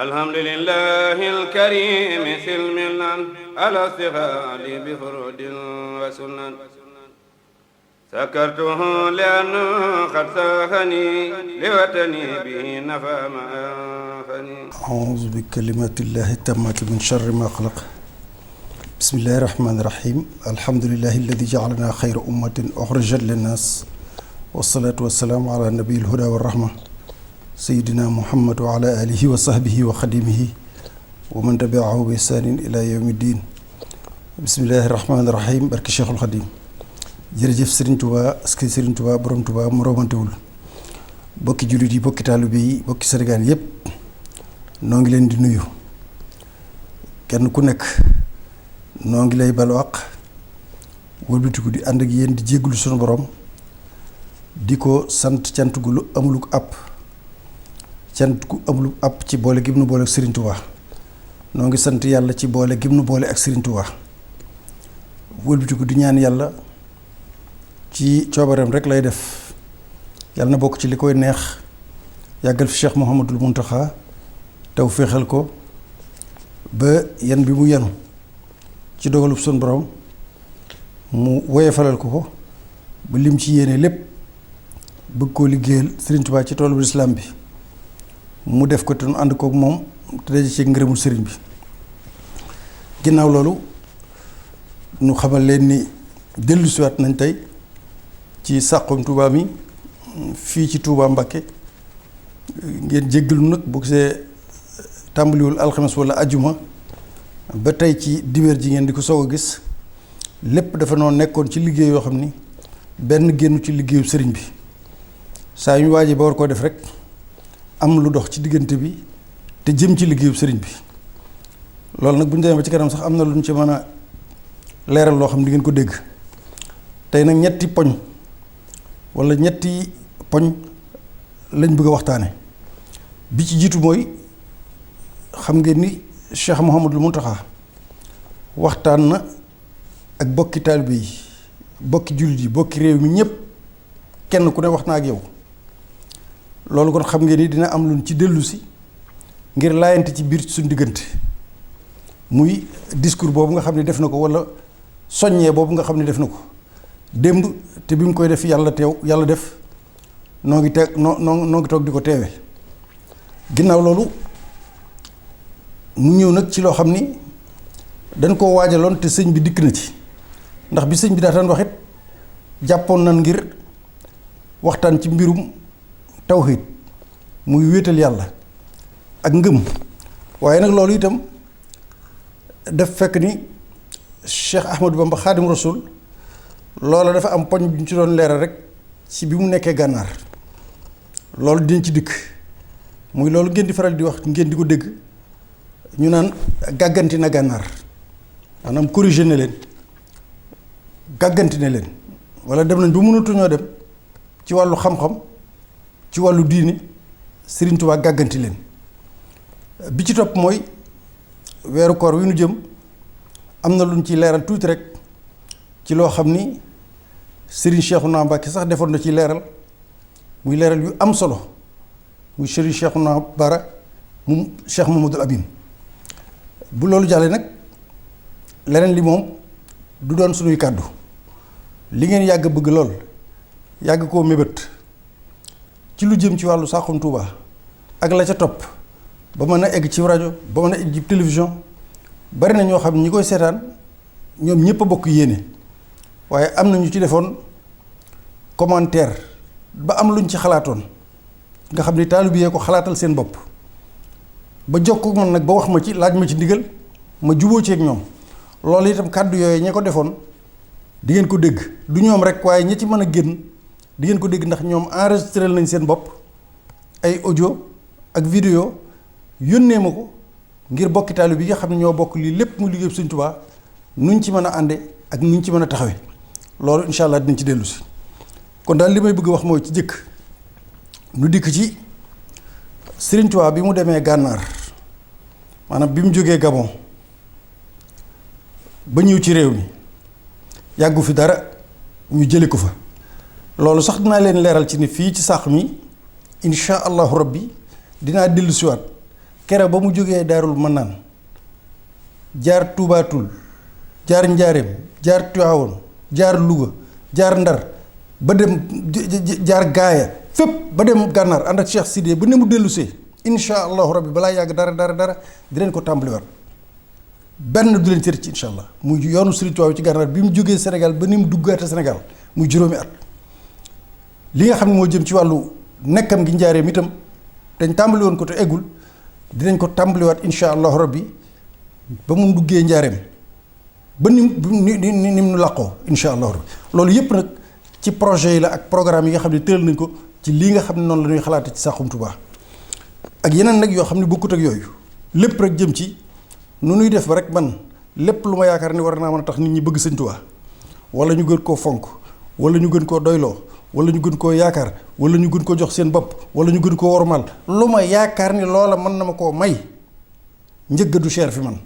الحمد لله الكريم سلمنا على استغال بفرود وسنن سكرته لأنه قد ساخني لوطني به نفى ما أنفني أعوذ بكلمات الله التامات من شر ما خلق بسم الله الرحمن الرحيم الحمد لله الذي جعلنا خير أمة أخرجت للناس والصلاة والسلام على نبي الهدى والرحمة سيدنا محمد وعلى آله وصحبه وخديمه ومن تبعه بإحسان إلى يوم الدين بسم الله الرحمن الرحيم barke Cheikhul Khadim jërëjëf Serigne Touba aski Serigne Touba borom Touba mu romantewul bokki jullit yi bokki taalibe yi bokki Sénégal yépp noo ngi leen di nuyu kenn ku nekk noo ngi lay balu àq wëlbatiku di ànd ak yéen di jéggulu sunu borom di ko sant cant gu lu amuluk àpp cant gu amuluk àpp ci boole gim nu boole ak Serigne Touba noo ngi sant yàlla ci boole gim nu boole ak Serigne Touba wëlbatiku di ñaan yàlla ci coobareem rek lay def yàlla na bokk ci li koy neex yàggal fi Cheikh Mouhamadul Mountakha taw féexal ko ba yan bi mu yenu ci dogalub sun borom mu woyefalal ko ba lim ci yéene lépp bëgg koo liggéeyal Serigne Touba ci toolu lislaam bi mu def ko te nu ànd kook moom te daje ci ngërëmul Serigne bi ginnaaw loolu nu xamal leen ni dellusiwaat nañ tey ci Saxum Touba mi fii ci Touba Mbakke ngeen jéggalu nag bu gisee tàmbaliwul alxames wala ajuma ba tey ci dibeer ji ngeen di ko soog a gis lépp dafa noonu nekkoon ci liggéey yoo xam ni benn génnu ci liggéeyu sëriñ bi saa yu ñu waajee ba war koo def rek am lu dox ci diggante bi te jëm ci liggéeyu sëriñ bi loolu nag bu ñu demee ba ci kanam sax am na lu ñu ci mën a leeral loo xam ne di ngeen ko dégg tey nag ñetti poñ wala ñetti poñ lañ bëgg a waxtaane bi ci jiitu mooy xam ngeen ni Cheikh Mouhamadul Mountakha waxtaan na ak bokki taalibe yi bokki jullit yi bokki réew mi ñépp kenn ku ne wax na ak yow loolu kon xam ngeen ni dina am luñ ci dellusi ngir laayante ci biir suñ diggante muy discours boobu nga xam ne def na ko wala soññee boobu nga xam ne def na ko démb te bi mu koy def yàlla def noo ngi toog di ko teewe ginnaaw loolu mu ñëw nag ci loo xam ni dañ koo waajaloon te sëñ bi dikk na ci ndax bi sëñ bi daataan wax it jàppoon nan ngir waxtaan ci mbirum tawxiid muy wéetal yàlla ak ngëm waaye nag loolu itam daf fekk ni Cheikh Ahmadou Bamba Xaadim Rasul loola dafa am poñ bi ñu ci doon leeral rek ci bi mu nekkee gànnaar loolu dinañ ci dikk muy loolu ngeen di faral di wax ngeen di ko dégg ñu naan gàgganti na gànnaar maanaam corrigé na leen gàgganti na leen wala dem nañ ba mënatuñoo dem ci wàllu xam-xam ci wàllu diini Serigne Touba gàgganti leen bi ci topp mooy weeru koor wi nu jëm am na lu ñu ciy leeral tuuti rek ci loo xam ni Serigne Cheikhouna Mbacké sax defoon na ci leeral muy leeral yu am solo muy Serigne Cheikhouna Bara mu Cheikh Mamadou Abine bu loolu jàllee nag leneen li moom du doon suñuy kàddu li ngeen yàgg bëgg lool yàgg koo mébét ci lu jëm ci wàllu Saxum Touba ak la ca topp ba mën a egg ci rajo ba mën a egg ci télévision bari na ñoo xam ne ñi koy seetaan ñoom ñëpp a bokk yéene waaye am na ñu ci defoon commentaire ba am luñ ci xalaatoon nga xam ni taalibe yee ko xalaatal seen bopp ba jokkoo man nag ba wax ma ci laaj ma ci ndigal ma juboo ci ak ñoom loolu itam kàddu yooyu ña ko defoon di ngeen ko dégg du ñoom rek waaye ña ci mën a génn di ngeen ko dégg ndax ñoom enregistré nañ seen bopp ay audio ak vidéo yónnee ma ko ngir bokki taalibe bi nga xam ne ñoo bokk lii lépp mu liggéey Sëñ Tuubaa nuñ ci mën a ànde ak nuñ ci mën a taxawe loolu incha allah dinañ ci dellu si kon daal li may bëgg wax mooy ci jëkk nu dikk ci Serigne Touba bi mu demee gànnaar maanaam bi mu jógee Gabon ba ñëw ci réew mi yàggu fi dara ñu jële ko fa loolu sax dinaa leen leeral ci ni fii ci sàq mi insha allahu rabbi dinaa dellu siwaat kere ba mu jógee Daarul Manaan jaar Tuubaatul jaar Njaareem jaar Tiwaawoon jaar Louga jaar Ndar ba dem jaar Gaaya fépp ba dem Gànnaar ànd ak Cheikh Sidé ba ne mu dellusee insha allahu rabbi balaa yàgg dara dinañ ko tàmbaliwaat benn du leen cër ci insha allah muy yoonu Sëriñ Tuubaa ci Gànnaar bi mu jógee Sénégal ba ni mu duggaate Sénégal muy juróomi at. li nga xam ne moo jëm ci wàllu nekkam gi Njaareem itam dañ tàmbali woon ko te eggul dinañ ko tàmbaliwaat insha allahu rabbi ba mu duggee Njaareem ba ni mu làqoo insha allahu rabbi loolu yëpp nag ci projet yi la ak programme yi nga xam ne tëral nañ ko ci lii nga xam ne noonu la ñuy xalaate ci Saxum Touba ak yeneen nag yoo xam ne bokkut ak yooyu lépp rek jëm ci nu nuy def ba rek man lépp lu ma yaakaar ni war naa mën a tax nit ñi bëgg Sëñ Touba wala ñu gën koo fonk wala ñu gën koo doyloo wala ñu gën koo yaakaar wala ñu gën koo jox seen bopp wala ñu gën koo wormaal lu ma yaakaar ni loola mën na ma koo may njëgg du cher fi man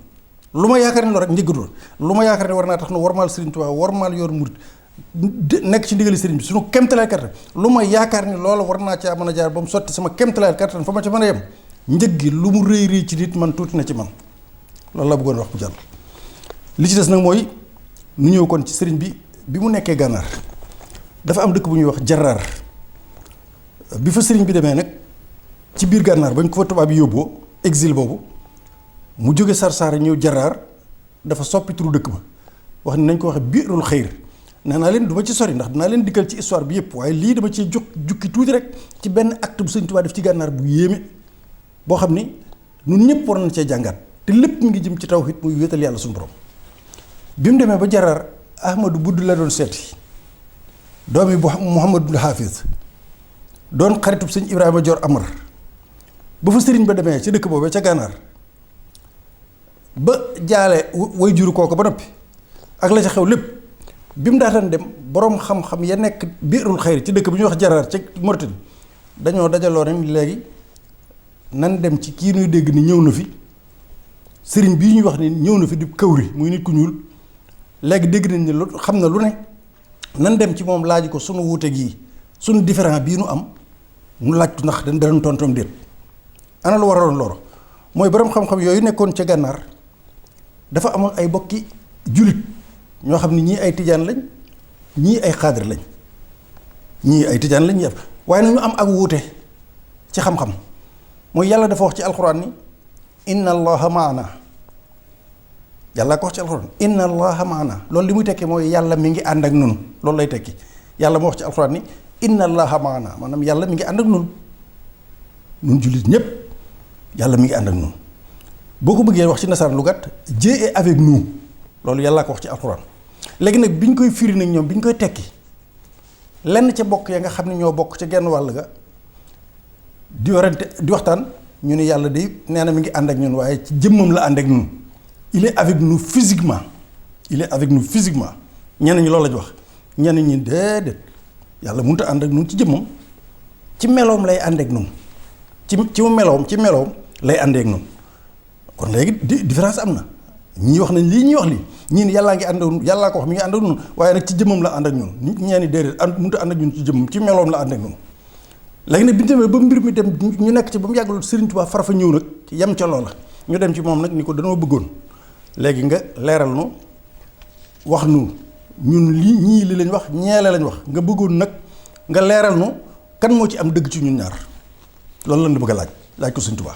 lu ma yaakaar ni loolu rek njëgg du lu ma yaakaar ni war naa tax nu wormaal Sëriñ Touba wormaal yor murit nekk ci ndigali sëriñ bi suñu kemtalaay kattan lu ma yaakaar ni loola war naa caa mën a jaar ba mu sotti sama kemtalaay kattan fa ma ca mën a yem njëg gi lu mu rëy ci nit man tuuti na ci man loolu laa bëggoon wax bu jàll. li ci des nag mooy nu ñëw kon ci sëriñ bi mu nekkee Gànnaar dafa am dëkk bu ñuy wax Jaraar bi fa sëriñ bi demee nag ci biir Gànnaar bañ ko fa tubaab yi yóbboo exil boobu mu jóge Sarsara ñëw Jaraar dafa soppi turu dëkk ba wax ni nañ ko waxe Biirul Xayr nee naa leen du ma ci sori ndax dinaa leen dikkal ci histoire bi yëpp waaye lii dama ci jukki tuuti rek ci benn acte bu sëñ Tuubaa def ci Gànnaar bu yéeme boo xam ni ñun ñëpp war nañ cee jàngaat te lépp mu ngi jëm ci tawhid muy wéetal yàlla suñu borom bi mu demee ba Jaraar Ahmadu Budd la doon seeti doomi bu Muhammadul Hafiz doon xaritub sëñ Ibrahima Dior Amar ba fa sëriñ ba demee ca dëkk boobee ca Gànnaar ba jaale way juru kooku ba noppi ak la ca xew lépp bi mu daataan dem boroom xam-xam ya nekk Biirul Xayr ci dëkk bi ñuy wax Jaraar ca Mauritanie dañoo dajaloo rek léegi nan dem ci kii nuy dégg ni ñëw na fi sëriñ bii ñuy wax ni ñëw na fi di kawri muy nit ku ñuul léegi dégg nañ ne lu xam na lu ne nan dem ci moom laaj ko sunu wuute gii sunu différent bii nu am mu laaj ndax dañ daan tontom déet ana lu waraloon loolu mooy boroom xam-xam yooyu nekkoon ca Gànnaar dafa amoon ay bokki julit ñoo xam ne ñii ay tijaan lañ ñii ay xaadir lañ ñii ay tijaan lañ ñëpp waaye nag ñu am ak wuute ci xam-xam mooy yàlla dafa wax ci alxuraan ni inna allaha maana yàlla ko wax ci alxuraan inna allaha maana loolu li muy tekki mooy yàlla mi ngi ànd ak nun loolu lay tekki yàlla moo wax ci alxuraan ni inna allaha maana maanaam yàlla mi ngi ànd ak nun jullit ñépp yàlla mi ngi ànd ak nun boo ko bëggee wax ci nasaraan lu gàtt Dieu est avec nous loolu yàllaa ko wax ci alxuraan léegi nag bi ñu koy firi nag ñoom bi ñu koy tekki lenn ca bokk ya nga xam ne ñoo bokk ca genn wàll ga di warante di waxtaan ñu ne yàlla de nee na mi ngi ànd ak ñun waaye ci jëmmam la ànd ak ñun il est avec nous physiquement il est avec nous physiquement ñenn ñi loolu la ñu wax ñenn ñi déedéet yàlla mënut a ànd ak ñun ci jëmmam ci meloom lay ànd ak ñun ci meloom lay àndee ak ñun kon léegi différence am na ñii wax nañ lii ñii wax lii ñii ni yàllaa ngi ànd ak yàllaa ko wax mi ngi ànd ak ñun waaye nag ci jëmmam la ànd ak ñun ñeen ni déedéet mënut a ànd ak ñun ci jëmmam ci meloom la ànd ak ñun léegi nag bi ñu demee ba mbir mi dem ñu nekk ci ba mu yàgg Sëriñ Tuubaa far fa ñëw nag yem ca loola ñu dem ci moom nag ni ko danoo bëggoon léegi nga leeral nu wax nu ñun lii ñii li lañ wax ñeele lañ wax nga bëggoon nag nga leeral nu kan moo ci am dëgg ci ñun ñaar loolu lañ la bëgg a laaj ko Sëriñ Tuubaa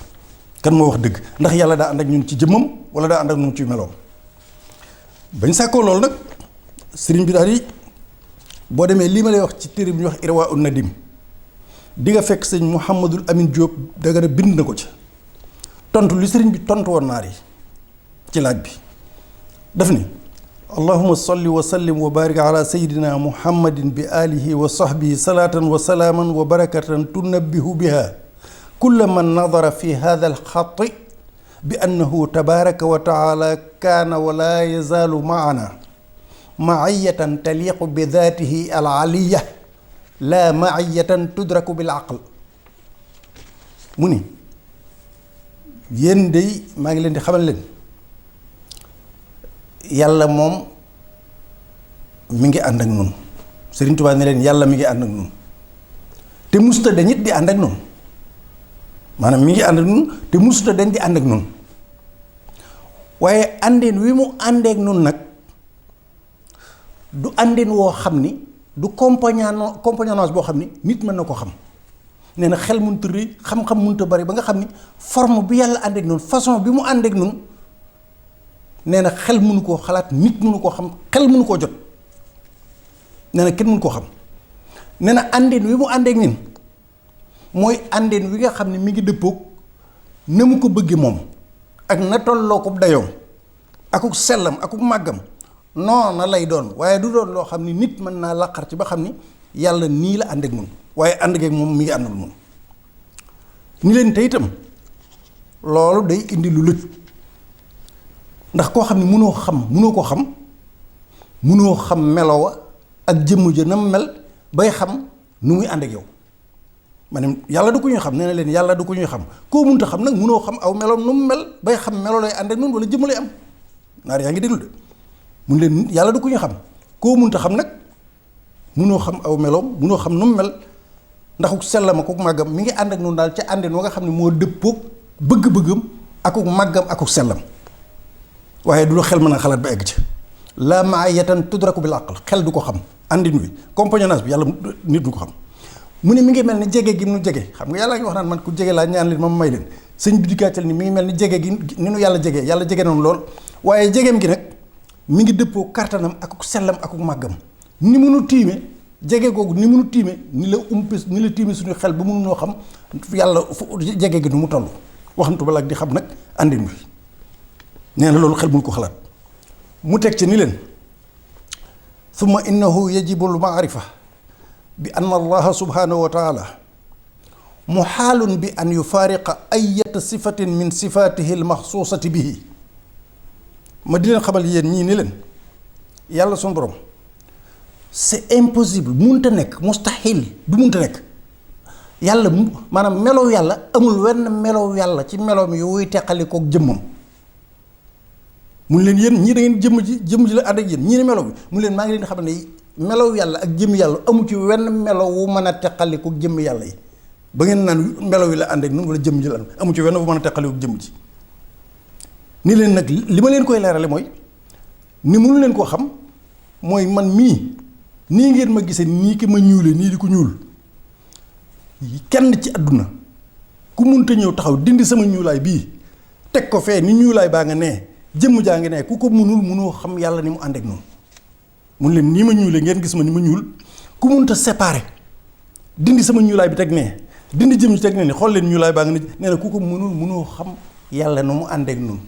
kan moo wax dëgg ndax yàlla daa ànd ak ñun ci jëmmam wala daa ànd ak ñun ci meloom bañ sàkkoo loolu nag sëriñ bi daal di boo demee lii ma lay wax ci téere bi ñuy wax Irwa un Nadim di nga fekk sëñ Mouhamadul Amin Diop Dagana bind na ko ci tontu li sëriñ bi tontu woon naar yi ci laaj bi daf ni allahuma salli wa sallim wa barik ala sayidina muhammadin bi alihi wa sahbihi salatan wa salaaman wa barakatan tunabbihu biha kulla man nadara fi hada alxati bi annahu tabaraka wa taala kaana wa laa yazaalu maana maiyatan taliqu bi daatihi alaliya laa maiyatan tudraku bil aql mu ni yéen day maa ngi leen di xamal leen yàlla moom mi ngi ànd ak nun Sëriñ Tuubaa ne leen yàlla mi ngi ànd ak nun te musta dañit di ànd ak nun maanaam mi ngi ànd ak nun te musuta dañ di ànd ak nun waaye àndin wi mu àndeek nun nag du àndin woo xam ni du compagnonnage boo xam ni nit mën na ko xam. nee na xel mënut a rëy xam-xam mënut a bari ba nga xam ni forme bi yàlla àndeek nun façon bi mu àndeek nun nee na xel mënu koo xalaat, nit mënu koo xam, xel mënu koo jot. nee na kenn mënu koo xam. nee na àndin wi mu àndeek nin mooy àndin wi nga xam ne mi ngi dëppoog na mu ko bëggee moom ak na tolloo ko dayoom akuk sellam akuk màggam noona lay doon waaye du doon loo xam ni nit mën naa laqar ci ba xam ni yàlla nii la ànd ak nun waaye ànd ak moom mi ngi àndul moom ni leen te itam loolu day indi lu lëj ndax koo xam ne mënoo xam melowa ak jëmm ja na mel bay xam nu muy ànd ak yow maanaam yàlla du ko ñuy xam nee na leen yàlla du ko ñuy xam koo munta xam nag mënoo xam aw meloom nu mu mel bay xam melo lay ànd ak nun wala jëmm lay am naar yaa ngi déglu de mun leen yàlla du ko ñuy xam koo munta xam nag munoo xam aw meloom munoo xam nu mu mel ndaxuk sellam akuk màggam mi ngi ànd ak noonu daal ca àndin wa nga xam ne moo dëppoog bëgg-bëggam akuk màggam akuk sellam waaye du la xel mën a xalaat ba egg ci la maayatan tudraku bil aql xel du ko xam àndin wi compagnonnage bi yàlla nit du ko xam mu ne mi ngi mel ni jege gi nu jege xam nga yàlla ngi wax naan man ku jege laa ñaan leen ma may leen sëñ bi di gàccal ni mi ngi mel ni jege gi ni nu yàlla jege noonu lool waaye jegeem gi nag mi ngi dëppoo kartanam akuk sellam akuk màggam ni mënu tiime jege googu ni mënu tiime ni la tiime suñu xel ba mënu noo xam yàlla jege gi nu mu toll waxantu ba la ak di xam nag àndin wi nee na loolu xel mënu ko xalaat mu teg ci ni leen summa innahu yajibu al maarifa bi anna allaha subhanahu wa taala muxaalun bi an yufaariqa ayata sifatin min sifatihi al maxsuusati bihi ma di leen xamal yéen ñii ni leen yàlla suñu borom c'est impossible munta nekk mustahil du munta nekk yàlla maanaam melow yàlla amul wenn melow yàlla ci meloom yi wuy teqali kook jëmmam mun leen yéen ñii da ngeen jëmm ji la ànd ak yéen ñii ne melow bi mun leen maa ngi leen di xam ne melow yàlla ak jëmm yàlla amu ci wenn melow wu mën a teqali kook jëmm yàlla yi ba ngeen naan melow yi la ànd ak nun wala jëmm ji la amu ci wenn wu mën a teqali kook jëmm ji ni leen nag li ma leen koy leerale mooy ni mënu leen koo xam mooy man mii nii ngeen ma gisee nii ki ma ñuule nii di ko ñuul kenn ci àdduna ku munta ñëw taxaw dindi sama ñuulaay bii teg ko fee ni ñuulaay baa nga nee jëmm jaa ngi nee ku ko munoo xam yàlla ni mu ànd ak noonu mun leen nii ma ñuule ngeen gis ma ni ma ñuul ku munta séparer dindi sama ñuulaay bi teg nee dindi jëmm ji teg nee ni xool leen ñuulaay baa nga nee na ku ko munoo xam yàlla nu mu ànd ak noonu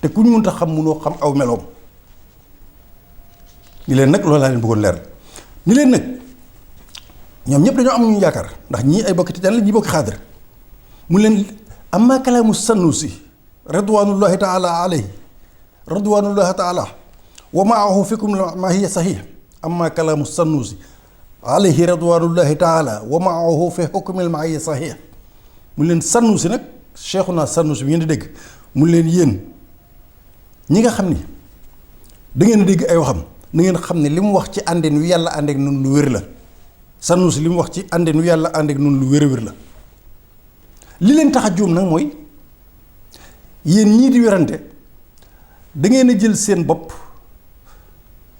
te ku ñu munta xam munoo xam aw meloom ni leen nag loolu laa leen bëggoon leer ni leen nag ñoom ñëpp dañoo am ñu yaakaar ndax ñii ay bokki tijaan la ñii bokki xaadir mu leen amma kalaamu Sanusi radwanullahi taala alayhi radwanullahi taala wa maahu fikum ma hiya sahih amma kalaamu Sanusi alayhi radwanullahi taala wa maahu fi hukmil ma hiya sahih mu leen Sanusi nag Cheikhuna Sanusi bi ngeen di dégg mu leen yéen ñi nga xam ni da ngeen dégg ay waxam na ngeen xam ne li mu wax ci àndin wi yàlla ànd ak nun lu wér la Sanusi li mu wax ci àndin wi yàlla ànd ak nun lu wér la li leen tax a juum nag mooy yéen ñii di werante da ngeen a jël seen bopp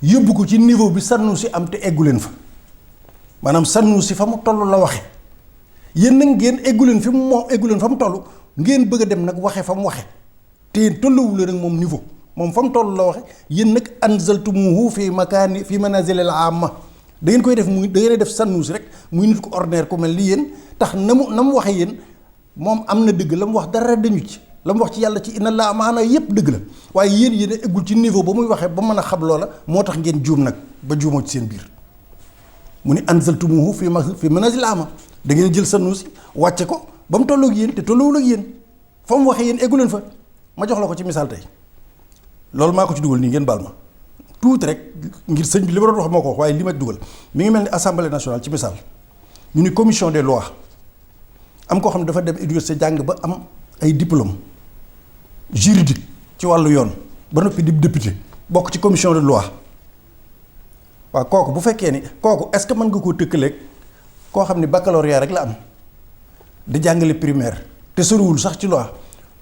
yóbbu ko ci niveau bi Sanusi am te eggu leen fa maanaam Sanusi fa mu toll la waxe yéen nag ngeen eggu leen fi mu moom eggu leen fa mu toll ngeen bëgg a dem nag waxe fa mu waxe te yéen tolluwul nag moom niveau moom fa mu toll la waxe yéen nag anzaltumuhu fi makaani fi manazilil amma da ngeen koy def muy da ngeen def Sanusi rek muy nit ko ordinaire ku mel ni yéen tax na mu waxe yéen moom am na dëgg la mu wax dara dañu ci la mu wax ci yàlla ci inna laa maana yépp dëgg la waaye yéen a eggul ci niveau ba muy waxee ba mën a xam loola moo tax ngeen juum nag ba juumoo ci seen biir mu ni anzaltumuhu fi manazilil amma da ngeen jël Sanusi wàcce ko ba mu tolloog yéen te tolluwul ak yéen fa mu waxee yéen eggu leen fa ma jox la ko ci misaal tey loolu maa ko ci dugal nii ngeen baal ma tuuti rek ngir sëñ bi li ma doon wax moo ko wax waaye li ma dugal mi ngi mel ni assemblée nationale ci misaal ñu ni commission des lois am koo xam ne dafa dem université jàng ba am ay diplôme juridique ci wàllu yoon ba noppi di député bokk ci commission de loi waaw kooku bu fekkee ni kooku est-ce que mën nga koo tëkkaleeg koo xam ne baccalauréat rek la am di jàngale primaire te soriwul sax ci loi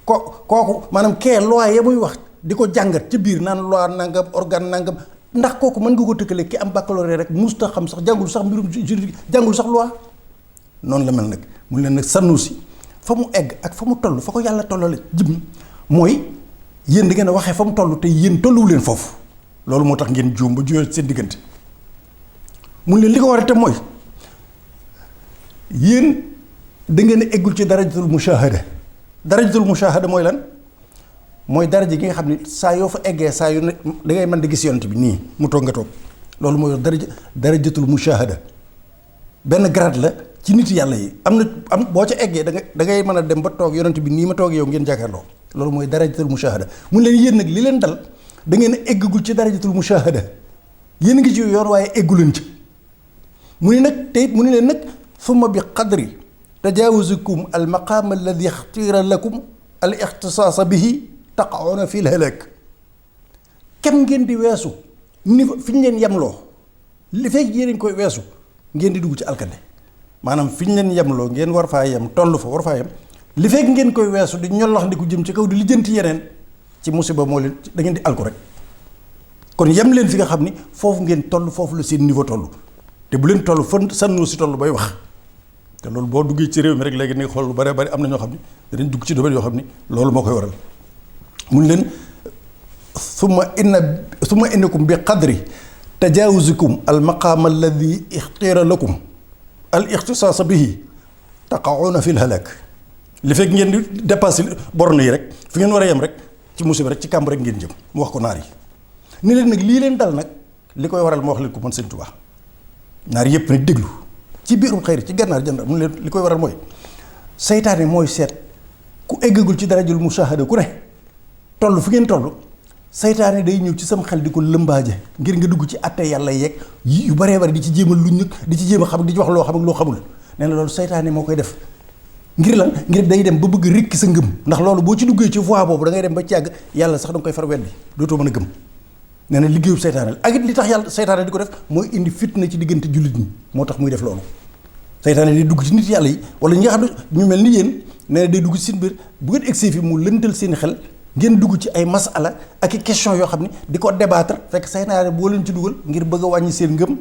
kooku maanaam kee loi ya muy wax di ko jàngat ci biir naan loi nangam organe nangam ndax kooku mën nga ko tëkkale ki am baccalauréat rek musta xam sax jàngul sax mbirum juridique jàngul sax loi noonu la mel nag mu leen nag Sanusi fa mu egg ak fa mu toll fa ko yàlla tollale jëm mooy yéen da ngeen a waxee fa mu toll te yéen tolluwu leen foofu loolu moo tax ngeen juum ba juyoo seen diggante mun leen li ko war a te mooy yéen da ngeen a eggul ci darajatul mushahada mooy lan mooy daraja gi nga xam ne saa yoo fa eggee saa yu ne da ngay mën di gis yonent bi nii mu toog nga toog loolu mooy darajatul mushahada benn grade la ci nit yàlla yi am boo ca eggee da ngay mën a dem ba toog yonent bi nii ma toog yow ngeen jàkkaarloo loolu mooy darajatul mushahada mun leen yéen nag li leen dal da ngeen a eggagul ci darajatul mushahada yéen ngi ci yoon waaye egguleen ci mu ne nag te it mu ne leen nag summa bi qadri tajawuzukum al maqaam alladi ixtira lakum al ixtisaasa bihi taqauna fi l halak kem ngeen di weesu niveau fi ñu leen yemloo li fekk yéen koy weesu ngeen di dugg ci alkande maanaam fi ñu leen yemloo ngeen war faa yem toll fa war faa yem li fekk ngeen koy weesu di ñollax di ko jëm ci kaw di lijjanti yeneen ci musiba moo leen da ngeen di alku rek kon yem leen fi nga xam ni foofu ngeen toll foofu la seen niveau toll te bu leen toll fan Sanusi toll bay wax te loolu boo duggee ci réew mi rek léegi ni xool lu bare bari am na ñoo xam ni danañ dugg ci domaine yoo xam ni loolu moo koy waral mun leen summa innakum bi qadri tajawuzikum al maqaam alladi ixtira lakum al ixtisaasa bihi taqauna fi l halak li fekk ngeen di dépassé borne yi rek fi ngeen war a yem rek ci musiba rek ci kàmb rek ngeen jëm mu wax ko naar yi ni leen nag lii leen dal nag li koy waral ma wax leen ko man Sëñ Tuubaa naar yëpp nag déglu ci biirum xëyri ci gànnaar jëndar mu leen li koy waral mooy seytaane mooy seet ku eggagul ci darajul mushahada ku ne toll fi ngeen toll seytaane day ñëw ci sam xel di ko lëmbaaje ngir nga dugg ci atte yàlla yeeg yu baree bari di ci jéem a luñ di ci jéem a xam di ci wax loo xam ak loo xamul nee na loolu seytaane moo koy def ngir lan ngir day dem ba bëgg rikki sa ngëm ndax loolu boo ci duggee ci voie boobu da ngay dem ba ci yàgg yàlla sax da nga koy far weddi dootoo mën a gëm nee na liggéeyub seytaane la ak it li tax yàlla seytaane di ko def mooy indi fitna ci diggante jullit ñi moo tax muy def loolu seytaane day dugg ci nit yàlla yi wala ñi nga xam ne ñu mel ni yéen nee na day dugg ci seen biir bu ngeen egsee fi mu lëntal seen xel ngeen dugg ci ay masala ak i question yoo xam ne di ko débattre fekk seytaane boo leen ci dugal ngir bëgg a wàññi seen ngëm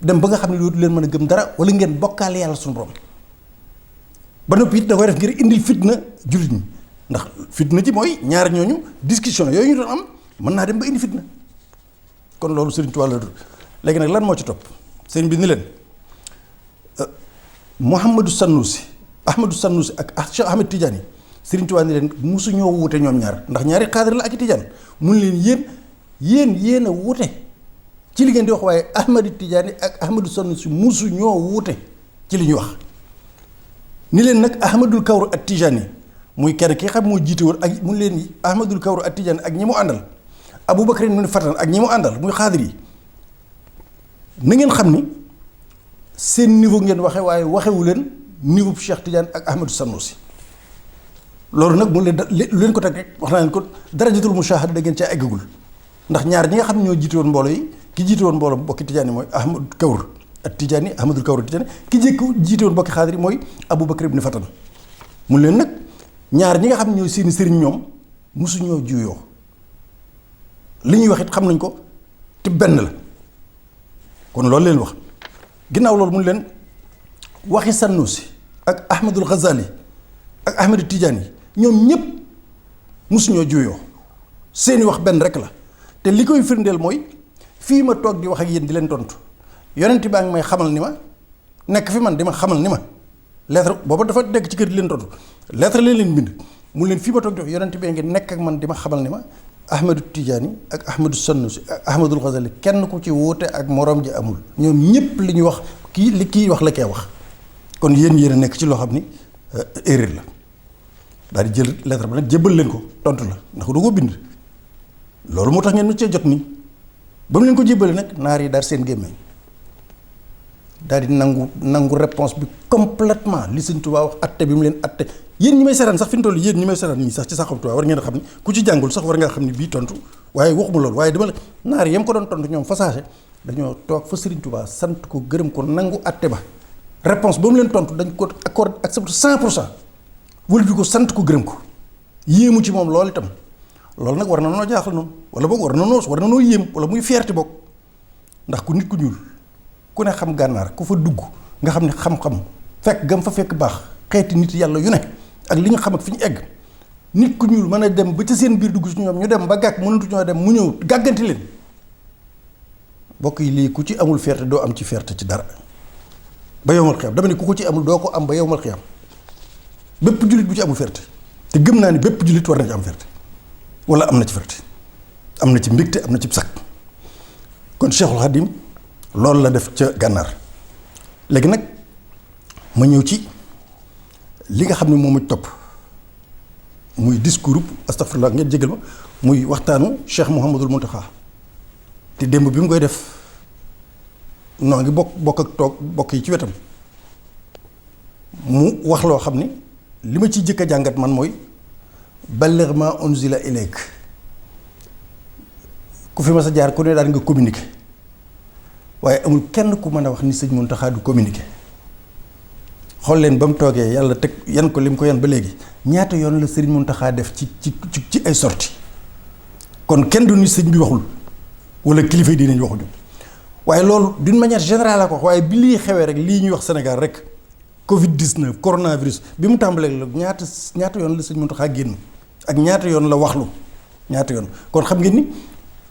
dem ba nga xam ne dootu leen mën a gëm dara wala ngeen bokkaale yàlla suñu borom ba noppi it da koy def ngir indil fitna jullit ñi ndax fitna ci mooy ñaar ñooñu discussion yooyu ñu doon am mën naa dem ba indi fitna kon loolu Sëriñ Tuubaa la léegi nag lan moo ci topp sëriñ bi ni leen Ahmadu Sanusi ak Cheikh Ahmed Tidiane Sëriñ Tuubaa ni leen musu ñoo wuute ñoom ñaar ndax ñaari xaadir la ak i Tidiane mun leen yéen a wuute ci li ngeen di wax waaye Ahmadu Tidiane ak Ahmadu Sanusi musu ñoo wuute ci li ñu wax ni leen nag Ahmadul Kawru at Tidiane muy kenn ki xam moo jiite woon ak mun leen Ahmadul Kawru at Tidiane ak ñi mu àndal Aboubacar ibn Fatan ak ñi mu àndal muy xaadir yi na ngeen xam ni seen niveau ngeen waxe waaye waxewu leen niveau bu Cheikh Tidiane ak Ahmadou Sanusi loolu nag mu leen lu leen ko teg rek wax naa leen ko darajatul mushahada da ngeen caa eggagul ndax ñaar ñi nga xam ne ñoo jiite woon mbooloo yi ki jiite woon mbooloo bokki Tidiane mooy Ahmadou Kawr ak Tidiane Ahmadul Kawr Tidiane ki jiite woon bokki xaadir yi mooy Aboubacar ibn Fatan mu leen nag ñaar ñi nga xam ne ñoo seeni sëriñ ñoom mosuñoo juyoo li ñuy wax it xam nañ ko te benn la kon loolu leen wax ginnaaw loolu mun leen waxi Sanusi ak Ahmadul Ghazali ak Ahmadu Tidiane yi ñoom ñëpp mosuñoo juyoo seeni wax benn rek la te li koy firndeel mooy fii ma toog di wax ak yéen di leen tontu yonent baa ngi may xamal ni ma nekk fi man di ma xamal ni ma lettre booba dafa nekk ci kër di leen tontu lettre leen bind mu leen fii ma toog di wax yonent bee ngi nekk ak man di ma xamal ni ma Ahmadu Tidiane ak Ahmadu Sanusi ak Ahmadul Ghazali kenn ku ci wuute ak morom ji amul ñoom ñëpp li ñu wax kii wax la kee wax kon yéen a nekk ci loo xam ni erreur la daal di jël lettre ba nag jébbal leen ko tontu la ndax du ko bind loolu moo tax ngeen mu cee jot nii ba mu leen ko jébbalee nag naar yi daal seen gémmeñ daal di nangu réponse bi complètement li Sëñ Tuubaa wax atte bi mu leen atte yéen ñi may seetaan sax fi mu toll yéen ñi may seetaan nii sax ci Saxum Touba war ngeen a xam ni ku ci jàngul sax war ngaa xam ni bii tontu waaye waxuma loolu waaye dama la naar yam ko doon tontu ñoom fasaase dañoo toog fa Sëriñ Tuubaa sant ko gërëm ko nangu atte ba réponse ba mu leen tontu dañ ko accord accepté 100% wëlbati ko sant ko gërëm ko yéemu ci moom loolu itam loolu nag war na noo jaaxal noonu wala boog war na noo yéem wala muy fierté boog ndax ku nit ku ñuul ku ne xam gànnaar ku fa dugg nga xam ne xam-xam fekk gam fa fekk baax xeeti nit yàlla yu ne ak li ñu xam ak fi ñu egg nit ku ñuul mën a dem ba ca seen biir dugg ci ñoom ñu dem ba gàkk mënatu ñoo dem mu ñëw gàgganti leen bokk yi lii ku ci amul fierté doo am ci fierté ci dara ba yowmal xiyam dama ne ku ko ci amul doo ko am ba yowmal xiyam bépp jullit bu ci amul fierté te gëm naa ni bépp jullit war na ci am fierté wala am na ci fierté am na ci mbégte am na ci sag kon Cheikhul Khadim loolu la def ca gànnaar léegi nag ma ñëw ci li nga xam ne moom mu topp muy discours astafurlah ngeen jégal ma muy waxtaanu Cheikh Mouhamadul Mountakha te démb bi mu koy def noo ngi bokk ak toog bokk yi ci wetam mu wax loo xam ni li ma ciy jëkk a jàngat man mooy balligh ma unzila ilayk ku fi ma sa jaar ku ne daal nga communiquer waaye amul kenn ku mën a wax ni sëñ Mountakha du communiquer xool leen ba mu toogee yàlla teg yan ko lim ko yan ba léegi ñaata yoon la sëriñ Mountakha def ci ay sorties kon kenn du ni sëñ bi waxul wala kilifa yi dinañ waxuñu waaye loolu d'une manière générale la ko wax waaye bi lii xewee rek lii ñuy wax Sénégal rek Covid 19 coronavirus bi mu tàmbalee la ñaata yoon la sëñ Mountakha génn ak ñaata yoon la waxlu ñaata yoon kon xam ngeen ni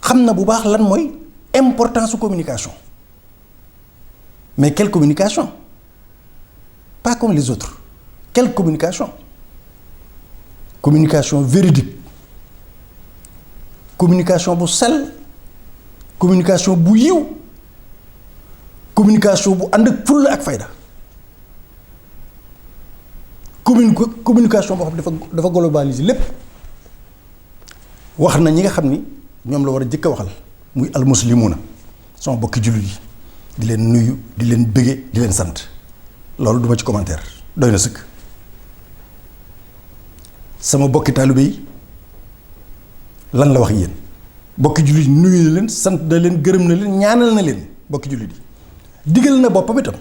xam na bu baax lan mooy importance su communication mais quelle communication pas comme les autres quelle communication véridique communication bu sell communication bu yiw communication bu ànd ak fulla ak fayda communication boo xam dafa globaliser lépp wax na ñi nga xam ni ñoom la war a jëkk a waxal muy almuslimuna sama bokki jullit yi di leen nuyu di leen bëgge di leen sant loolu duma ci commentaire doy na sëkk sama bokki taalibe yi lan la wax yéen bokki jullit yi nuyu na leen sant na leen gërëm na leen ñaanal na leen bokki jullit yi digal na boppam itam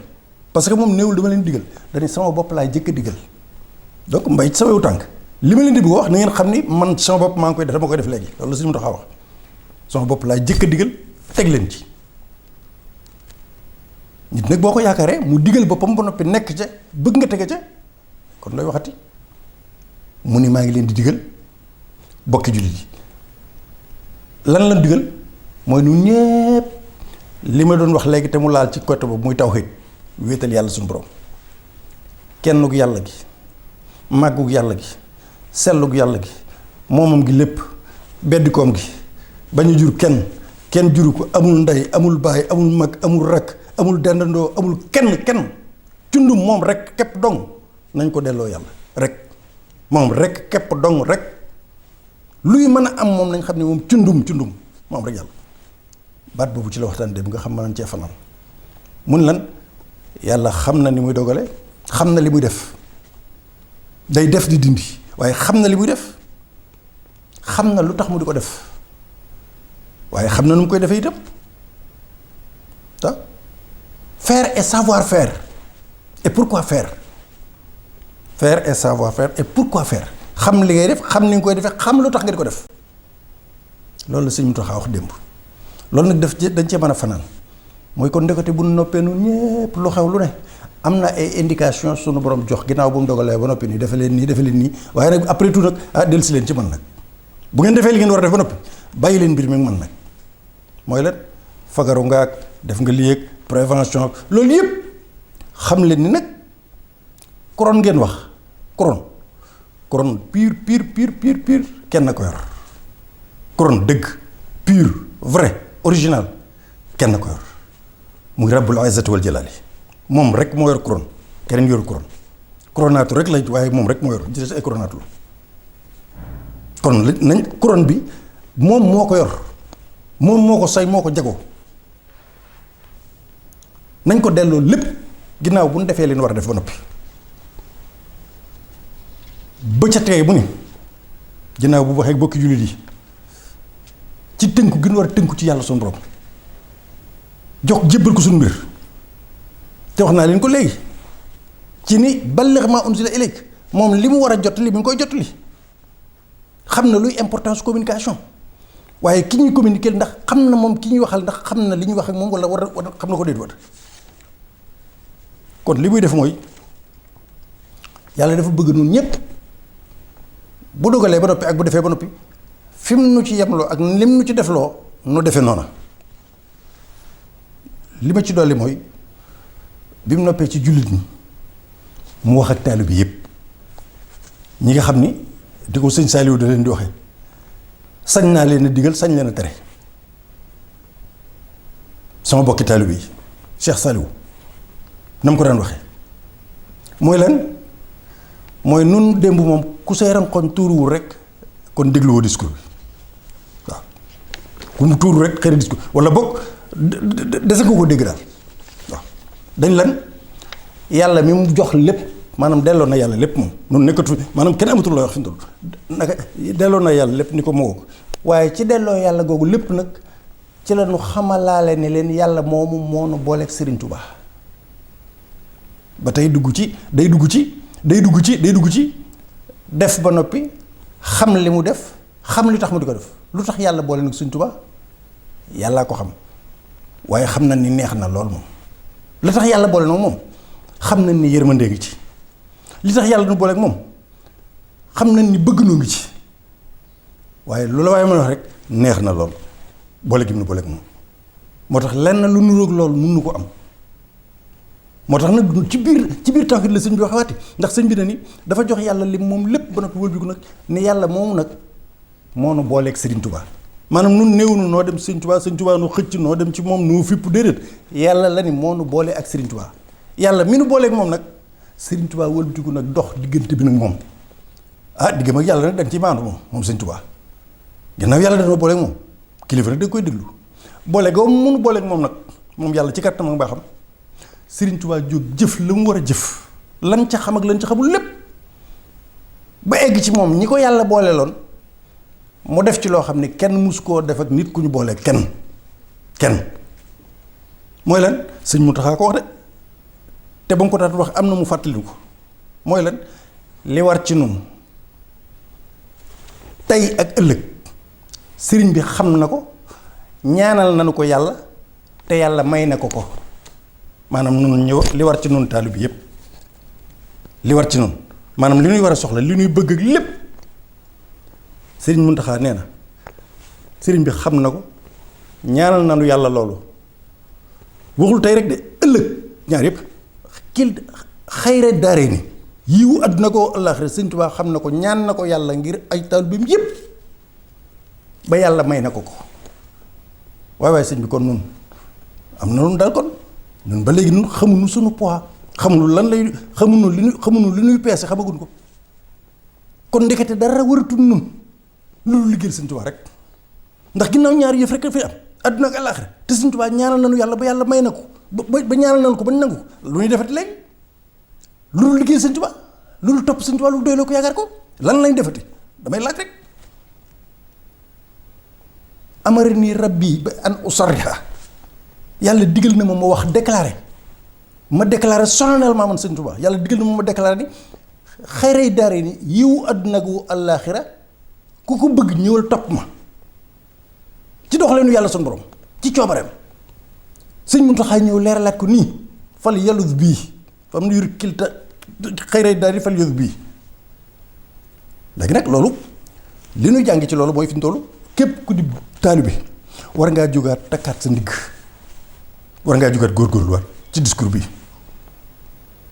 parce que moom néewul dama leen digal dañu sama bopp laay jëkk a digal donc mbay ci sama yow tànk li ma leen di bëgg wax na ngeen xam ni man sama bopp maa ngi koy def dama koy def léegi loolu la suñu taxaw wax sama bopp laay jëkk a digal teg leen ci nit nag boo ko yaakaaree mu digal boppam ba noppi nekk ca bëgg nga tege ca kon looy waxati mu ni maa ngi leen di digal bokki jullit yi lan lan digal mooy nu ñépp li ma doon wax léegi te mu laal ci côté boobu muy tawhid wéetal yàlla suñu borom kennug yàlla gi màggug yàlla gi sellug yàlla gi moomam gi lépp beddikoom gi bañ a jur kenn juru ko amul ndey amul baay amul mag amul rakk amul dendandoo amul kenn cundum moom rek képp dong nañ ko delloo yàlla rek moom rek képp dong rek luy mën a am moom nañ xam ne moom cundum moom rek yàlla baat boobu ci la waxtaan dem nga xam mën nañ cee fanaan mun lan yàlla xam na ni muy dogale xam na li muy def day def di dindi waaye xam na li muy def xam na lu tax mu di ko def waaye xam na nu mu koy defee itam faire et savoir faire et pourquoi faire faire et savoir faire et pourquoi faire xam li ngay def xam ni nga koy defee xam lu tax nga di ko def loolu la sëñ Mountakha wax démb loolu nag dañ cee mën a fanaan mooy kon ndekete bu noppee nu ñépp lu xew lu ne am na ay indication sunu borom jox ginnaaw bu mu dogalee ba noppi nii defe leen nii waaye nag après tout nag dellusi leen ci man nag bu ngeen defee li ngeen war a def ba noppi bàyyi leen mbir mi man nag mooy lan fagaru nga ak def nga lii ak prévention loolu yëpp xam leen ni nag couronne ngeen wax couronne pur kenn ko yor couronne dëgg pur vrai original kenn ko yor muy rabbul izzati wal jalali moom rek moo yor couronne keneen yoru couronnaatu rek la waaye moom rek moo yor ci ay couronnaatu la kon nañ couronne bi moom moo ko yor moom moo ko say moo ko jagoo nañ ko delloo lépp ginnaaw bu ñu defee leen war a def ba noppi ba ca tey mu ni ginnaaw bu waxee bokki jullit yi ci tënku gi ñu war a tënku ci yàlla suñu borom jox jébbal ko suñu mbir te wax naa leen ko léegi ci ni balligh maa unzila ilayk moom li mu war a jottali mi ngi koy jottali xam na luy importance communication waaye ki ñuy communiquer ndax xam na moom ki ñuy waxal ndax xam na li ñuy wax ak moom wala war xam na ko déet wat kon li muy def mooy yàlla dafa bëgg nun ñëpp bu dogalee ba noppi ak bu defee ba noppi fi mu nu ci yemloo ak lim nu ci defloo nu defee noona li ma ci dolli mooy bi mu noppee ci jullit ñi mu wax ak taalibe bi yëpp ñi nga xam ni di ko sëñ Saliou da leen di waxee sañ naa leen a digal sañ leen a tere sama bokki taalibe yi Cheikh Saliou na mu ko daan waxee mooy lan mooy nun démb moom ku sa yaram xoñ tuuruwul rek kon dégluwoo discours bi waaw ku mu tuuru rek xëy na discours wala boog dese nga ko dégg daal waaw dañ lan yàlla mi mu jox lépp maanaam delloo na yàlla lépp moom noonu nekkatu maanaam kenn amatul looy wax fi mu toll naka delloo na yàlla lépp ni ko moo waaye ci delloo yàlla googu lépp nag ci la ñu xamalaale ne leen yàlla moomu moo nu booleeg Serigne Touba ba tey day dugg ci def ba noppi xam li mu def xam li tax mu di ko def lu tax yàlla boole nag Serigne Touba yàllaa ko xam waaye xam na ni neex na lool moom la tax yàlla boole nag moom xam nañ ni yërmande ngi ci li tax yàlla nu booleeg moom xam nañ ni bëgg noo ngi ci waaye lu la waaye mën a wax rek neex na lool boole gi mu nu booleeg moom moo tax lenn lu nuroog lool mun nu ko am moo tax nag ci biir tawhid la sëñ bi waxawaati ndax sëñ bi na ni dafa jox yàlla lim moom lépp ba noppi wëlbiku nag ne yàlla moomu nag moo nu booleeg Serigne Touba maanaam nun néewnu noo dem Serigne Touba nu xëcc noo dem ci moom noo fipp déedéet yàlla la ni moo nu boole ak Serigne Touba yàlla mi nu booleeg moom nag Serigne Touba wëlbatiku nag dox diggante bi nag moom diggam ak yàlla nag dañ ci maandu moom Serigne Touba gannaaw yàlla dañoo booleeg moom kilifa nag da koy déglu boole goo mënu booleeg moom nag moom yàlla ci kattanam ak baaxam Serigne Touba jóg jëf la mu war a jëf lan ca xam ak lan ca xamul lépp ba egg ci moom ñi ko yàlla booleeloon mu def ci loo xam ne kenn mus koo def ak nit ku ñu boolee kenn mooy lan sëñ Mountakha ko wax de te ba mu ko taat wax am na mu fàttali ko mooy lan li war ci noonu tey ak ëllëg sëriñ bi xam na ko ñaanal nañu ko yàlla te yàlla may na ko maanaam noonu ñëw li war ci noonu taalu bi yépp li war ci noonu maanaam li ñuy war a soxla li ñuy bëgg ak lépp sëriñ Mountakha nee na sëriñ bi xam na ko ñaanal nañu yàlla loolu waxul tey rek de ëllëg ñaar yépp kil xayre daare ni yiwu àdduna ko àllaaxira sëriñ Tuubaa xam na ko ñaan na ko yàlla ngir ay taalibeem yépp ba yàlla may na ko waaye sëñ bi kon nun am na nun daal kon nun ba léegi nun xamuñu suñu poids xamuñu lan lay xamuñu li ñuy peese xamaguñ ko kon ndekete dara waratul nun loolu liggéeyal sëñ Tuubaa rek ndax ginnaaw ñaari yëf rek fi am àdduna ak àllaaxira te sëñ Tuubaa ñaanal nañu yàlla ba yàlla may na ko ba ñaanal nañu ko ba ñu nangu lu ñuy defati léegi loolu liggéeyal sëñ Tuubaa loolu topp sëñ Tuubaa lu doyloo ko yaakaar ko lan lañ defati damay laaj rek amarani rabbi ba an usarriha yàlla digal na ma wax ma déclaré solennellement man sëñ Tuubaa yàlla digal na ma déclaré ni xayray daare ni yiwu àdduna gu àllaaxira ku ko bëgg ñëwal topp ma ci doxaleenu yàlla suñu borom ci coobareem sëñ Muntaxa ñëw leeralaat ko nii fal yaluz bii fam yur kilta xayray daare fal yaluz bii léegi nag loolu li ñuy jàng ci loolu mooy fi ñu toll képp ku di taalibe war ngaa jógaat takkaat sa ndigg war ngaa jógaat góorgóorluwaat ci discours bi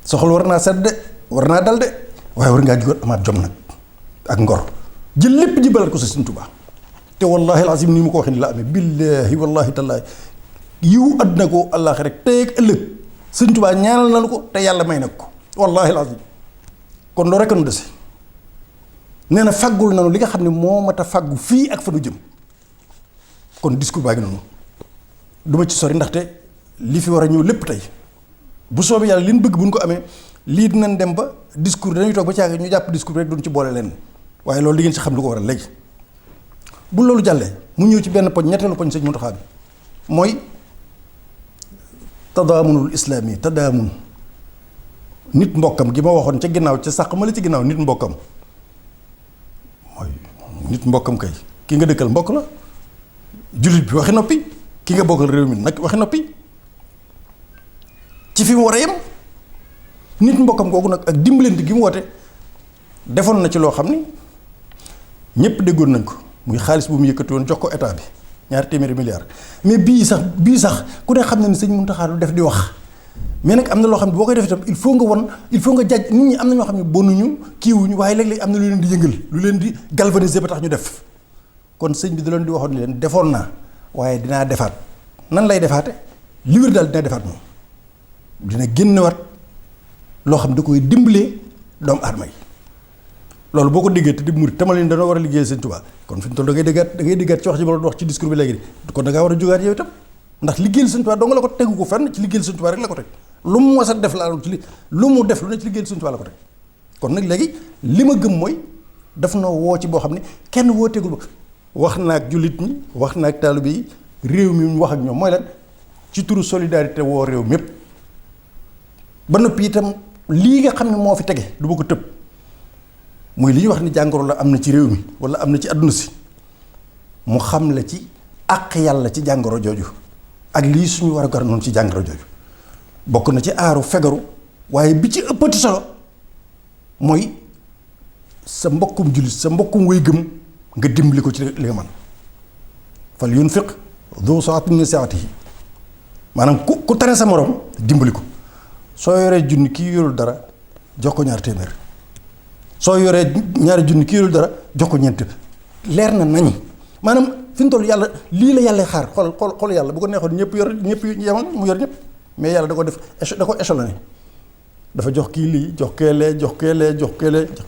soxla war naa sedd de war naa dal de waaye war ngaa jógaat amaat jom nag ak ngor jël lépp jibalaat ko sa Sëñ Tuubaa te wallahi alazim nii mu ko waxee ni la amee billaahi wallahi tallaahi yiw àdduna ko àllaaxi rek tey ak ëllëg Sëñ Tuubaa ñaanal nañu ko te yàlla may nag ko wallahi alazim kon loolu rekk nu dese nee na faggul nanu li nga xam ne moo mat a faggu fii ak fa nu jëm kon discours baa ngi noonu du ma ci sori ndaxte li fi war a ñëw lépp tey bu soobee yàlla li ñu bëgg bu ñu ko amee lii dinañ dem ba discours dañuy toog ba caag ñu jàpp discours rek duñ ci boole leen waaye loolu di ngeen ci xam lu ko waral léegi bu loolu jàllee mu ñëw ci benn poñ ñetteelu poñ sëñ Muntaxa bi mooy tadaamunul islaam yi tadaamun nit mbokkam gi ma waxoon ca ginnaaw ca sàq ma la ci ginnaaw nit mbokkam mooy nit mbokkam kay ki nga dëkkal mbokk la jullit bi waxi noppi ki nga bokkal réew mi nag waxi noppi ci fi mu war a yem nit mbokkam googu nag ak dimbalante gi mu woote defoon na ci loo xam ni ñëpp déggoon nañ ko muy xaalis bu mu yëkkati woon jox ko état bi 200 milliards mais bii sax ku ne xam na ni sëñ Mountakha du def di wax mais nag am na loo xam ne boo koy def itam il faut nga jaaj nit ñi am na ñoo xam ne bonuñu kiiwuñu waaye léeg-léeg am na lu leen di yëngal lu leen di galvaniser ba tax ñu def kon sëñ bi da leen di waxoon leen defoon naa waaye dinaa defaat nan lay defaate li wér daal dina defaat moom dina génnewaat loo xam da koy dimbalee doomu aadama yi loolu boo ko déggee te di murit tamal ni dañoo war a liggéey Sëñ Tuubaa kon fi mu toll da ngay déggaat ci wax ji ma doon wax ci discours bi léegi kon da ngaa war a jógaat yow itam ndax liggéeyal Sëñ Tuubaa doo nga la ko tegu ko fenn ci liggéeyal Sëñ Tuubaa rek la ko teg lu mu mos a def la ci lu mu def lu ne ci liggéeyal Sëñ Tuubaa la ko teg kon nag léegi li ma gëm mooy daf na woo ci boo xam ne kenn wooteegul ba wax na ak jullit ñi wax na ak taalibe yi réew mi mu wax ak ñoom mooy lan ci turu solidarité woo réew mépp ba noppi itam lii nga xam ne moo fi tege du ma ko tëb muy li ñuy wax ni jàngoro la am na ci réew mi wala am na ci àdduna si mu xam la ci àq yàlla ci jàngoro jooju ak lii suñu war a gar noonu ci jàngoro jooju bokk na ci aaru fegaru waaye bi ci ëppati solo mooy sa mbokkum jullit sa mbokkum way gëm nga dimbali ko ci li nga man fal yunfiq du sa'atin min sa'atihi maanaam ku tane sa morom dimbali ko soo yoree junni kii yorul dara jox ko 200 soo yoree 2 junni kii yorul dara jox ko ñeent leer na nañ maanaam fi mu toll yàlla lii la yàlla xaar xool yàlla bu ko neexoon ñëpp ñëpp yemal mu yor ñëpp mais yàlla da ko def da ko échelonné dafa jox kii lii jox keelee jox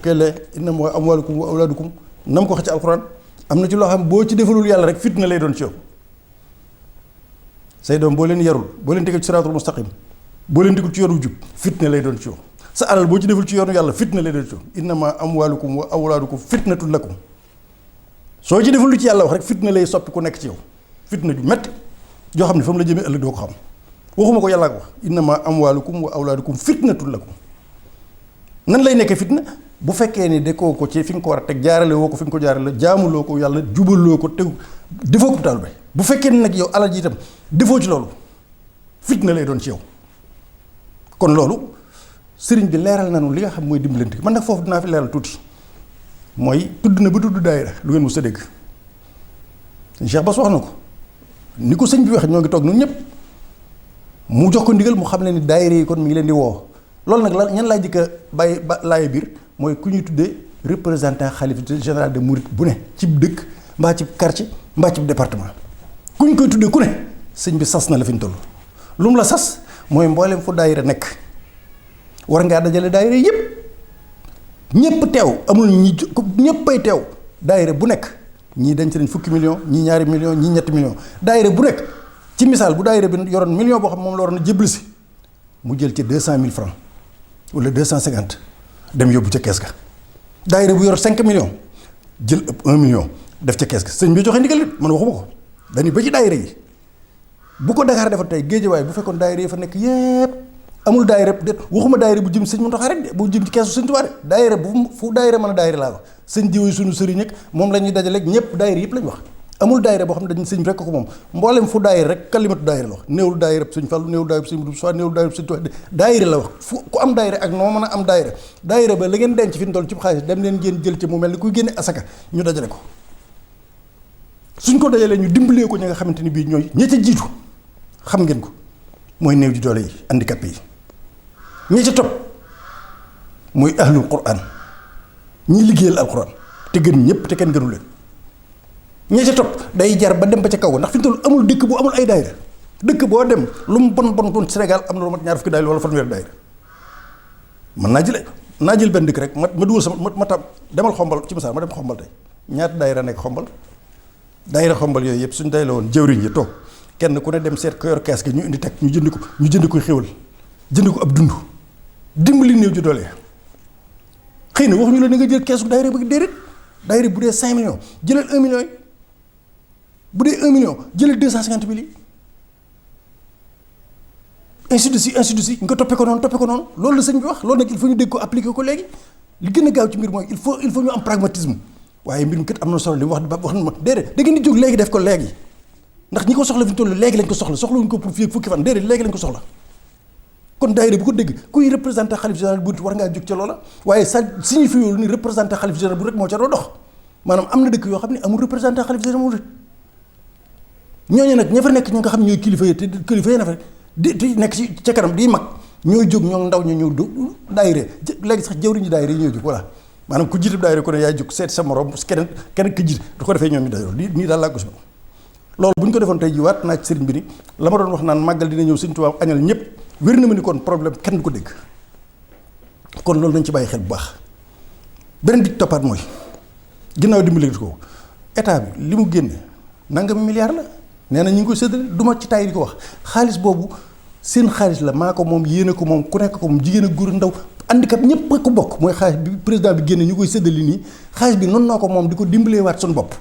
keelee innamaa amwaalukum wa awlaadukum na mu ko wax ci alxuraan am na ci loo xam boo ci defalul yàlla rek fitna lay doon ci yow say doom boo leen yarul boo leen tegal ci siraatul mustaqim boo leen tegul ci yoonu jub fitna lay doon ci yow sa alal boo ci deful ci yoonu yàlla fitna lay doon ci yow innamaa amwaalukum wa awlaadukum fitnatun lakum soo ci deful lu ci yàlla wax rek fitna lay soppi ku nekk ci yow fitna ju metti joo xam ne fa mu la jëmee ëllëg doo ko xam waxuma ko yàllaa ko wax innamaa amwaalukum wa awlaadukum fitnatun lakum nan lay nekkee fitna bu fekkee ni dekoo ko ci fi nga ko war a teg jaarale woo ko fi nga ko jaarale jaamuloo ko yàlla jubaloo ko tegu defoo ko taal ba bu fekkee ni nag yow alal ji itam defoo ci loolu fitna lay doon ci yow kon loolu sëriñ bi leeral nañu li nga xam mooy dimbalante man nag foofu dinaa fi leeral tuuti mooy tudd na ba tudd daayira lu ngeen mës a dégg sëñ Cheikh Bass wax na ko ni ko sëñ bi waxee ñoo ngi toog ñun ñëpp mu jox ko ndigal mu xam ne ni daayira yi kon mi ngi leen di woo loolu nag la ñan laa jëkk a bàyyi ba laay biir mooy ku ñuy tuddee représentant xalifa général de Mouride bu ne cib dëkk mbaa cib quartier mbaa cib département ku ñu koy tuddee ku ne sëñ bi sas na la fi ñu toll lu mu la sas mooy mboolem fu daayira nekk war ngaa dajale daayira yëpp ñëpp teew amul ñëppay teew daayira bu nekk ñii denc nañ 10 millions ñii 2 millions ñii 3 millions daayira bu nekk ci misaal bu daayira bi yoroon million boo xam moom la waroon a jébal si mu jël ci 200 000 francs wala 250 dem yóbbu ca kees ga daayira bu yor 5 millions jël ëpp 1 million def ca kees ga sëñ bi joxe ndigal man waxuma ko dañuy ba ci daayira yi bu ko Dakar defoon tey Géejawaay bu fekkoon daayira yi fa nekk yépp amul daayira de waxuma daayira bu jëm sëñ Mountakha rek de bu jëm ci keesu sëñ Tuubaa de daayira bu fu daayira mën a daayira laa wax sëñ jiw suñu sëriñ ak moom la ñuy dajaleeg ñëpp daayira yëpp lañ wax amul daayira boo xam ne dañ sëñ rek ko moom mboolem fu daayira rek kalimatu daayira la wax néewul daayira sëñ Fallu néewul daayira sëñ Mudu Soit néewul daayira sëñ Tuubaa daayira la wax fu ku am daayira ak noo mën a am daayira ba la ngeen denc fi mu toll ci xaalis dem leen ngeen jël ci mu mel ni kuy génne asaka ñu dajale ko suñ ko dajalee ñu dimbalee ko ñi nga xamante ni bii ñooy ña ca jiitu xam ngeen ko mooy néew di doole yi handicapé yi ñi ca topp mooy ahlul quran ñi liggéeyal alquran te gën ñëpp te kenn gënu leen ñi ca topp day jar ba dem ba ca kaw ndax fi mu toll amul dëkk bu amul ay daayira dëkk boo dem lu mu bon Sénégal am na lu mat 20 daayira wala fanweeri daayira man naa jël benn dëkk rek ma dugal sama ma tam demal xombal ci misaal ma dem xombal tey ñaata daayira nekk xombal daayira xombal yooyu yëpp suñu day la woon jëwriñ yi toog kenn ku ne dem seet ko yor kees gi ñu indi teg ñu jënd ko xéwal jënd ko ab dund dimbali néew ji doole xëy na waxuñu la ni nga jël keesu daayira bëgg déedéet daayira bu dee 5 millions jëlal 1 million yi bu dee 1 million jëlal 250 000 yi ainsi de suite nga toppee ko noonu loolu la sëñ bi wax loolu nag il faut ñu dégg ko appliquer ko léegi li gën a gaaw ci mbir mooy il faut ñu am pragmatisme waaye mbir mi kat am na solo li mu wax na ma déedéet da ngeen di jóg léegi def ko léegi ndax ñi ko soxla fi ñu toll léegi lañ ko soxlawuñ ko pour fii fukki fan déedéet léegi lañ ko soxla kon daayira bu ko dégg kuy représenté xalif général bu war ngaa jóg ca loola waaye ça signifie loolu ni représenté xalif général bu rek moo ca doo dox maanaam am na dëkk yoo xam ne amul représenté xalif général mu rek ñooñu nag ña fa nekk ñi nga xam ñooy kilifa yi te kilifa yi na fa di nekk ci ca kanam di mag ñooy jóg ñoo ndaw ñu ñëw daayira léegi sax jëwriñu daayira yi ñooy jóg voilà maanaam ku jiite daayira ko ne yaay jóg seet sa morom keneen ku jiite du ko defee ñoom ñu daayira nii daal laa ko si loolu bu ñu ko defoon tey ji waat naa ci sëriñ bi ni la ma doon wax naan màggal dina ñëw Sëriñ Tuubaa añal ñëpp wér na ma ni kon problème kenn du ko dégg kon loolu nañ ci bàyyi xel bu baax beneen bi toppaat mooy ginnaaw dimbali ko état bi li mu génne nangami milliard la nee na ñu ngi koy séddale du ma ci taay di ko wax xaalis boobu seen xaalis la maa ko moom yéene ko moom ku nekk ko moom jigéen ak góor ndaw handicap ñëpp a ko bokk mooy xaalis bi président bi génne ñu koy séddale nii xaalis bi noonu noo ko moom di ko dimbalee waat suñu bopp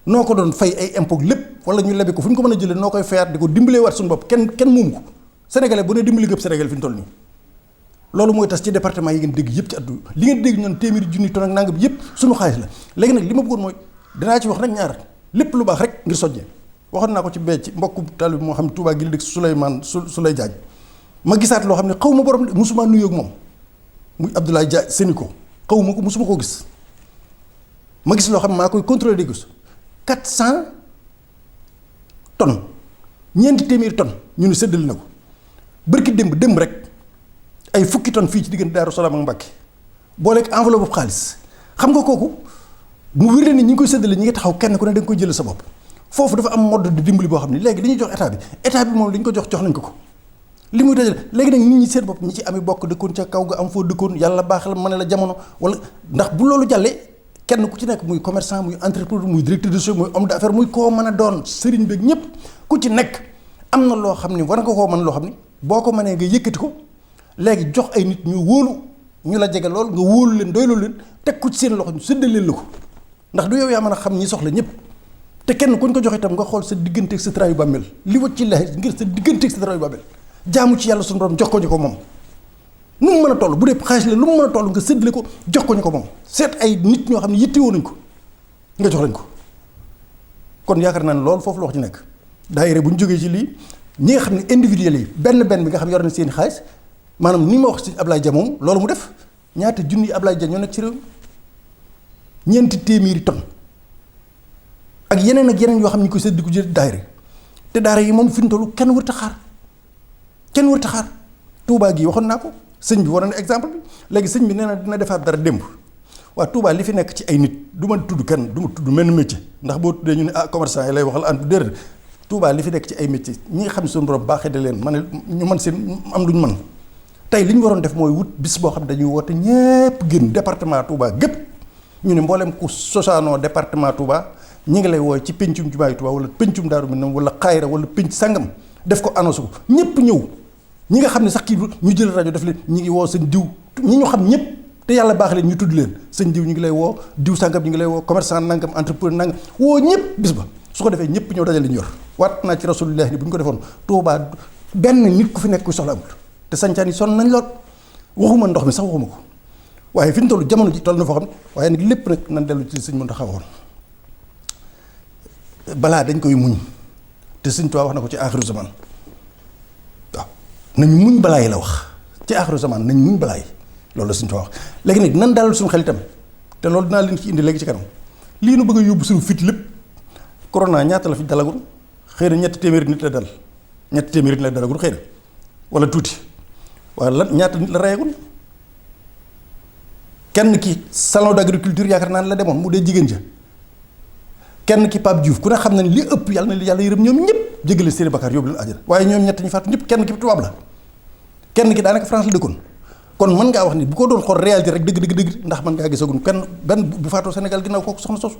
noo ko doon fay ay impôt lépp wala ñu lebe ko fu ñu ko mën a jëlee noo koy fayaat di ko dimbalee waat suñu bopp kenn moomu ko sénégalais bu ne dimbali gëpp sénégal fi ñu toll nii loolu mooy tas ci département yi ngeen dégg yëpp ci addu li ngeen dégg ñoon téeméeri junni ton ak nangam yëpp suñu xaalis la léegi nag li ma bëggoon mooy dinaa ci wax nag ñaar lépp lu baax rek ngir soññee waxoon naa ko ci bee ci mbokku talib moo xam ne Touba gi la dëkk Souleymane Souley Diagne ma gisaat loo xam ne xaw ma borom musuma nuyoo ak moom muy Abdoulaye Dia Sénico xaw ma ko musuma koo gis ma gis loo xam ne maa koy contrôler di gis 400 tonnes ñeenti téeméeri tonnes ñu ne séddale na ko bërki démb rek ay fukki tonnes fii ci diggante Daaru Salaam ak Mbàkke booleeg enveloppe bu xaalis xam nga kooku mu wér ni ñi ngi koy séddale ñi ngi taxaw kenn ku ne da nga koy jël sa bopp foofu dafa am mode de dimbali boo xam ne léegi li ñuy jox état bi moom li ñu ko jox nañ ko li muy dajale léegi nag nit ñi seen bopp ñi ci ami bokk dëkkoon ca kaw ga am foo dëkkoon yàlla baax la ma ne la jamono wala ndax bu loolu jàllee kenn ku ci nekk muy commerçant muy entrepreneur muy directeur de société muy homme d'affaires muy koo mën a doon sëriñ beeg ñëpp ku ci nekk am na loo xam ne war nga koo mën loo xam ne boo ko mënee nga yëkkati ko léegi jox ay nit ñu wóolu ñu la jege lool nga wóolu leen doyloo leen teg ko ci seen loxo ñu séddale leen la ko ndax du yow yaa mën a xam ñi soxla ñëpp te kenn kuñ ko jox itam nga xool sa digganteeg sa trayu bàmmeel li wacc ci laahi ngir sa digganteeg sa trayu bàmmeel jaamu ci yàlla suñu borom jox ko ñu ko moom nu mu mën a toll bu dee xaalis la lu mu mën a toll nga séddale ko jox ko ñu ko moom seet ay nit ñoo xam ne yittewoo nañ ko nga jox lañ ko kon yaakaar naa ne loolu foofu la wax ci nekk daayira bu ñu jógee ci lii ñi nga xam ne individuels yi benn bi nga xam yor na seen xaalis maanaam ni ma wax ci Ablaye Dia moom loolu mu def ñaata junni Ablaye Dia ñoo nekk ci réew ñeenti téeméeri tonnes ak yeneen yoo xam ne ñu koy sédd di ko jël daayira te daara yi moom fi ñu toll kenn warut a xaar Touba gii waxoon naa ko sëñ bi war na exemple bi léegi sëñ bi nee na dina defaat dara démb waa Touba li fi nekk ci ay nit du ma tudd kenn du ma tudd menn métier ndax boo tuddee ñu ne commerçant yi lay waxal ànd déedéet Touba li fi nekk ci ay métier ñi nga xam ne suñu borom baaxee da leen man ñu mën seen am lu ñu mën tey li ñu waroon def mooy wut bis boo xam ne dañuy woote ñépp génn département Touba gépp ñu ne mboolem ku sosaanoo département Touba ñi ngi lay wooy ci pencum Jumaay Touba wala pencum Daaru Minam wala xayra wala penc sangam def ko annonce ko ñëpp ñëw ñi nga xam ne sax kii ñu jël rajo def leen ñi ngi woo seen diw ñi ñu xam ñëpp te yàlla baax leen ñu tudd leen seen diw ñu ngi lay woo diw sangam ñu ngi lay woo commerçant nangam entrepreneur nangam woo ñëpp bis ba su ko defee ñëpp ñëw dajal li ñu yor waat naa ci rasulullah ni bu ñu ko defoon Touba benn nit ku fi nekk ku soxla amul te sancaan yi sonn nañ lool waxuma ndox mi sax waxuma ko waaye fi ñu toll jamono ji toll na foo xam ne waaye nag lépp nag nan dellu ci sëñ Muntaxa waxoon balaa dañ koy muñ te sëñ Tuubaa wax na ko ci aaxiru zaman waaw nañ muñ balaa yi la wax ci aaxiru zaman nañ muñ balaa yi loolu la sëñ Tuubaa wax léegi nag nan dalal suñu xel itam te loolu dinaa leen ci indi léegi ci kanam lii nu bëgg a yóbbu suñu fit lépp corona ñaata la fi dalagul xëy na ñetti téeméeri nit la dal ñetti téeméeri nit la dalagul xëy na wala tuuti waaye lan ñaata nit la reyagul kenn ki salon d'agriculture yaakaar naa ne la demoon mu dee jigéen ja kenn ki Pape Diouf ku ne xam na ni li ëpp yàlla na yàlla yërëm ñoom ñëpp jégale seeni bakkaar yóbbu leen àjjana waaye ñoom ñett ñi faatu ñëpp kenn ki tubaab la kenn ki daanaka France la dëkkoon kon mën ngaa wax ni bu ko doon xool réalité rek dëgg ndax mën ngaa gisagun benn bu faatoo Sénégal ginnaaw kooku soxna soosu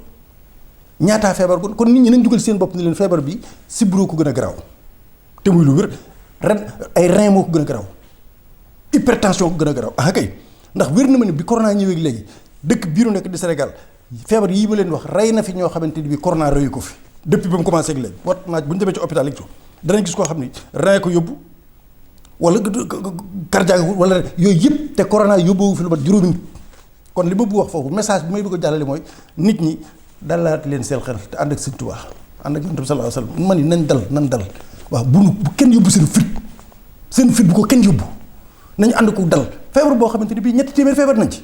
ñaataa feebar kon nit ñi nañ dugal seen bopp ni leen feebar bi sibbiru ko gën a garaaw te muy lu wér ay rein moo ko gën a garaaw hypertension ko gën a garaaw kay ndax wér na ma ne bi corona ñëwee léegi dëkk biiru nekk di Sénégal feebar yii ma leen wax rey na fi ñoo xamante ni bi corona reyu ko fi depuis ba mu commencé ak léegi wat naaj bu ñu demee ci hôpital yi danañ gis koo xam ni rein ko yóbbu wala cardiaque wala yooyu yëpp te corona yóbbuwu fi lu mat juróomi nit. kon li ma bëgg wax foofu message bi may bëgg a jàllale mooy nit ñi dalaat leen seen xel te ànd ak Sëñ Tuubaa ànd ak Yonent bi sallallahu alayhi wasallam man ni nañ dal waaw bu kenn yóbbu seen fit bu ko kenn yóbbu nañu ànd ko dal feebar boo xamante ni bii 300 feebar nañ ci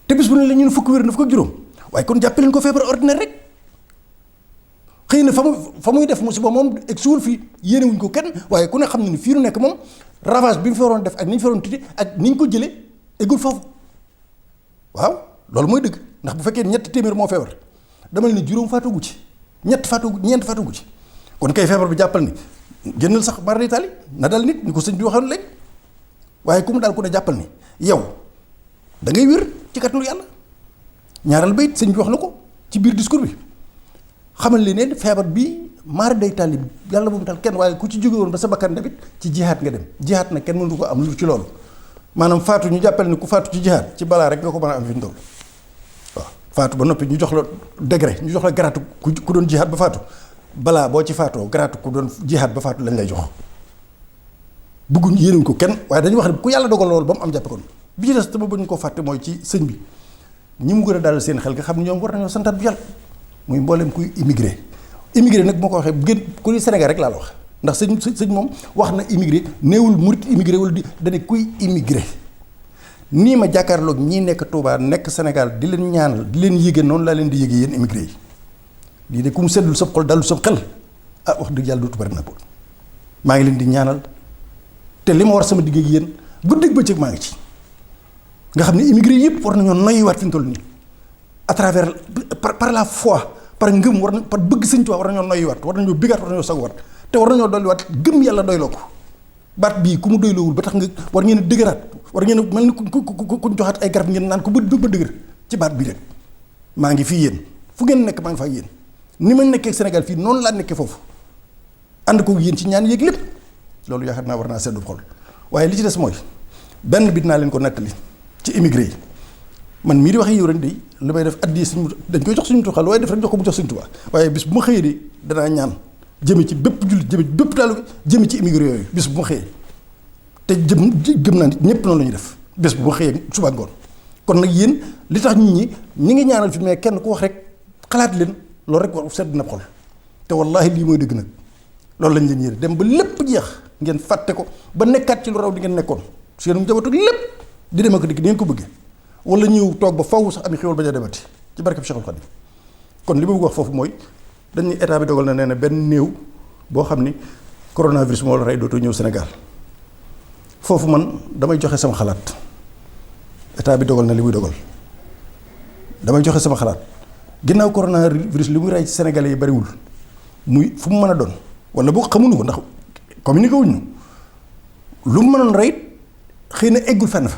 te bis bu ne la ñu fukk wér na fukk ak juróom waaye kon jàppe leen ko feebar ordinaire rek xëy na fa muy def musiba moom egg suul fii yéene wuñ ko kenn waaye ku ne xam ne ni fii nu nekk moom ravage bi mu fi waroon def ak ni ñu fi waroon titi ak ni ñu ko jëlee eggul foofu waaw loolu mooy dëgg ndax bu fekkee 300 moo feebar dama ne juróom faatugu ci ñeent faatugu ci kon kay feebar bi jàppal ni génnal sax mara d'Italie na dal nit ñu ko sëñ bi waxoon léegi waaye ku mu daal ku ne jàppal ni yow da ngay wér ci kàttanu yàlla ñaaral bayit sëñ bi wax na ko ci biir discours bi xamal li ne feebar bi mara d'Italie yàlla bu mu dal kenn waaye ku ci jóge woon ba sa bakkan tamit ci jihaat nga dem jihaat na kenn mënu ko am lu ci loolu maanaam faatu ñu jàppale ni ku faatu ci jihaat ci balaa rek nga ko mën a am fi mu toll waaw faatu ba noppi ñu jox la degré ñu jox la garaatu ku doon jihaat ba faatu balaa boo ci faatoo garaatu ku doon jihaat ba faatu lañ lay jox bëgguñ yéenuñ ko kenn waaye dañuy wax ne ku yàlla dogal loolu ba mu am jàppe kon bi ci des te ba ñu ko fàtte mooy ci sëñ bi ñi mu gën a dalal seen xel nga xam ne ñoom war nañoo santaat bu yàlla muy mbooleem kuy immigré nag moo ko waxee gën ku ni Sénégal rek laa la wax ndax sëñ moom wax na immigré néewul murit immigré wala di dane kuy immigré nii ma jàkkaarloog ñii nekk Touba nekk Sénégal di leen ñaanal di leen yéege noonu laa leen di yéege yéen immigré yi lii de ku mu seddul sab xol dalul sab xel wax dëgg yàlla dootu bari na maa ngi leen di ñaanal te li ma war sama digg ak yéen guddeeg bëccëg maa ngi ci nga xam ne immigré yëpp war nañoo noyyiwaat fi ñu toll nii à travers par la foi par ngëm war na par bëgg Sëñ Tuubaa war nañoo noyyiwaat war nañoo bëggaat war nañoo saguwaat te war nañoo dolliwaat gëm yàlla doyloo ko baat bii ku mu doyloowul ba tax nga war ngeen a dëgëraat war ngeen a mel ni ku joxaat ay garab ngeen naan ko ba dëgër ci baat bii rek maa ngi fii yéen fu ngeen nekk maa ngi fa ak yéen ni ma nekkee Sénégal fii noonu laa nekkee foofu ànd ko yéen ci ñaan yéeg lépp loolu yaakaar naa war naa seddu xol waaye li ci des mooy benn bi dinaa leen ko nettali ci immigré yi man mii di wax yow rek de li may def addi suñu dañ koy jox suñu tuxal waaye def rek jox ko mu jox suñu Tuubaa waaye bis bu ma xëyee de danaa ñaan jëme ci bépp jullit jëme ci bépp taalibe jëme ci immigré yooyu bis bu ma xëyee te gëm naa nit ñëpp noonu la ñuy def bis bu ma xëyee suba ngoon kon nag yéen li tax nit ñi ngi ñaanal fi mais kenn ku wax rek xalaat leen loolu rek war sedd na xol te wallaahi lii mooy dëgg nag loolu lañ leen yére dem ba lépp jeex ngeen fàtte ko ba nekkaat ci lu raw di ngeen nekkoon seen njaboot ak lépp di dem ak dikk di ngeen ko bëggee wala ñëw toog ba faw sax ami xéwal bañ a demati ci barkeb Cheikhul Khadim kon li ma bëgg wax foofu mooy dañuy état bi dogal na nee na benn néew boo xam ni coronavirus moo la rey dootoo ñëw Sénégal foofu man damay joxe sama xalaat état bi dogal na li muy dogal damay joxe sama xalaat ginnaaw coronavirus li muy rey ci Sénégalais yi bariwul muy fu mu mën a doon wala boo xamuñu ko ndax communiqué wuñ ñu lu mu mënoon rey xëy na eggul fenn fa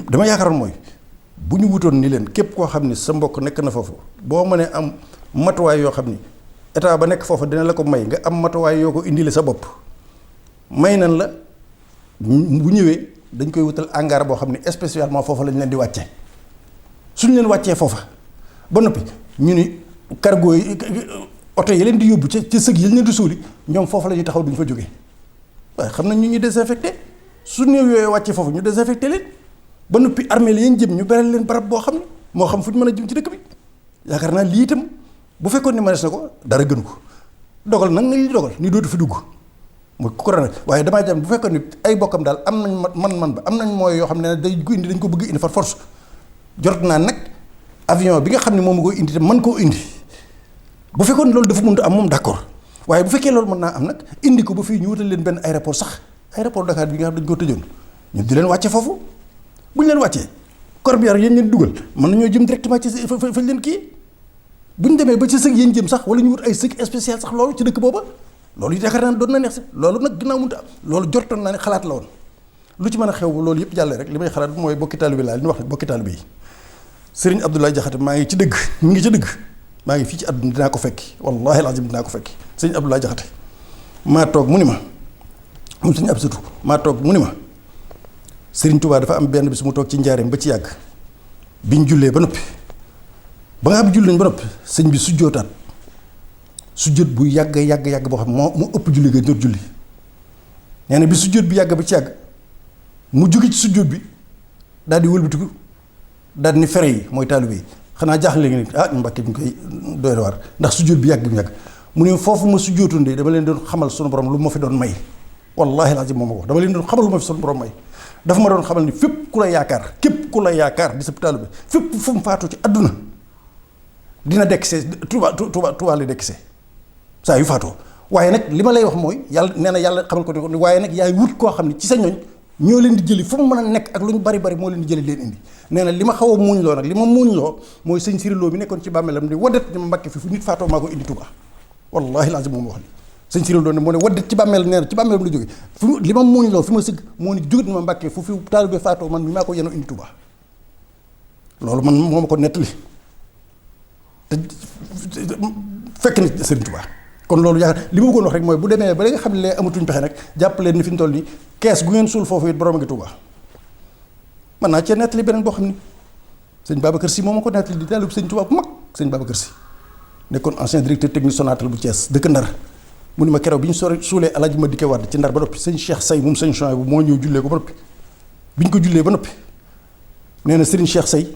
dama yaakaaroon mooy bu ñu wutoon ni leen képp koo xam ni sa mbokk nekk na foofu boo mënee am matuwaay yoo xam ni état ba nekk foofu dina la ko may nga am matuwaay yoo ko indile sa bopp may nan la bu ñëwee dañ koy wutal hangar boo xam ni spécialement foofu lañ leen di wàcce suñ leen wàccee foofa ba noppi ñu ni cargo yi oto yi leen di yóbbu ca sëg yi leen di suuli ñoom foofu la ñuy taxaw duñ fa jógee waaye xam nañ ñu désinfecté su néew yooyu wàccee foofu ñu désinfecté leen ba noppi armée li yéen jëm ñu beral leen barab boo xam ne moo xam fu ñu mën a jëm ci dëkk bi yaakaar naa lii itam bu fekkoon ni mënees na ko dara gënu ko dogal nag nga li dogal ni dootu fi dugg mooy corona waaye damaa jàm bu fekkoon ni ay bokkam daal am nañ man ba am nañ mooy yoo xam ne dañ ko indi dañ ko bëgg indi par force jot naa nag avion bi nga xam ne moom koy indi te mën koo indi bu fekkoon loolu dafa mënut am moom d'accord waaye bu fekkee loolu mën naa am nag indi ko ba fii ñu wutal leen benn aéroport sax aéroport Dakar bi nga xam dañ ko tëjoon ñu di leen wàcce foofu bu ñu leen wàccee corbillard yéen leen dugal mën nañoo jëm directement ci fañ leen kii bu ñu demee ba ci sëg yéen jëm sax wala ñu wut ay sëg spécial sax loolu ci dëkk booba loolu yaakaar naa ne doon na neex si loolu nag ginnaaw mënut a am loolu jortoon naa ne xalaat la woon lu ci mën a xew loolu yëpp jàllee rek li may xalaat mooy bokki taalibe bi laa li ñu wax rek bokki taalibe yi Serigne Abdoulaye Diakhaté maa ngi ci dëgg mi ngi ci dëgg maa ngi fii ci àdduna dinaa ko fekki wallahi alazim dinaa ko fekki Serigne Abdoulaye Diakhaté maa toog mu ni ma moom Serigne Abdou maa toog mu ni ma Serigne Touba dafa am benn bis mu toog ci njaareem ba ci yàgg biñ jullee ba noppi ba nga xam julli nañ ba noppi sëñ bi sujjootaat sujjoot bu yàgg boo xam moo ëpp julli ga ñor julli nee na bi sujjóot bi yàgg ba ci yàgg mu jóge ci sujjóot bi daal di wëlbatiku daal di ni fere yi mooy taalibe yi xanaa jaaxle nga ni ñu Mbàkke ñu koy doy waar ndax sujjóot bi yàgg bi mu yàgg mu ne foofu ma sujjóotoon de dama leen doon xamal sunu borom lu ma fi doon may wallahi lazim moom ma ko dama leen doon xamal lu ma fi sunu borom may dafa ma doon xamal ni fépp ku la yaakaar képp ku la yaakaar di sa taalibe fépp fu mu faatoo ci àdduna dina dekk see Tuubaa li dekk see saa yu faatoo waaye nag li ma lay wax mooy yàlla nee na yàlla xamal ko ni waaye nag yaay wut koo xam ne ci sa ñooñ ñoo leen di jëli fu mu mën a nekk ak lu ñu bari bari moo leen di jëli leen indi nee na li ma xaw a muuñ loo nag li ma muuñ loo mooy sëñ Siri Lo bi nekkoon ci bàmmeelam di waddat ni ma Mbàkke fi fu nit faatoo maa ko indi Tuubaa wallahi lazim moom wax li sëñ Siri Lo ne moo ne waddat ci bàmmeelam nee na ci bàmmeelam la jóge fu li ma muuñ loo fi ma sëgg moo ni jógat ni ma Mbàkke fu fi taalibe faatoo man mi maa ko yenu indi Tuubaa loolu man moo ma ko nettali te fekk na Sëriñ Tuubaa kon loolu yaakaar li ma bëggoon wax rek mooy bu demee ba nga xam ne lee amatuñ pexe nag jàpp leen ni fi mu toll nii kees gu ngeen suul foofu it borom a ngi Tuubaa man naa cee nettali beneen boo xam ni sëñ Babacar Sy moo ma ko nettali di taalib sëñ Tuubaa bu mag sëñ Babacar Sy nekkoon ancien directeur technique Sonatel bu Thiès dëkk Ndar mu ni ma keroog bi ñu suulee Alaaji Madické Wade ci Ndar ba noppi sëñ Cheikh Say moom sëñ Chouaïb bu moo ñëw jullee ko ba noppi bi ñu ko jullee ba noppi nee na Serigne Cheikh Say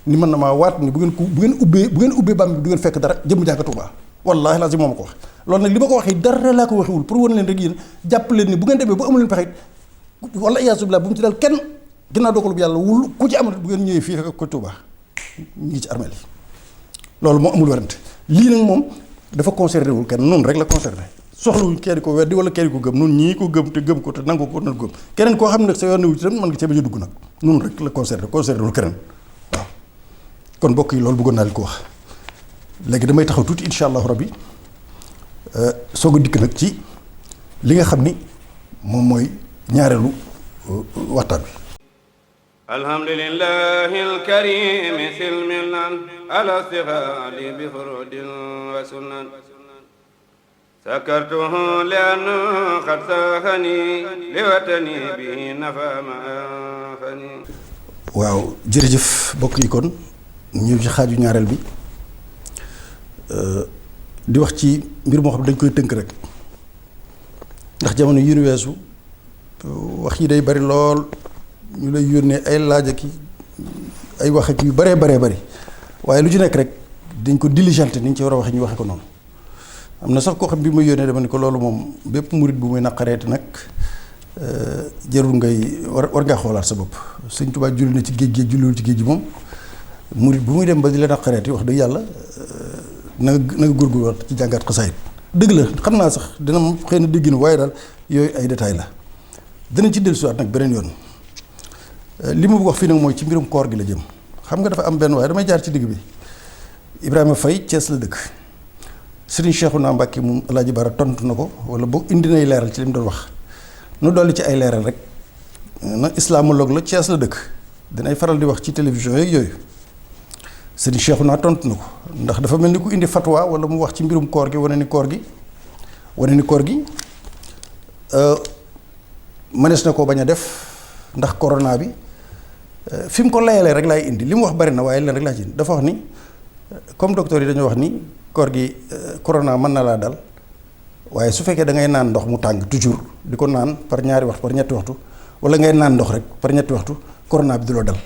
ni mën na maa waat ni bu ngeen ubbee bam bi du ngeen fekk dara jëm jàkka Tuubaa wallaahi lazim moo ma ko wax loolu nag li ma ko waxee dara laa ko waxewul pour wan leen rek yéen jàpp leen ni bu ngeen demee bu amu leen pexe wala iyaasu billaah bu mu ci dal kenn ginnaaw dogalu bu yàlla wul ku ci amul bu ngeen ñëwee fii fekk ko Tuubaa ñu ngi ci armeel yi loolu moo amul werante lii nag moom dafa concerné wul kenn noonu rek la concerné soxlawuñ kenn ko weddi wala kenn ko gëm noonu ñii ko gëm te gëm ko te nangu ko nan gëm keneen koo xam ne nag sa yoon wu ci tam mën nga cee bañ a dugg nag noonu rek la concerné wul keneen waaw kon mbokk yi loolu bëggoon naa leen ko wax léegi damay taxaw tuuti insha allahu rabbi soog a dikk nag ci li nga xam ni moom mooy ñaareelu waxtaan bi alhamdulillahi alkarimi silmilan ala stighaali bi furudin wa sunan sakartuhu lianna qad saxani li watani bi nafa ma anfani waaw jërëjëf mbokk yi kon ñëw ci xaaju ñaareel bi di wax ci mbir moo xam ne dañ koy tënk rek ndax jamono yi ñu weesu wax yi day bari lool ñu lay yónnee ay laaj ak ay wax ak yu baree bari waaye lu ci nekk rek dañ ko diligenté ni ñu ci war a waxee ñu waxe ko noonu am na sax koo xam bi ma yónnee dama ne ko loolu moom bépp murit bu muy naqareeti nag jarul ngay war ngaa xoolaat sa bopp Sëñ Tuubaa julli na ci géej gi julliwul ci géej gi moom murit bu muy dem ba di la naqareeti wax dëgg yàlla na nga góorgóorlu ci jàngaat xasaayit dëgg la xam naa sax dina xëy na dégg na waaye daal yooyu ay détails la dinañ ci dellusiwaat nag beneen yoon li ma bëgg wax fii nag mooy ci mbirum koor gi la jëm xam nga dafa am benn waaye damay jaar ci digg bi Ibrahima Faye Thiès la dëkk Serigne Cheikhouna Mbacké moom Alaaji Bara tontu na ko wala boog indi nay leeral ci li mu doon wax nu dolli ci ay leeral rek na islamologue la Thiès la dëkk dinay faral di wax ci télévision yeeg yooyu Serigne Cheikhouna tontu na ko ndax dafa mel ni ku indi fatwa wala mu wax ci mbirum koor gi wane ni koor gi mënees na koo bañ a def ndax corona bi fi mu ko layalee rek laay indi li mu wax bari na waaye leen rek laa ci indi dafa wax ni comme docteur yi dañoo wax ni koor gi corona mën na laa dal waaye su fekkee da ngay naan ndox mu tàng toujours di ko naan par ñaari waxtu par ñetti waxtu wala ngay naan ndox rek par ñetti waxtu corona bi du la dal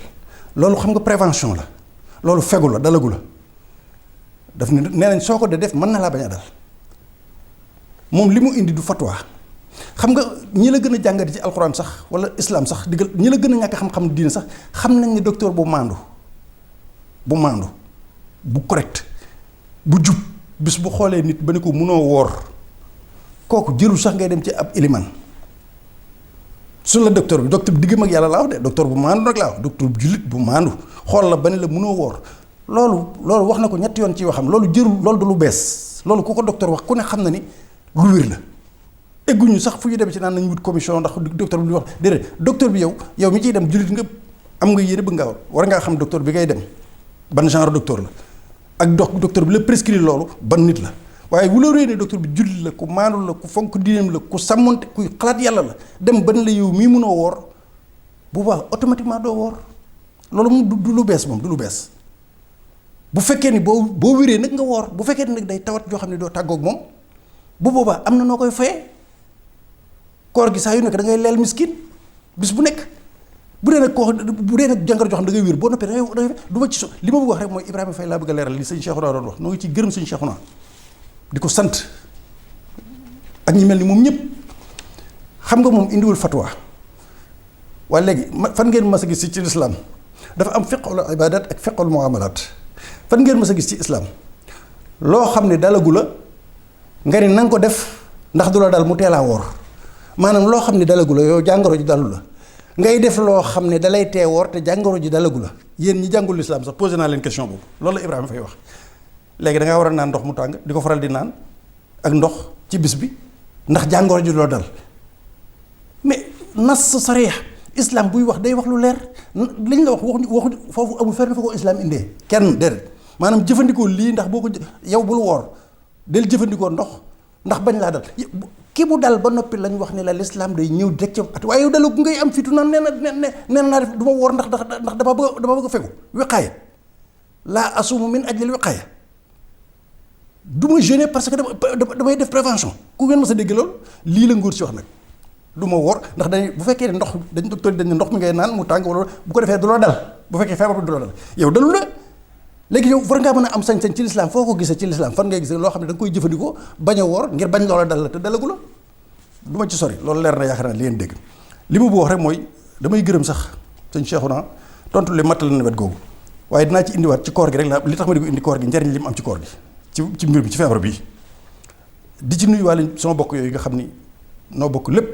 loolu xam nga prévention la loolu fegu la dalagu la daf ne nee nañ soo ko de def mën na laa bañ a dal moom li mu indi du fatwa xam nga ñi la gën a jàngati ci alxuraan sax wala islam sax diggal ñi la gën a ñàkk xam-xam diine sax xam nañ ne docteur bu maandu bu correct bu jub bis bu xoolee nit ba ne ko mënoo woor kooku jërul sax ngay dem ci ab iliman su la docteur bi diggam ak yàlla laa wax de docteur bu maandu nag laa wax docteur bu jullit bu maandu xool la ba ne la mënoo woor loolu wax na ko ñetti yoon ci waxam loolu jërul loolu du lu bees loolu ku ko docteur wax ku ne xam na ni lu wér la egguñu sax fu ñu dem ci naan nañ wut commission ndax docteur bi lu wax déedéet docteur bi yow mi ciy dem jullit nga am nga yéene bëgg nga war ngaa xam docteur bi ngay dem ban genre docteur la ak docteur bi la prescrire loolu ban nit la waaye bu la réy ne docteur bi jullit la ku maandu la ku fonk diineem la ku sàmmonte kuy xalaat yàlla la dem ban la yow mii mënoo woor bu baax automatiquement doo woor loolu moom du lu bees moom du lu bees bu fekkee ni boo wéree nag nga woor bu fekkee ni nag day tawat joo xam ne doo tàggoog moom bu boobaa am na noo koy fayee koor gi saa yu nekk da ngay leel miskin bis bu nekk. bu dee nag jàngoro joo xam da ngay wér boo noppee da ngay du ma ci li ma bëgg wax rek mooy Ibrahima Faye laa bëgg a leeral li sëñ Cheikhouna doon wax noo ngi ci gërëm sëñ Cheikhouna di ko sant ak ñi mel ni moom ñëpp. xam nga moom indiwul fatwa waaye léegi fan ngeen mas a gis ci lislaam dafa am fiqhul ibadat ak fiqhul muamalat fan ngeen mas a gis ci islaam loo xam ne dalagu la nga ne na nga ko def ndax du la dal mu teelaa woor maanaam loo xam ne dalagu la yow jàngoro ji dalu la ngay def loo xam ne dalay tee woor te jàngoro ji dalagu la yéen ñi jàngul lislaam sax posé naa leen question boobu loolu la Ibrahima Faye wax léegi da ngaa war a naan ndox mu tàng di ko faral di naan ak ndox ci bis bi ndax jàngoro ji loo dal mais nas sariya islam buy wax day wax lu leer liñ la waxu foofu amul fenn fa ko islam indee kenn déedéet maanaam jëfandikoo lii ndax boo ko yow bul woor del jëfandikoo ndox ndax bañ laa dal ki mu dal ba noppi lañ wax ne la l'islam day ñëw direct at waaye yow dalu ngay am fitu naan nee naa def du ma woor ndax dama bëgg a fegu wiqaaya laa asumu min ajlil wiqaaya du ma jeûner parce que damay def prévention ku ngeen ma sa dégg loolu lii la nguur si wax nag du ma woor ndax dañ bu fekkee ne ndox dañ docteur dañ ne ndox mi ngay naan mu tàng wala bu ko defee du la dal bu fekkee feebar bi du la dal yow dalu la léegi yow war ngaa mën a am sañ-sañ ci lislaam foo ko gisee ci lislaam fan ngay gisee loo xam ne da nga koy jëfandikoo bañ a woor ngir bañ loola dal la te dalagu la du ma ci sori loolu leer na yaakaar naa li ngeen dégg li ma bu wax rek mooy damay gërëm sax sëñ Cheikhouna tontu li matal na wet googu waaye dinaa ci indiwaat ci koor gi rek la li tax ma di ko indi koor gi njariñ li mu am ci koor gi ci mbir bi ci feebar bii di ci nuyuwaale sama bokk yooyu nga xam ni noo bokk lépp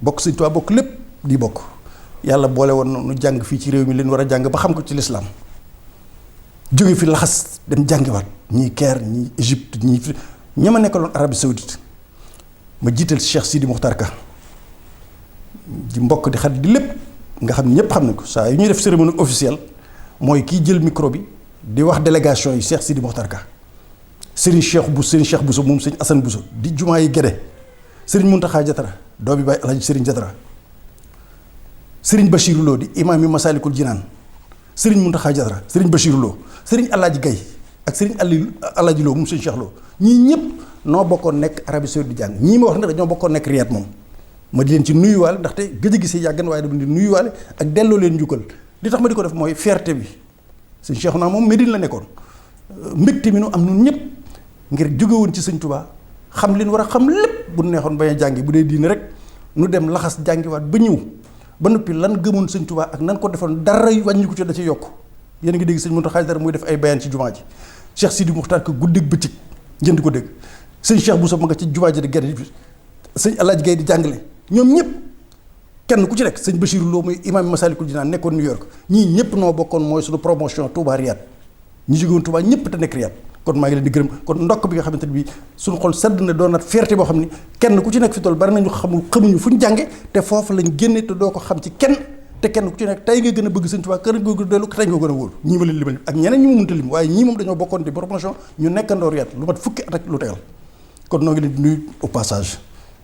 bokk sëñ Tuubaa bokk lépp di bokk yàlla boole woon nu jàng fii ci réew mi leen war a jàng ba xam ko ci lislaam jóge fi laxas dem jàngiwaat ñii Caire ñii Égypte ñii fi ña ma nekkaloon Arabie Saoudite ma jiital Cheikh Sidi Mokhtar Ka di mbokk di xarit di lépp nga xam ne ñëpp xam nañ ko saa yu ñuy def cérémonie officielle mooy kiy jël micro bi di wax délégation yi Cheikh Sidi Mokhtar Ka Serigne Cheikh Bousso moom sëñ Assane Bousso di jumaa yi Gédé Serigne Mountakha Diatara doomi baay Alhaji Serigne Diatara Serigne Bachirou Lo di imaam yi Masalikul Jinaan Serigne Mountakha Diatara Serigne Bachirou Lo Serigne Alhaji Gaye ak Serigne Alhaji Lo moom sëñ Cheikh Lo ñii ñëpp noo bokkoon nekk Arabie Saoudite di jàng ñii ma wax ne dañoo bokkoon nekk Riyad moom ma di leen ci nuyuwaale ndaxte gëj a gisee yàgg na waaye dama di nuyuwaale ak delloo leen njukkal li tax ma di ko def mooy fierté bi sëñ Cheikhouna moom Médine la nekkoon mbégte mi nu am nun ñëpp ngir jóge woon ci sëñ Touba xam leen war a xam lépp bu neexoon bañ a jàngi bu dee diine rek nu dem laxas jàngiwaat ba ñëw ba noppi lan gëmoon sëñ Touba ak nan ko defoon dara wàññi ko ci da ci yokk yéen a ngi dégg sëñ Mountakha dara muy def ay bayaan ci jumaa ji Cheikh Sidi Mokhtar ko guddeeg bëccëg ngeen di ko dégg sëñ Cheikh Bousso ma nga ci jumaa ji di Gédé sëñ Alhaji Gaye di jàngale ñoom ñëpp kenn ku ci nekk sëñ Bachirou Lo muy imam Masalikul Jinaan nekkoon New York ñii ñëpp noo bokkoon mooy suñu promotion Touba Riyad ñi jóge woon Touba ñëpp te nekk Riyad kon maa ngi leen di gërëm kon ndokk bi nga xamante ne bii suñu xol sedd na doon naat fierté boo xam ni kenn ku ci nekk fi toll bari nañu xamuñu fu ñu jànge te foofu lañ génne te doo ko xam ci kenn te kenn ku ci nekk tey nga gën a bëgg sëñ Touba kër nga dellu tey nga gën a wóolu ñii ma leen limal ak ñeneen ñi ma mënta lim waaye ñii moom dañoo bokkoon di promotion ñu nekkandoo Riyad lu mat fukki at ak lu tegal kon noo ngi leen di nuyu au passage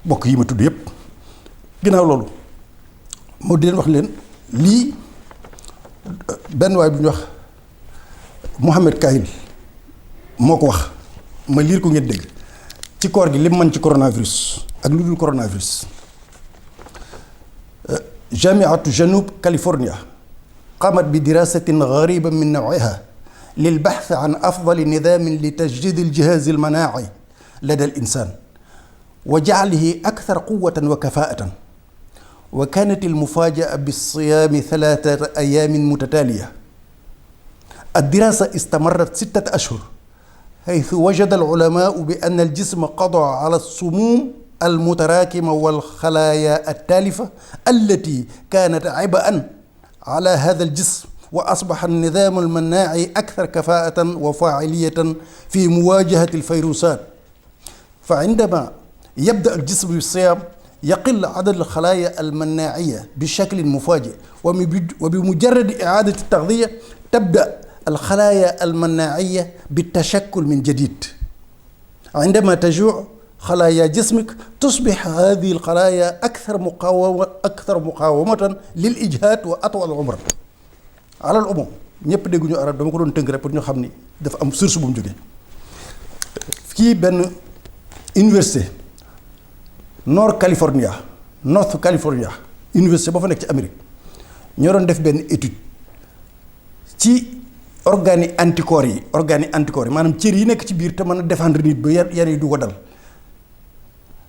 bokk yi ma tudd yëpp ginnaaw loolu moo di leen wax leen lii benn waay bu ñu wax Mohamed Kahil moo ko wax ma liir ko ngeen dégg ci koor gi lim man ci coronavirus ak lu dul coronavirus jamiatu janub California qamat bi dirasatin gariba min nawiha lilbaxth an afdali nidamin li tajdid aljihaz almanaaci lada alinsan wa jaclihi akthar quwatan wa kafaatan wa kanat almufajaa bilsiyaami 3 ayaamin mutataliya الدراسة استمرت 6 أشهر حيث وجد العلماء بأن الجسم قضى على السموم المتراكمة والخلايا التالفة التي كانت عبئا على هذا الجسم وأصبح النظام المناعي أكثر كفاءة وفاعلية في مواجهة الفيروسات فعندما يبدأ الجسم بالصيام يقل عدد الخلايا المناعية بشكل مفاجئ وبمجرد إعادة التغذية تبدأ الخلايا المناعية بالتشكل من جديد عندما تجوع خلايا جسمك تصبح هذه الخلايا أكثر مقاومة للإجهاد وأطول عمرا على العموم ñëpp dégguñu arab dama ko doon tënk rek pour ñu xam ni dafa am source bu mu jógee fii benn université North California université ba fa nekk ci Amérique ñoo doon def benn étude ci organes yi anticorps yi maanaam cër yi nekk ci biir te mën a défendre nit ba yan yi du ko dal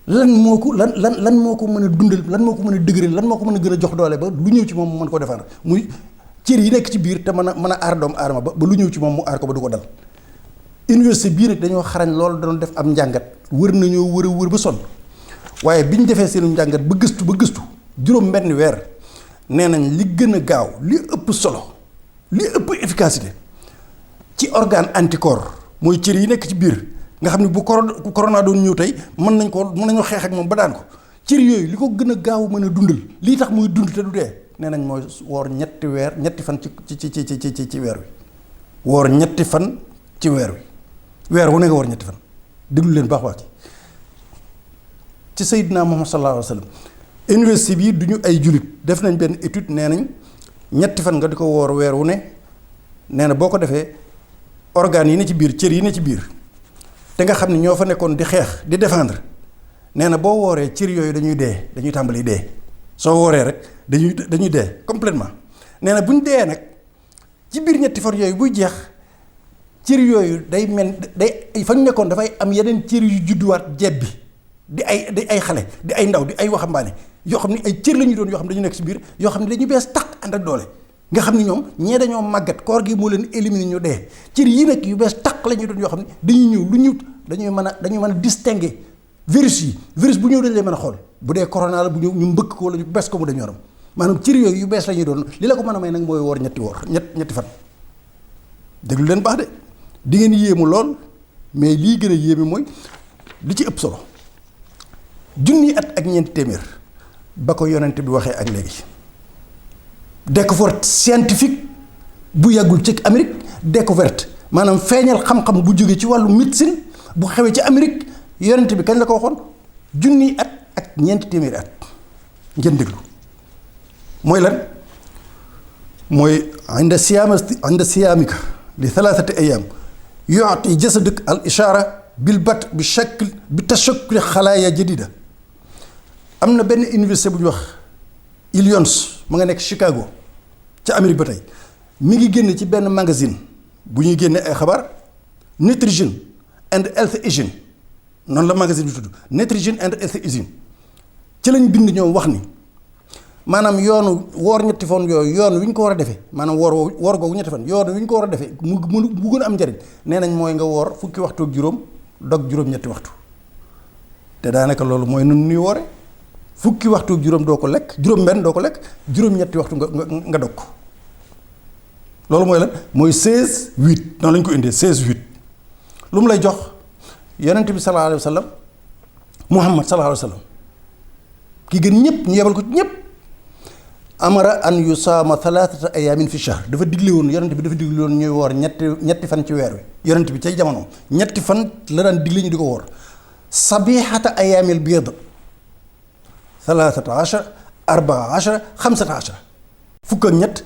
lan moo ko mën a dundal, lan moo ko mën a dëgëral, lan moo ko mën a gën a jox doole ba lu ñëw ci moom mu mën ko défendre muy cër yi nekk ci biir te mën a aar doomu aadama ba lu ñëw ci moom mu aar ko ba du ko dal. Université bii nag dañoo xarañ loolu doon def am njàngat wër nañoo wër ba sonn waaye bi ñu defee seen njàngat ba gëstu juróom benn weer nee nañ li gën a gaaw li ëpp solo li ëpp efficacité ci organe anticorps mooy cër yi nekk ci biir nga xam ne bu corona doon ñëw tey mën nañoo xeex ak moom ba daan ko cër yooyu li ko gën a gaaw mën a dundal lii tax muy dund te du dee nee nañ mooy woor ñetti fan ci weer wi woor ñetti fan ci weer wi weer wu ne nga woor ñetti fan déglu leen baax ci Seydina Muhammad sallallahu alayhi wa sallam université bi du ñu ay jullit def nañ benn étude nee nañ ñetti fan nga di ko woor weer wu ne nee na boo ko defee organes yi ne ci biir cër yi ne ci biir te nga xam ne ñoo fa nekkoon di xeex di défendre nee na boo wooree cër yooyu dañuy tàmbali dee soo wooree rek dañuy dee complètement nee na bu ñu dee nag ci biir ñetti fan yooyu buy jeex cër yooyu day fa ñu nekkoon dafay am yeneen cër yu judduwaat jebbi di ay xale di ay ndaw di ay waxambaane yoo xam ne ay cër la ñu doon yoo xam ne dañu nekk ci biir yoo xam ne dañu bees tàq ànd ak doole nga xam ne ñoom ñee dañoo màggat koor gi moo leen éliminer ñu dee cër yi nag yu bees tàq la ñu doon yoo xam ne dañuy ñëw lu ñëw dañuy mën a distinguer virus bu ñëw dañ lay mën a xool bu dee corona la bu ñëw ñu mbëkk ko wala ñu bes ko mu dem yoram maanaam cër yooyu yu bees la ñuy doon li la ko mën a may nag mooy woor ñetti fan déglu leen baax de di ngeen yéemu lool mais lii gën a yéeme mooy li ci ëpp solo junni at ak ñeenti téeméer ba ko yonent bi waxee ak léegi découverte scientifique bu yàggul ci Amérique découverte maanaam feeñal xam-xam bu jógee ci wàllu médecine bu xewee ci Amérique yonent bi kañ la ko waxoon junni at ak ñeenti téeméeri at ngeen déglu mooy lan mooy inda siyaamika li thalathati ayam yu'ti jasadak al ishara bil bat bi shakl bi tashakkul xalaaya jadida am na benn université bu ñu wax Illinois ma nga nekk Chicago ca Amérique ba tey mi ngi génn ci benn magazine bu ñuy génne ay xabaar Nutrition and Health Hygiene noonu la magazine bi tudd Nutrition and Health Hygiene ci lañ bind ñoom wax ni maanaam yoonu woor ñetti fan yooyu yoon wi ñu ko war a defee maanaam woor googu ñetti fan yoon wi ñu ko war a defee mu gën a am njariñ nee nañ mooy nga woor fukki waxtu ak juróom dog juróom-ñetti waxtu te daanaka loolu mooy nun nuy woore fukki waxtu ak juróom doo ko lekk juróom-benn doo ko lekk juróom-ñetti waxtu nga dog ko loolu mooy lan mooy 16-8 noonu lañ ko indee 16-8 lu mu lay jox yonent bi sallallahu alayhi wa sallam Muhammad sallallahu alayhi wa sallam ki gën ñëpp ñu yebal ko ñëpp amara an yusaama thalathata ayamin fi shahr dafa digle woon yonent bi dafa digle woon ñuy woor ñetti fan ci weer wi yonent bi cay jamonoom ñetti fan la daan digle ñu di ko woor sabihata ayamil biid 13 14 15 fukk ak ñett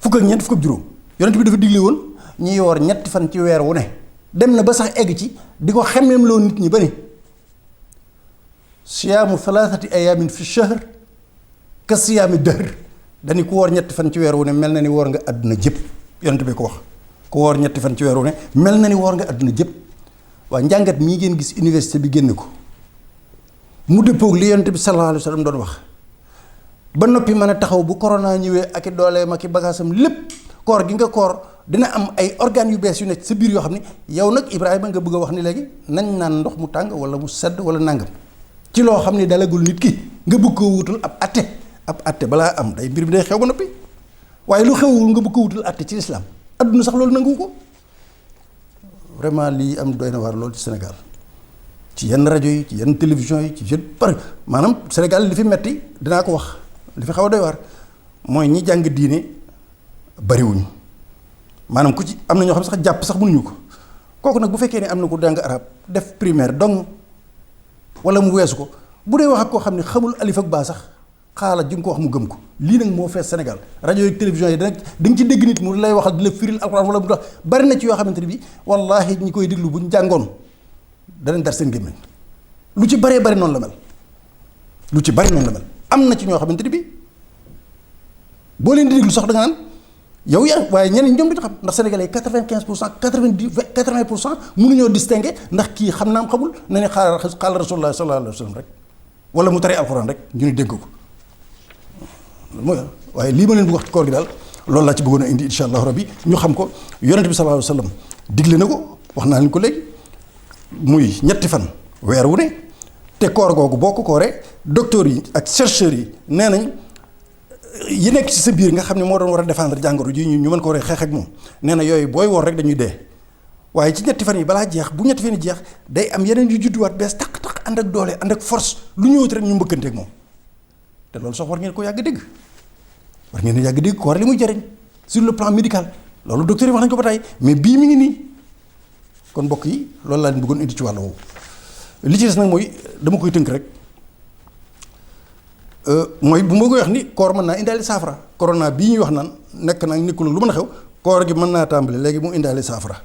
fukk ak juróom yonent bi dafa digle woon ñuy woor ñetti fan ci weer wu ne dem na ba sax egg ci di ko xemmeem loo nit ñi bari siyaamu thalathati ayamin fi shahr ka siyaami dëhr dañu ku woor ñetti fan ci weer wu ne mel na ni woor nga àdduna jëpp yonent bi ko wax ku woor ñetti fan ci weer wu ne mel na ni woor nga àdduna jëpp waa njàngat mii ngeen gis université bi génne ko mu dëppoog li yonent bi sallallahu alayhi wa sallam doon wax ba noppi mën a taxaw bu corona ñëwee ak i dooleem ak i bagaasam lépp koor gi nga koor dina am ay organes yu bees yu nekk sa biir yoo xam ne yow nag Ibrahima nga bëgg a wax ni léegi nañ naan ndox mu tàng wala mu sedd wala nangam ci loo xam ne dalagul nit ki nga bëgg koo wutal ab atte balaa am day mbir bi day xew ba noppi waaye lu xewul nga bëgg ko wutal atte ci lislaam adduna sax loolu nangu ko vraiment lii am doy na waar loolu ci Sénégal ci yenn rajo yi ci yenn télévision yi ci yenn maanaam Sénégal li fi metti dinaa ko wax li fi xaw a doy waar mooy ñi jàng diine bariwuñ maanaam ku ci am na ñoo xam sax jàpp sax mënuñu ko kooku nag bu fekkee ne am na ko jàng arab def primaire dong wala mu weesu ko bu dee wax ak koo xam ne xamul alif ak baa sax xaala ju nga ko wax mu gëm ko lii nag moo fees Sénégal rajo yi télévision yi da nga ci dégg nit mu lay waxal di la firil alxuraan wala mu wax bari na ci yoo xamante ne bi wallaahi ñi koy déglu buñ jàngoon danañ dar seen gémmiñ lu ci baree bari noonu la mel lu ci bari noonu la mel. am na ci ñoo xamante ni bi boo leen di déglu sax da nga naan yow yaa waaye ñeneen ñoom duñu xam ndax sénégalais 95% 80% mënuñoo distinguer ndax kii xam naam xamul na ne xaala rasulullah sallallahu alayhi wa sallam rek wala mu tari alxuraan rek ñu ni dégg ko mooy waaye lii ma leen bëgg wax ci koor gi daal loolu laa ci bëggoon a indi insha allahu rabbi ñu xam ko yonent bi sallallahu alayhi wa sallam digle na ko wax naa leen ko léegi muy ñetti fan weer wu ne te koor googu boo ko kooree docteurs yi ak chercheurs yi nee nañ yi nekk ci sa biir nga xam ne moo doon war a défendre jàngoro ji ñu mën ko war a xeex ak moom nee na yooyu booy woor rek dañuy dee waaye ci ñetti fan yi balaa jeex bu ñetti fan yi jeex day am yeneen yu judduwaat bees taq ànd ak doole ànd ak force lu ñëwut rek ñu mbëkkanteeg moom te loolu sax war ngeen ko yàgg dégg war ngeen yàgg dégg koor li muy jëriñ sur le plan médical loolu docteur yi wax nañ ko ba tey mais bii mi ngi nii kon mbokk yi loolu laa leen bëggoon indi ci wàll woowu li ci des nag mooy dama koy tënk rek mooy bu ma koy wax ni koor mën naa indaale saafara corona bii ñuy wax naan nekk naa nekkul lu mën a xew koor gi mën naa tàmbali léegi mu indaale saafara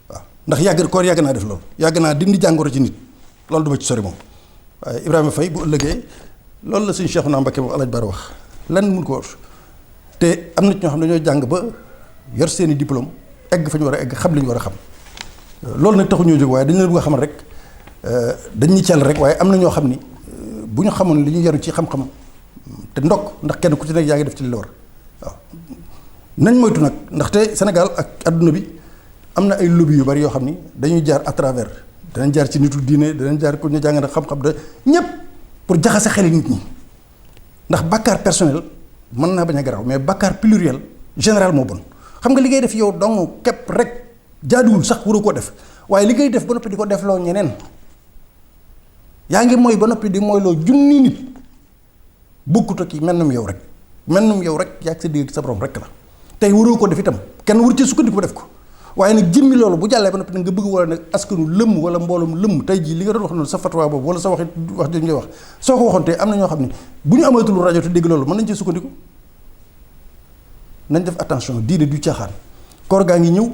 waaw ndax koor yàgg naa def loolu yàgg naa dindi jàngoro ci nit loolu du ma ci sori moom waaye Ibrahima Faye bu ëllëgee loolu la suñu Cheikhouna Mbacké moom Alaaji Bara wax lan mun ko wax te am na ci ñoo xam ne dañoo jàng ba yor seeni diplôme egg fa ñu war a egg xam li ñu war a xam loolu nag taxu ñoo jóg waaye dañu leen bëgg a xamal rek dañuy cell rek waaye am na ñoo xam ni bu ñu xamoon li ñu yaru ci xam-xam te ndokk ndax kenn ku ci nekk yaa ngi def ci li la war waaw nañ moytu nag ndaxte Sénégal ak adduna bi am na ay lobby yu bari yoo xam ni dañuy jaar à travers danañ jaar ci nitu diine danañ jaar ku ñu jàng nag xam-xam da ñépp pour jaxase xeli nit ñi ndax bàkkaar personnel mën naa bañ a garaaw mais bàkkaar pluriel général moo bon xam nga li ngay def yow dong képp rek jaaduwul sax waroo koo def waaye li ngay def ba noppi di ko defloo ñeneen yaa ngi mooy ba noppi di mooyloo junni nit bokkut ak mennum yow rek yaa ngi sa digg sa borom rek la tey waroo ko def itam kenn waru ci sukkandiku ba def ko waaye nag jëmmi loolu bu jàllee ba noppi nag nga bëgg wala nag askanu lëmm wala mbooloom lëmm tey jii li nga doon wax noonu sa fatwa boobu wala sa wax jooju ngay wax soo ko waxoon te am na ñoo xam ne bu ñu amatul rajo te dégg loolu mën nañ ci sukkandiku nañ def attention diine du caaxaan koor gaa ngi ñëw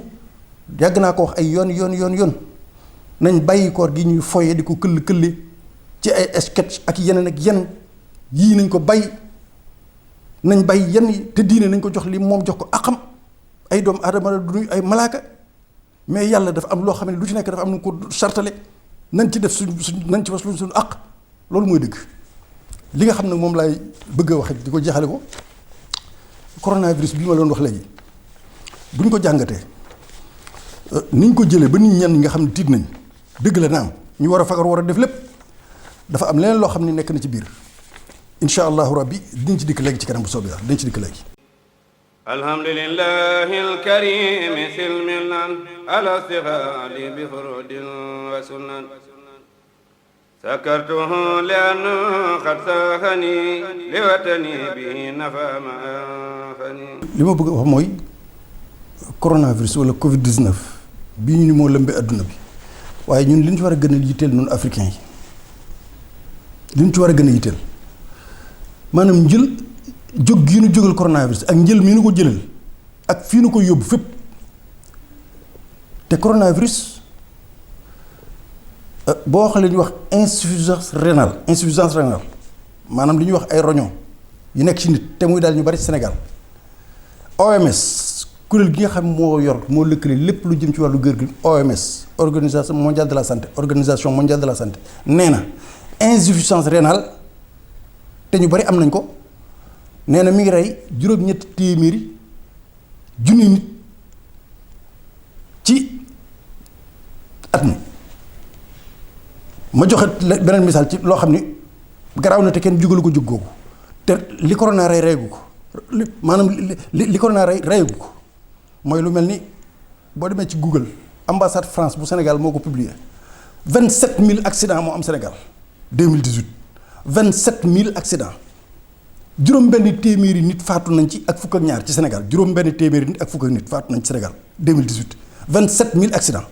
yàgg naa ko wax ay yoon nañ bàyyi koor gi ñuy foye di ko këll ci ay sketch ak yeneen ak yenn yii nañ ko bàyyi nañ bàyyi yenn yi te diine nañ ko jox li moom jox ko akam ay doomu aadama la du ay malaaka mais yàlla dafa am loo xam ne lu ci nekk dafa am nu ko sartale nañ ci def suñ nañ ci was suñu àq loolu mooy dëgg li nga xam ne moom laay bëgg a wax di ko jeexale ko coronavirus bi ma doon wax léegi buñ ko jàngatee niñ ko jëlee ba nit ñenn nga xam ne tiit nañ dëgg la naam ñu war a fagar war a def lépp dafa am leneen loo xam ne nekk na ci biir incha allahu rabbi dinañ ci dikk léegi ci kanam bu soobee yàlla dinañ ci dikk léegi. alhamdulillahi alkarim silmilan ala istighali bi furudin wa sunan sakartuhu li'anna qad sahani li watani bi nafa ma anfani. li ma bëgg a wax mooy coronavirus wala Covid 19 bii ñu ni moo lëmbee adduna bi waaye ñun li ñu ci war a gën a yitteel ñun africains yi li ñu ci war a gën a yitteel maanaam njël jóg gi ñu jógal coronavirus ak njël mi nu ko jëlal ak fii nu ko yóbbu fépp te coronavirus boo xoolee ñu wax insuffisance rénale maanaam li ñuy wax ay roño yu nekk ci nit te muy daal ñu bari ci Sénégal OMS kuréel gi nga xam moo lëkkale lépp lu jëm ci wàllu gër gi OMS organisation mondiale de la santé nee na insuffisance rénale te ñu bari am nañ ko nee na mi ngi rey juróom-ñetti téeméeri junni nit ci at mi ma joxe beneen misaal ci loo xam ni garaaw na te kenn jugalu ko jóg googu te li corona reyagu ko maanaam li corona reyagu ko mooy lu mel ni boo demee ci Google ambassade France bu Sénégal moo ko publié 27000 accidents moo am Sénégal 2018 27000 accidents juróom-benn téeméeri nit faatu nañ ci ak fukk ak ñaar ci Sénégal juróom-benn téeméeri nit ak fukk ak nit faatu nañ ci Sénégal 2018 27000 accidents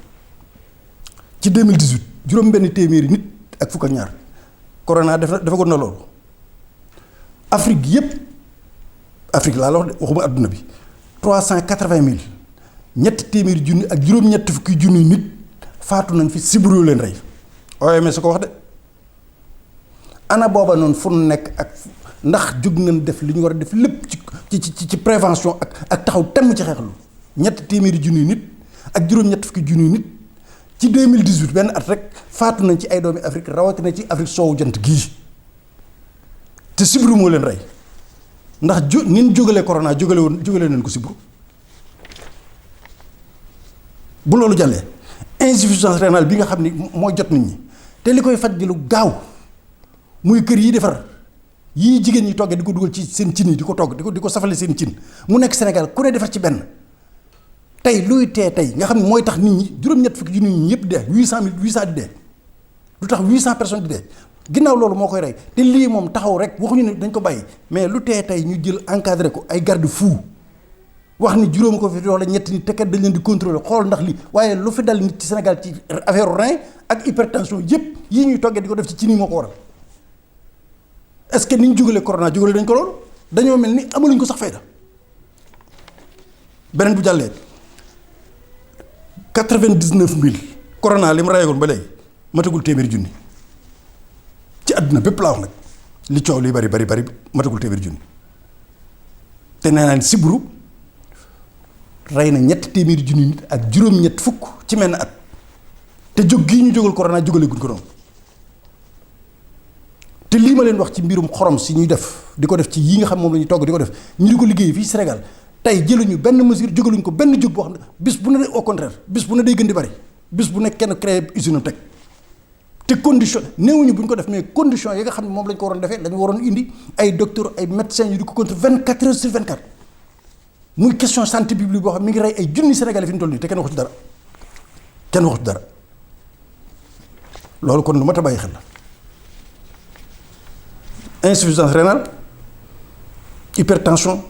ci 2018 juróom-benn téeméeri nit ak fukk ak ñaar corona dafa ko na loolu Afrique yépp Afrique laa la wax de waxuma adduna bi 380000 ñetti téeméeri junni ak juróom-ñetti fukki junni nit faatu nañ fi sibiru leen rey OMS su ko wax de ana booba noonu fu nu nekk ak ndax jóg nañ def li ñu war a def lépp ci prévention ak taxaw temm ci xeexlu ñetti téeméeri junniy nit ak juróom-ñett fukki junniy nit ci 2018 benn at rek faatu nañ ci ay doomi Afrique rawatina ci Afrique soowu jant gii te sibru moo leen rey ndax nin jógalee corona jógale nañ ko sibru bu loolu jàllee insuffisance rénale bi nga xam ni mooy jot nit ñi te li koy faj di lu gaaw muy kër yi defar yii jigéen ñi toggee di ko dugal ci seen cin yi di ko togg di ko safale seen cin mu nekk Sénégal ku ne defar ci benn tey luy tee tey nga xam ne mooy tax nit ñi juróom-ñett fukki junni ñi yëpp dee 800 di dee lu tax 800 personnes di dee ginnaaw loolu moo koy rey te lii moom taxaw rek waxuñu ne dañ ko bàyyi mais lu tee tey ñu jël encadré ko ay garde-fou wax ni juróom ko fi wala ñetti nit te kat dañ leen di contrôler xool ndax lii waaye lu fi dal nit ci Sénégal ci affaire rein ak hypertension yëpp yii ñuy toggee di ko def ci cin yi moo ko waral est-ce que ni ñu jógalee corona jógalee dañ ko loolu dañoo mel ni amaluñ ko sax fayda beneen bu jàllee 99 000 corona li mu rayagoon ba léegi matagul téeméeri junni ci àdduna bépp laa wax nag li coow li bari matagul téeméeri junni te nee naa sibru rey na ñetti téeméeri junni nit ak juróom-ñett fukk ci menn at te jóg gii ñu jógal corona jógale guñ ko noonu te lii ma leen wax ci mbirum xorom si ñuy def di ko def ci yi nga xam moom la ñuy togg di ko def ñu di ko liggéey fii Sénégal tey jëluñu benn mesure jógaluñ ko benn jóg boo xam ne bis bu ne au contraire bis bu ne day gën di bari bis bu ne kenn créé usine teg te condition néewuñu bu ñu ko def mais condition yi nga xam ne moom lañ ko waroon defee dañu waroon indi ay docteurs ay médecins yu di ko contrôler 24 heures sur 24 muy question santé publique boo xam mi ngi rey ay junni Sénégalais fi ñu toll nii te kenn waxu ci dara loolu kon lu mat a bàyyi xel la. Insuffisance rénale hypertension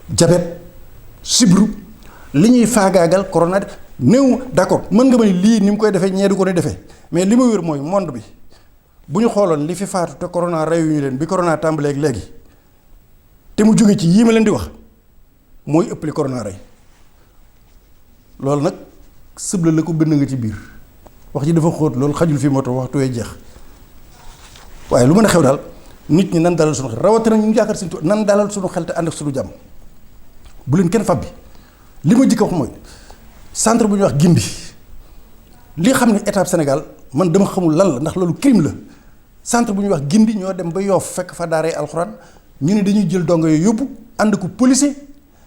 diabète sibru li ñuy faagaagal corona néew d'accord mën nga ma ni lii ni mu koy defee ñee du ko ne defee mais li ma wér mooy monde bi bu ñu xooloon li fi faatu te corona reyuñu leen bi corona tàmbalee ak léegi te mu jóge ci yii ma leen di wax mooy ëpp li corona rey loolu nag sëbla la ko bënn nga ci biir wax ji dafa xóot loolu xajul fi moto waxtu wee jeex waaye lu mën a xew daal nit ñi nan dalal suñu xel rawatina ñu yaakaar seen nan dalal suñu xel te ànd ak suñu jàmm bu leen kenn fab bi li ma jëkk wax mooy centre bu ñuy wax Gindi li xam ne état Sénégal man dama xamul lan la ndax loolu crime la centre bu ñuy wax Gindi ñoo dem ba Yoof fekk fa daaree alxuraan ñu ne dañuy jël dongo yooyu yóbbu ànd ko policier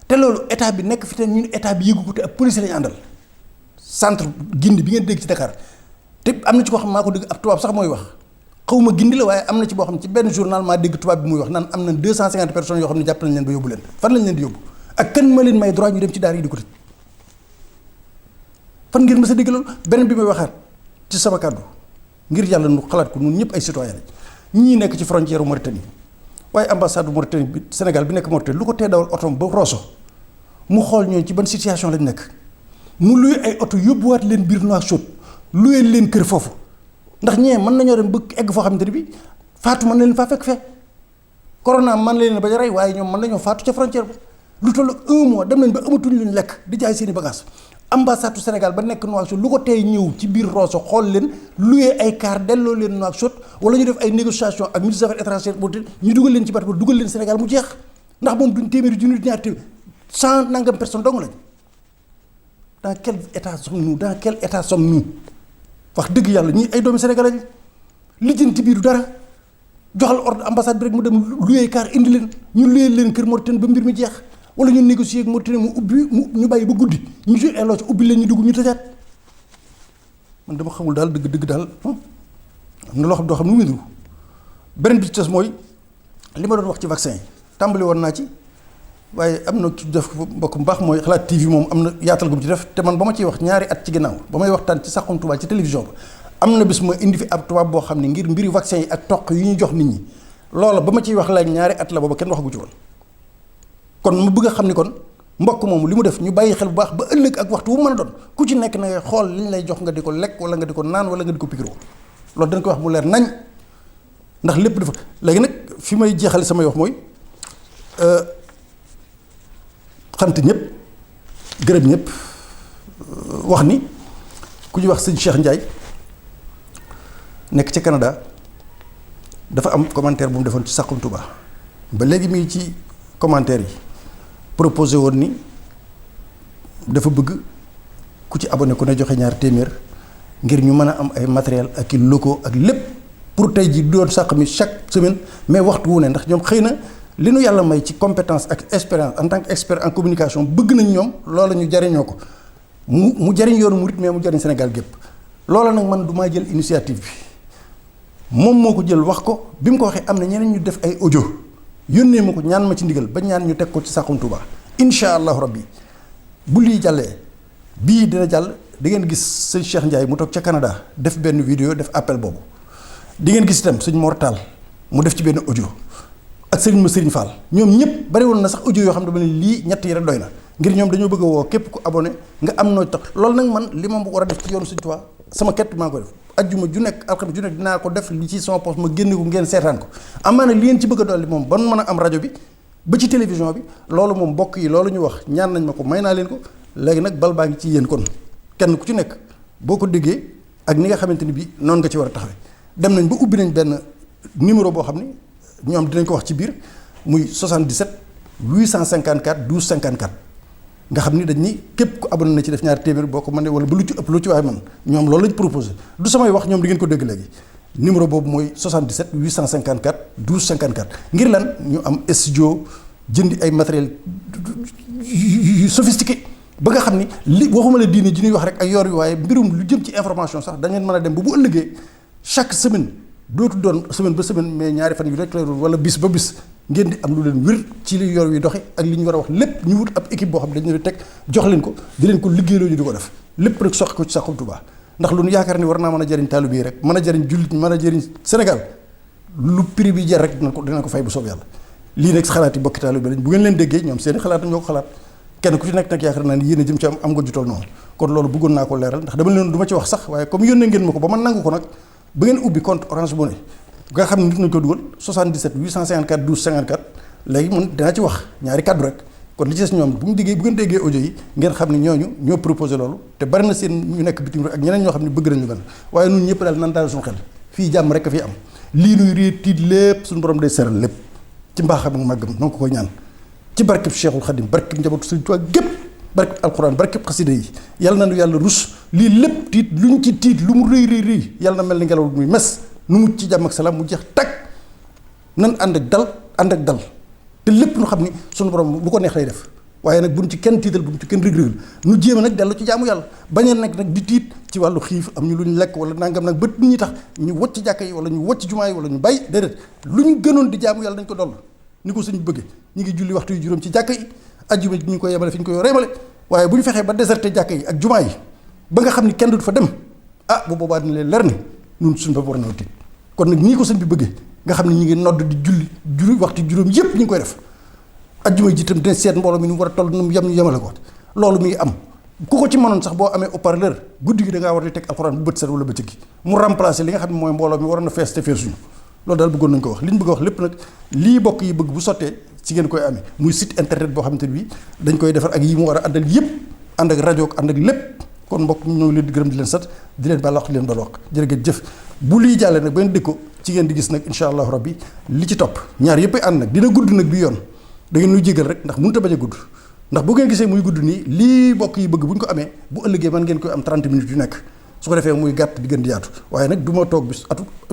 te loolu état bi nekk fi te ñu ne état bi yëgu ko te ab policier lañu àndal centre Gindi bi ngeen dégg ci Dakar te am na ci koo xam maa ko dégg ab tubaab sax mooy wax xawma Gindi la waaye am na ci boo xam ne ci benn journal maa dégg tubaab bi muy wax naan am na 250 personnes yoo xam ne jàpp nañ leen ba yóbbu leen fan lañ leen di yóbbu ak kan ma leen may droit ñu dem ci daara yi di ko tëj fan ngeen mës a dégg loolu beneen bi may waxaat ci sama kàddu ngir yàlla nu xalaat ko ñun ñëpp ay citoyen lañ ñii nekk ci frontière Mauritanie waaye ambassade Mauritanie bi Sénégal bi nekk Mauritanie lu ko tee dawal otom ba Rosso mu xool ñooñu ci ban situation lañ nekk mu luye ay oto yóbbuwaat leen biir Nouakchott luye leen kër foofu ndax ñee mën nañoo dem bëgg egg foo xamante ne bi faatu mën na leen faa fekk fee corona mën leen ba rey waaye ñoom mën nañoo faatu ca frontière ba lu toll 1 mois dem nañ ba amatuñ luñ lekk di jaay seeni bagage ambassade Sénégal ba nekk Nouakchott lu ko tey ñëw ci biir Rosso xool leen luye ay car delloo leen Nouakchott wala ñu def ay négociation ak ministre des affaires étrangères bu ñu dugal leen ci bateau ba dugal leen Sénégal mu jeex ndax moom duñ téeméeri junni ñaar téeméer 100 nangam personnes dong lañ dans quel état sommes-nous wax dëgg yàlla ñii ay doomi Sénégal lañ lijjanti biir du dara joxal ordre ambassade bi rek mu dem luye car indi leen ñu luye leen kër Mauritanie ba mbir mi jeex wala ñu négocier ak Mauritanie mu ubbi ñu bàyyi ba guddi ñu joué lool ci ubbi leen ñu dugg ñu tëjaat man dama xamul daal dëgg daal am na loo xam doo xam nu mu wéndu beneen bi ci des mooy li ma doon wax ci vaccin yi tàmbali woon naa ci waaye am na ci def mbokk mu baax mooy Xalaat TV moom am na yaatal gu mu ci def te man ba ma ciy wax ñaari at ci ginnaaw ba may waxtaan ci Saxum Touba ci télévision ba am na bis ma indi fi ab tubaab boo xam ne ngir mbiri vaccin yi ak toq yu ñu jox nit ñi loola ba ma ciy wax laaj ñaari at la booba kenn waxagu ci woon kon ma bëgg a xam ni kon mbokk moomu li mu def ñu bàyyi xel bu baax ba ëllëg ak waxtu wu mën a doon ku ci nekk na ngay xool li ñu lay jox nga di ko lekk wala nga di ko naan wala nga di ko pikiroo loolu dañ koy wax mu leer nañ ndax lépp dafa léegi nag fi may jeexale samay wax mooy sant ñëpp gërëm ñëpp wax ni ku ñuy wax sëñ Cheikh Ndiaye nekk ca Canada dafa am commentaire bu mu defoon ci Saxum Touba ba léegi mi ngi ci commentaire yi proposé woon ni dafa bëgg ku ci abonné ku ne joxe ñaar téeméer ngir ñu mën a am ay matériel ak i locaux ak lépp pour tey ji doon sàq mi chaque semaine mais waxtu wu ne ndax ñoom xëy na li nu yàlla may ci compétence ak expérience en tant que expert en communication bëgg nañ ñoom loola ñu jariñoo ko mu jariñ yoonu murit mais mu jariñ Sénégal gépp loola nag man du maa jël initiative bi moom moo ko jël wax ko bi mu ko waxee am na ñeneen ñu def ay audio yónnee ma ko ñaan ma ci ndigal ba ñaan ñu teg ko ci Saxum Touba incha allahu rabbi bu lii jàllee bii dina jàll di ngeen gis sëñ Cheikh Ndiaye mu toog ca Canada def benn vidéo def appel boobu di ngeen gis itam sëñ Mortal mu def ci benn audio ak sëriñ ma sëriñ Fall ñoom ñëpp bari woon na sax audio yoo xam ne dama ne lii ñett yi rek doy na ngir ñoom dañoo bëgg a woo képp ku abonné nga am noo tax loolu nag man li ma war a def ci yoonu sëñ Tuubaa sama kett maa ko def ajjuma ju nekk alxames ju nekk dinaa ko def li ci sama poste ma génne ko ngeen seetaan ko amaana li ngeen ci bëgg a dolli moom ban mën a am rajo bi ba ci télévision bi loolu moom mbokk yi loolu ñu wax ñaan nañ ma ko may naa leen ko léegi nag bal baa ngi ci yéen kon kenn ku ci nekk boo ko déggee ak ni nga xamante ni bii noonu nga ci war a taxawee dem nañ ba ubbi nañ benn numéro boo xam ni ñoom dinañ ko wax ci biir muy 77 854 12 54 nga xam ni dañ ni képp ku abonné na ci def ñaari téeméer boo ko mënee wala ba lu ci ëpp lu ci waaye man ñoom loolu lañ proposé du samay wax ñoom di ngeen ko dégg léegi numéro boobu mooy 77 854 12 54 ngir lan ñu am studio jëndi ay matériel yu sophistiqué ba nga xam ni li waxuma la diine ji ñuy wax rek ak yor wi waaye mbirum lu jëm ci information sax da ngeen mën a dem ba bu ëllëgee chaque semaine dootu doon semaine ba semaine mais ñaari fan yu rek la doon wala bis ba bis ngeen di am lu leen wér ci li yor wi doxe ak li ñu war a wax lépp ñu wut ab équipe boo xam ne dañu leen teg jox leen ko di leen ko liggéeyloo ñu di ko def lépp rek soqi ko ci Saxum Touba ndax lu ñu yaakaar ni war naa mën a jëriñ taalibe yi rek mën a jëriñ jullit mën a jëriñ Sénégal lu prix bi jar rek dina ko fay bu soob yàlla lii nag xalaat yi bokki taalibe lañ bu ngeen leen déggee ñoom seeni xalaat ñoo ko xalaat kenn ku ci nekk nag yaakaar naa ni yéen a jëm ci am nga jutal noonu kon loolu bëggoon naa ko leeral ndax dama leen du ma ci wax sax waaye comme yónnee ngeen ma ko ba man nangu ko nag ba ngeen ubbi compte Orange Money nga xam ne nit nañu ko dugal 77 854 12 54 léegi man dinaa ci wax ñaari kàddu rek kon li ci des ñoom bu ngeen déggee audio yi ngeen xam ne ñooñu ñoo proposé loolu te bari na seen ñu nekk bitim rek ak ñeneen ñoo xam ne bëgg nañu gën waaye ñun ñëpp daal nan daal suñu xel fii jàmm rek a fi am lii nuy réer tiit lépp suñu borom day seral lépp ci mbaaxam ak màggam noo ko koy ñaan ci barkeb Cheikhul Khadim barkeb njabootu Sëriñ Tuubaa gépp barkeb alxuraan barkeb xasida yi yàlla na nu yàlla rus lii lépp tiit luñ ci tiit lu mu rëy yàlla na mel ni ngelaw muy mes nu mucc ci jàmm ak salaam mu jeex tag nan ànd ak dal te lépp nu xam ni sunu borom lu ko neex lay def waaye nag buñ ci kenn tiital buñ ci kenn rëg-rëgal nu jéem a nag dellu ci jaamu yàlla bañ a nekk nag di tiit ci wàllu xiif am ñu lu ñu lekk wala nangam nag bët ñi tax ñu wocc jàkka yi wala ñu wocc jumaa yi wala ñu bàyyi déedéet lu ñu gënoon di jaamu yàlla dañ ko doll ni ko suñu bëggee ñu ngi julli waxtu yu juróom ci jàkka yi ajjuma ñu ko yemale fi ñu ko reemale waaye bu ñu fexee ba déserté jàkka yi ak jumaa yi ba nga xam ni kenn du fa dem bu boobaa dina leen leer ni ñun suñu bopp war na tiit kon nag nii ko sëñ bi bëggee nga xam ne ñu ngi nodd di julli waxtu juróom yépp ñu ngi koy def ajjuma ji itam dina seet mbooloo mi ni mu war a toll nu mu yem ñu yemale ko loolu mi ngi am ku ko ci mënoon sax boo amee haut-parleur guddi gi da ngaa war di teg alxuraan bu bët set wala bëccëg gi mu remplacer li nga xam ne mooy mbooloo mi waroon na fees te feesuñu loolu daal bëggoon nañu ko wax li ñu bëgg a wax lépp nag lii bokk yi bëgg bu sottee ci ngeen koy amee muy site internet boo xamante ne bii dañ koy defar ak yi mu war a àndal yëpp ànd ak rajo ànd ak lépp kon mbokk ñu ñoo leen di gërëm di leen sat di leen baal wax di leen baal wax jërëjëf bu lii jàllee nag ba ngeen dëkko ci ngeen di gis nag incha allahu rabbi li ci topp ñaar yëpp ay ànd nag dina gudd nag bi yoon da ngeen ñu jégal rek ndax mënut a bañ a gudd ndax bu ngeen gisee muy gudd nii lii bokk yi bëgg bu ñu ko amee bu ëllëgee man ngeen koy am 30 minutes yu nekk su ko defee muy gàtt di gën di yaatu waaye nag du ma toog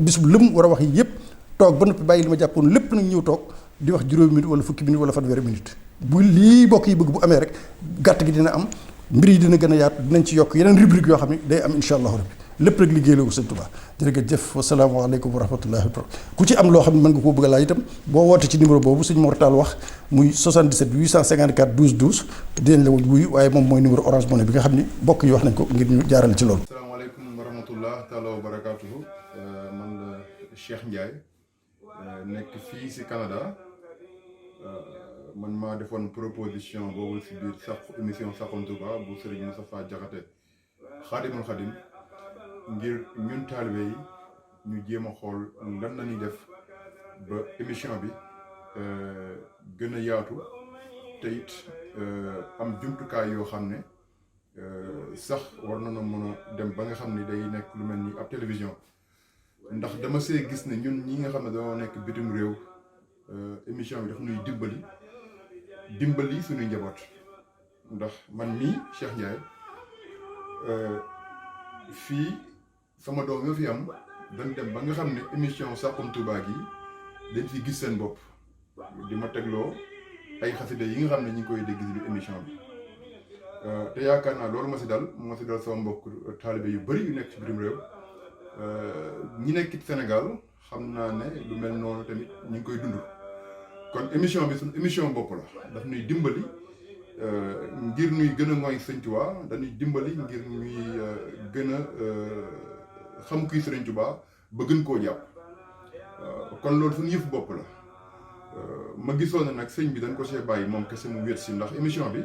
bis bu lëm war a wax yi yëpp toog ba noppi bàyyi li ma jàppoon lépp nag ñëw toog di wax juróomi minute wala fukki minute wala fanweeri minute bu lii bokk yi bëgg bu amee rek gàtt gi dina am mbir yi dina gën a yaatu dinañ ci yokk yeneen rubrique yoo xam ne day am incha allahu rabbi lépp rek liggéey la ko sëñ Tuubaa jërëjëf wasalaamaaleykum wa rahmatullahi wa barakatuh ku ci am loo xam ne mën nga koo bëgg a laaj itam boo woote ci numéro boobu sëñ Mortal wax muy 77 854 12 12 dinañ la wuyu waaye moom mooy numéro Orange Money bi nga xam ni bokk yi wax nañ ko ngir ñu jaarale ci loolu. asalaamaaleykum wa rahmatullah taala wa barakatuhu man la Cheikh Ndiaye nekk fii si Canada man maa defoon proposition boobu si biir sax émission Saxum Touba bu Serigne Moustapha Diakhaté Xaadimul Xaadim ngir ñun taalibe yi ñu jéem a xool lan la ñuy def ba émission bi gën a yaatu te it am jumtukaay yoo xam ne sax war na mën a dem ba nga xam ni day nekk lu mel ni ab télévision ndax dama see gis ne ñun ñi nga xam ne dañoo nekk bitim réew émission bi daf ñuy dimbali suñuy njaboot ndax man mii Cheikh Ndiaye fii sama doom yoo fi am dañ dem ba nga xam ne émission Saxum Touba gi dañ fi gis seen bopp di ma tegloo ay xasida yi nga xam ne ñi ngi koy dégg ci émission bi te yaakaar naa loolu ma si dal sama mbokk taalibe yu bëri yu nekk ci bitim réew ñi nekk ci Sénégal xam naa ne lu mel noonu tamit ñu ngi koy dund kon émission bi suñu émission bopp la daf ñuy dimbali ngir ñuy gën a ngoy Sëñ Tuubaa dañuy dimbali ngir ñuy gën a xam kuy Sëriñ Tuubaa ba gën koo jàpp kon loolu suñu yëfu bopp la ma gisoon na nag sëñ bi dañ ko see bàyyi moom kese mu wéet si ndax émission bi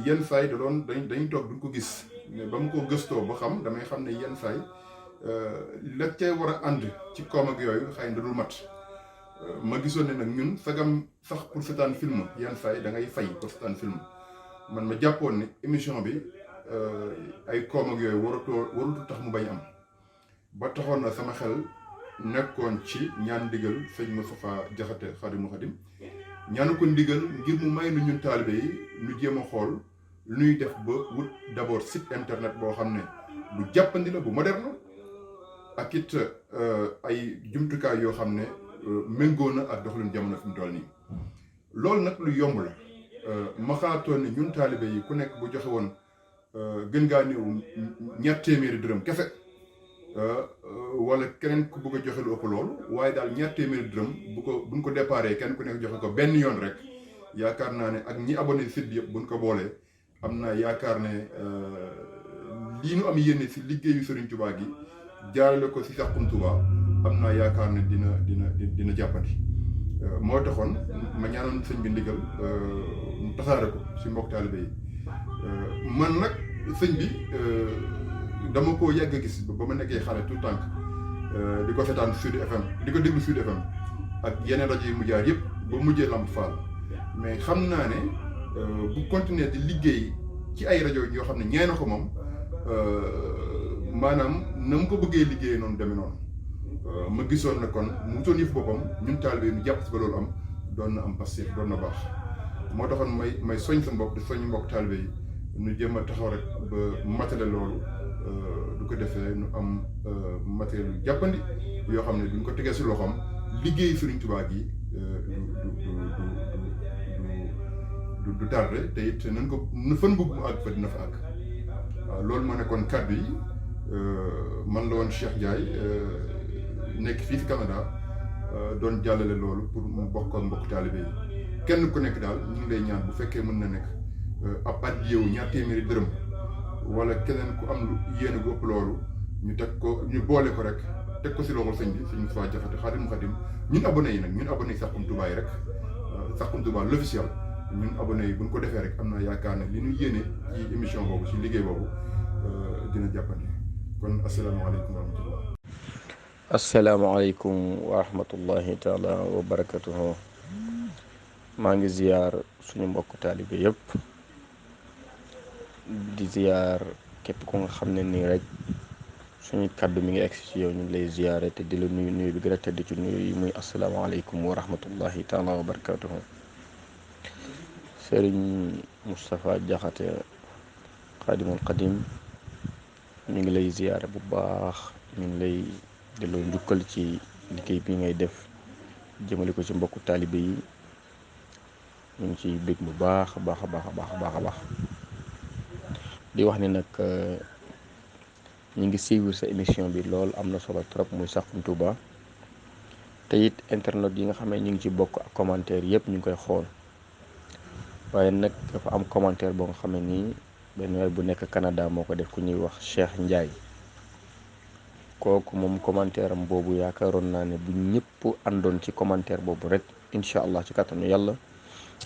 yenn saay da doon dañuy toog duñ ko gis mais ba mu ko gëstoo ba xam damay xam ne yenn saay la cay war a ànd ci koom ak yooyu xëy na da dul mat ma gisoon ne nag ñun sagam sax pour seetaan film yenn saay da ngay fay pour seetaan film man ma jàppoon ne émission bi ay koom ak yooyu warutu tax mu bañ am ba taxoon na sama xel nekkoon ci ñaan ndigal sëñ Moustapha Jaxate Xaadimu Xaadim ñaanu ko ndigal ngir mu may nu ñun taalibe yi ñu jéem a xool lu ñuy def ba wut d'abord site internet boo xam ne bu jàppandi la bu moderne ak it ay jumtukaay yoo xam ne méngoo na ak doxalin jamono fi mu toll nii loolu nag lu yomb la ma xalaatoon ne ñun taalibe yi ku nekk bu joxe woon gën ngaa néew ñaar téeméeri dërëm kese wala keneen ku bëgg a joxe lu ëpp loolu waaye daal ñaar téeméeri dërëm buñ ko déparé kenn ku nekk joxe ko benn yoon rek yaakaar naa ne ak ñi abonné site bi yëpp buñ ko boolee am naa yaakaar ne lii nu am yéene si liggéeyu Serigne Touba gi jaarale ko si Saxum Touba am naa yaakaar ne dina jàppandi moo taxoon ma ñaanoon sëñ bi ndigal mu tasaare ko si mbokk taalibe yi man nag sëñ bi dama ko yàgg a gis ba ma nekkee xale tout tànk di ko seetaan Sud FM di ko déglu Sud FM ak yeneen rajo yi mu jaar yëpp ba mujjee Lamp Fall mais xam naa ne bu continuer di liggéey ci ay rajo yoo xam ne ñee na ko moom maanaam na mu ko bëggee liggéeyee noonu demee noonu ma gisoon na kon mu wutoon yëf boppam ñun taalibe ñu jàpp si ba loolu am doon na am passif doon na baax moo taxoon may soñ sa mbokk di soñ mbokk taalibe yi ñu jéem a taxaw rek ba matale loolu du ko defee nu am matériel yu jàppandi yoo xam ne duñ ko tegee si loxoom liggéey Sëriñ Tuubaa gi du tardé te it nañ ko nu fan bëgg mu àgg fa dina fa àgg waaw loolu moo nekkoon kàddu yi man la woon Cheikh Ndiaye nekk fii si Canada doon jàllale loolu pour mu bokk ak mbokk taalibe yi kenn ku nekk daal ñu ngi lay ñaan bu fekkee mën na nekk ab addiyewu ñaar téeméeri dërëm wala keneen ku am lu yéene gu ëpp loolu ñu teg ko ñu boole ko rek teg ko si loxol sëñ bi sëñ Moustapha Jaxate Xaadimu Xaadim ñun abonné yi nag ñun abonné yi Saxum Touba yi rek Saxum Touba l'officiel ñun abonné yi bu ñu ko defee rek am na yaakaar ne li ñu yéene ci émission boobu ci liggéey boobu dina jàppandi kon asalaamaaleykum wa rahmatullah. asalaamaaleykum wa rahmatullahi taala wa barakatuhu. maa ngi ziyaar suñu mbokk taalibe yëpp di ziyaar képp ku nga xam ne nii rek suñu kàddu mi ngi egsi ci yow ñu ngi lay ziyaare te di la nuyu bi gën a tedd ci nuyu yi muy asalaamaaleykum wa rahmatullahi taala wa barakatuhu. Sëriñ Moustapha Jaxate Xaadimul Xadim ñu ngi lay ziyaare bu baax ñu ngi lay delloo njukkal ci liggéey bi ngay def jëmale ko ci mbokku taalibe yi ñu ngi ciy bég bu baax a baax a baax a baax a baax a baax di wax ni nag ñu ngi suivre sa émission bi lool am na solo trop muy Saxum Touba te it internet yi nga xam ne ñu ngi ci bokk ak commentaire yëpp ñu ngi koy xool waaye nag dafa am commentaire boo nga xam ne nii benn waay bu nekk Canada moo ko def ku ñuy wax Cheikh Ndiaye kooku moom commentaire am boobu yaakaaroon naa ne bu ñëpp àndoon ci commentaire boobu rek incha allah ci kàttanu yàlla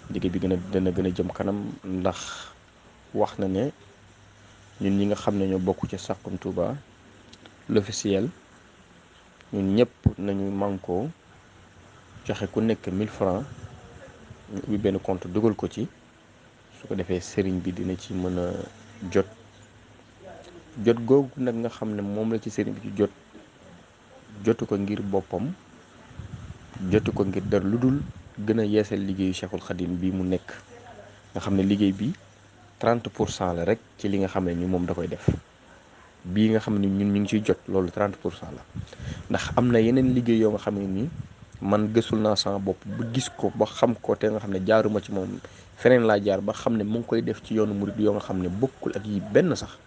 liggéey bi dana gën a jëm kanam ndax wax na ne ñun ñi nga xam ne ñoo bokk ci Saxum Touba l'officiel ñun ñëpp nañu mànkoo joxe ku nekk 1000 francs ñu ubbi benn compte dugal ko ci su ko defee sëriñ bi dina ci mën a jot googu nag nga xam ne moom la ci sëriñ bi ci jot jotu ko ngir boppam, jotu ko ngir dara lu dul gën a yeesal liggéeyu Cheikhul Khadim bi mu nekk, nga xam ne liggéey bi 30% la rek ci li nga xam ne ni moom da koy def. bii nga xam ne ñun ñu ngi ciy jot loolu 30% la, ndax am na yeneen liggéey yoo nga xam ne nii man gësul naa sama bopp ba gis ko ba xam ko, te nga xam ne jaaruma ci moom, feneen laa jaar ba xam ne mu ngi koy def ci yoonu murid yoo nga xam ne bokkul ak yi benn sax.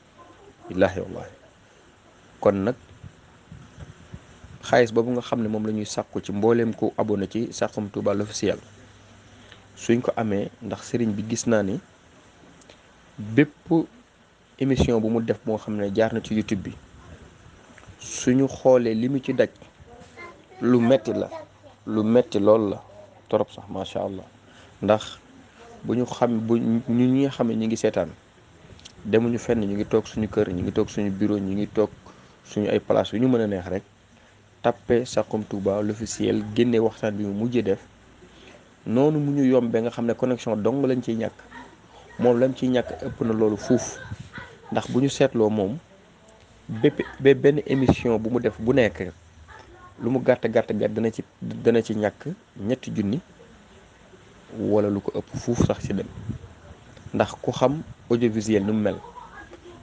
billaahi wallaahi. kon nag xaalis boobu nga xam ne moom la ñuy sàkku ci mbooleem ko abonné ci Saxum Touba l'officiel, suñ ko amee, ndax sëriñ bi gis naa ni bépp émission bu mu def moo xam ne jaar na ci YouTube bi, suñu xoolee li mu ci daj lu metti la, lu metti lool la torop sax, macha allah. ndax bu ñu ñi nga xam ne ñu ngi seetaan, demuñu fenn, ñu ngi toog suñu kër, ñu ngi toog suñu bureau, ñu ngi toog suñu ay place yu ñu mën a neex rek, tàppe Saxum Touba l'officiel, génne waxtaan bi mu mujjee def noonu mu ñu yombee nga xam ne connexion dong lañ ciy ñàkk, moom lañ ciy ñàkk ëpp na loolu fuuf. ndax bu ñu seetloo moom benn émission bu mu def bu nekk, lu mu gàtt gàtt dana ci ñàkk 3 junni wala lu ko ëpp fuuf sax ci dem. ndax ku xam audiovisuel ni mu mel,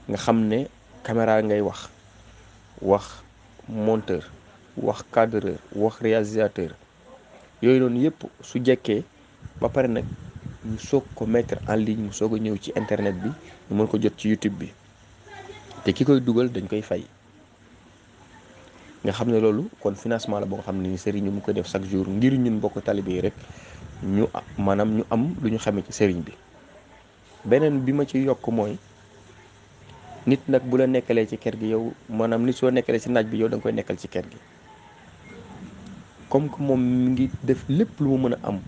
nga xam ne caméra ngay wax monteur, wax cadreur, wax réalisateur, yooyu noonu yëpp su jekkee ba pare nag ñu soog ko mettre en ligne, mu soog a ñëw ci internet bi, ñu mën ko jot ci YouTube bi, te ki koy dugal dañ koy fay. nga xam ne loolu kon financement la boo nga xam ne ni sëriñ mu koy def chaque jour ngir ñun mbokk talibé yi rek ñu am lu ñu xamee ci sëriñ bi. beneen bi ma ci yokk mooy, nit nag bu la nekkalee ci kër gi yow, maanaam nit soo nekkalee ci naaj bi yow da nga koy nekkal ci kër gi. comme que moom mi ngi def lépp lu mu mën a am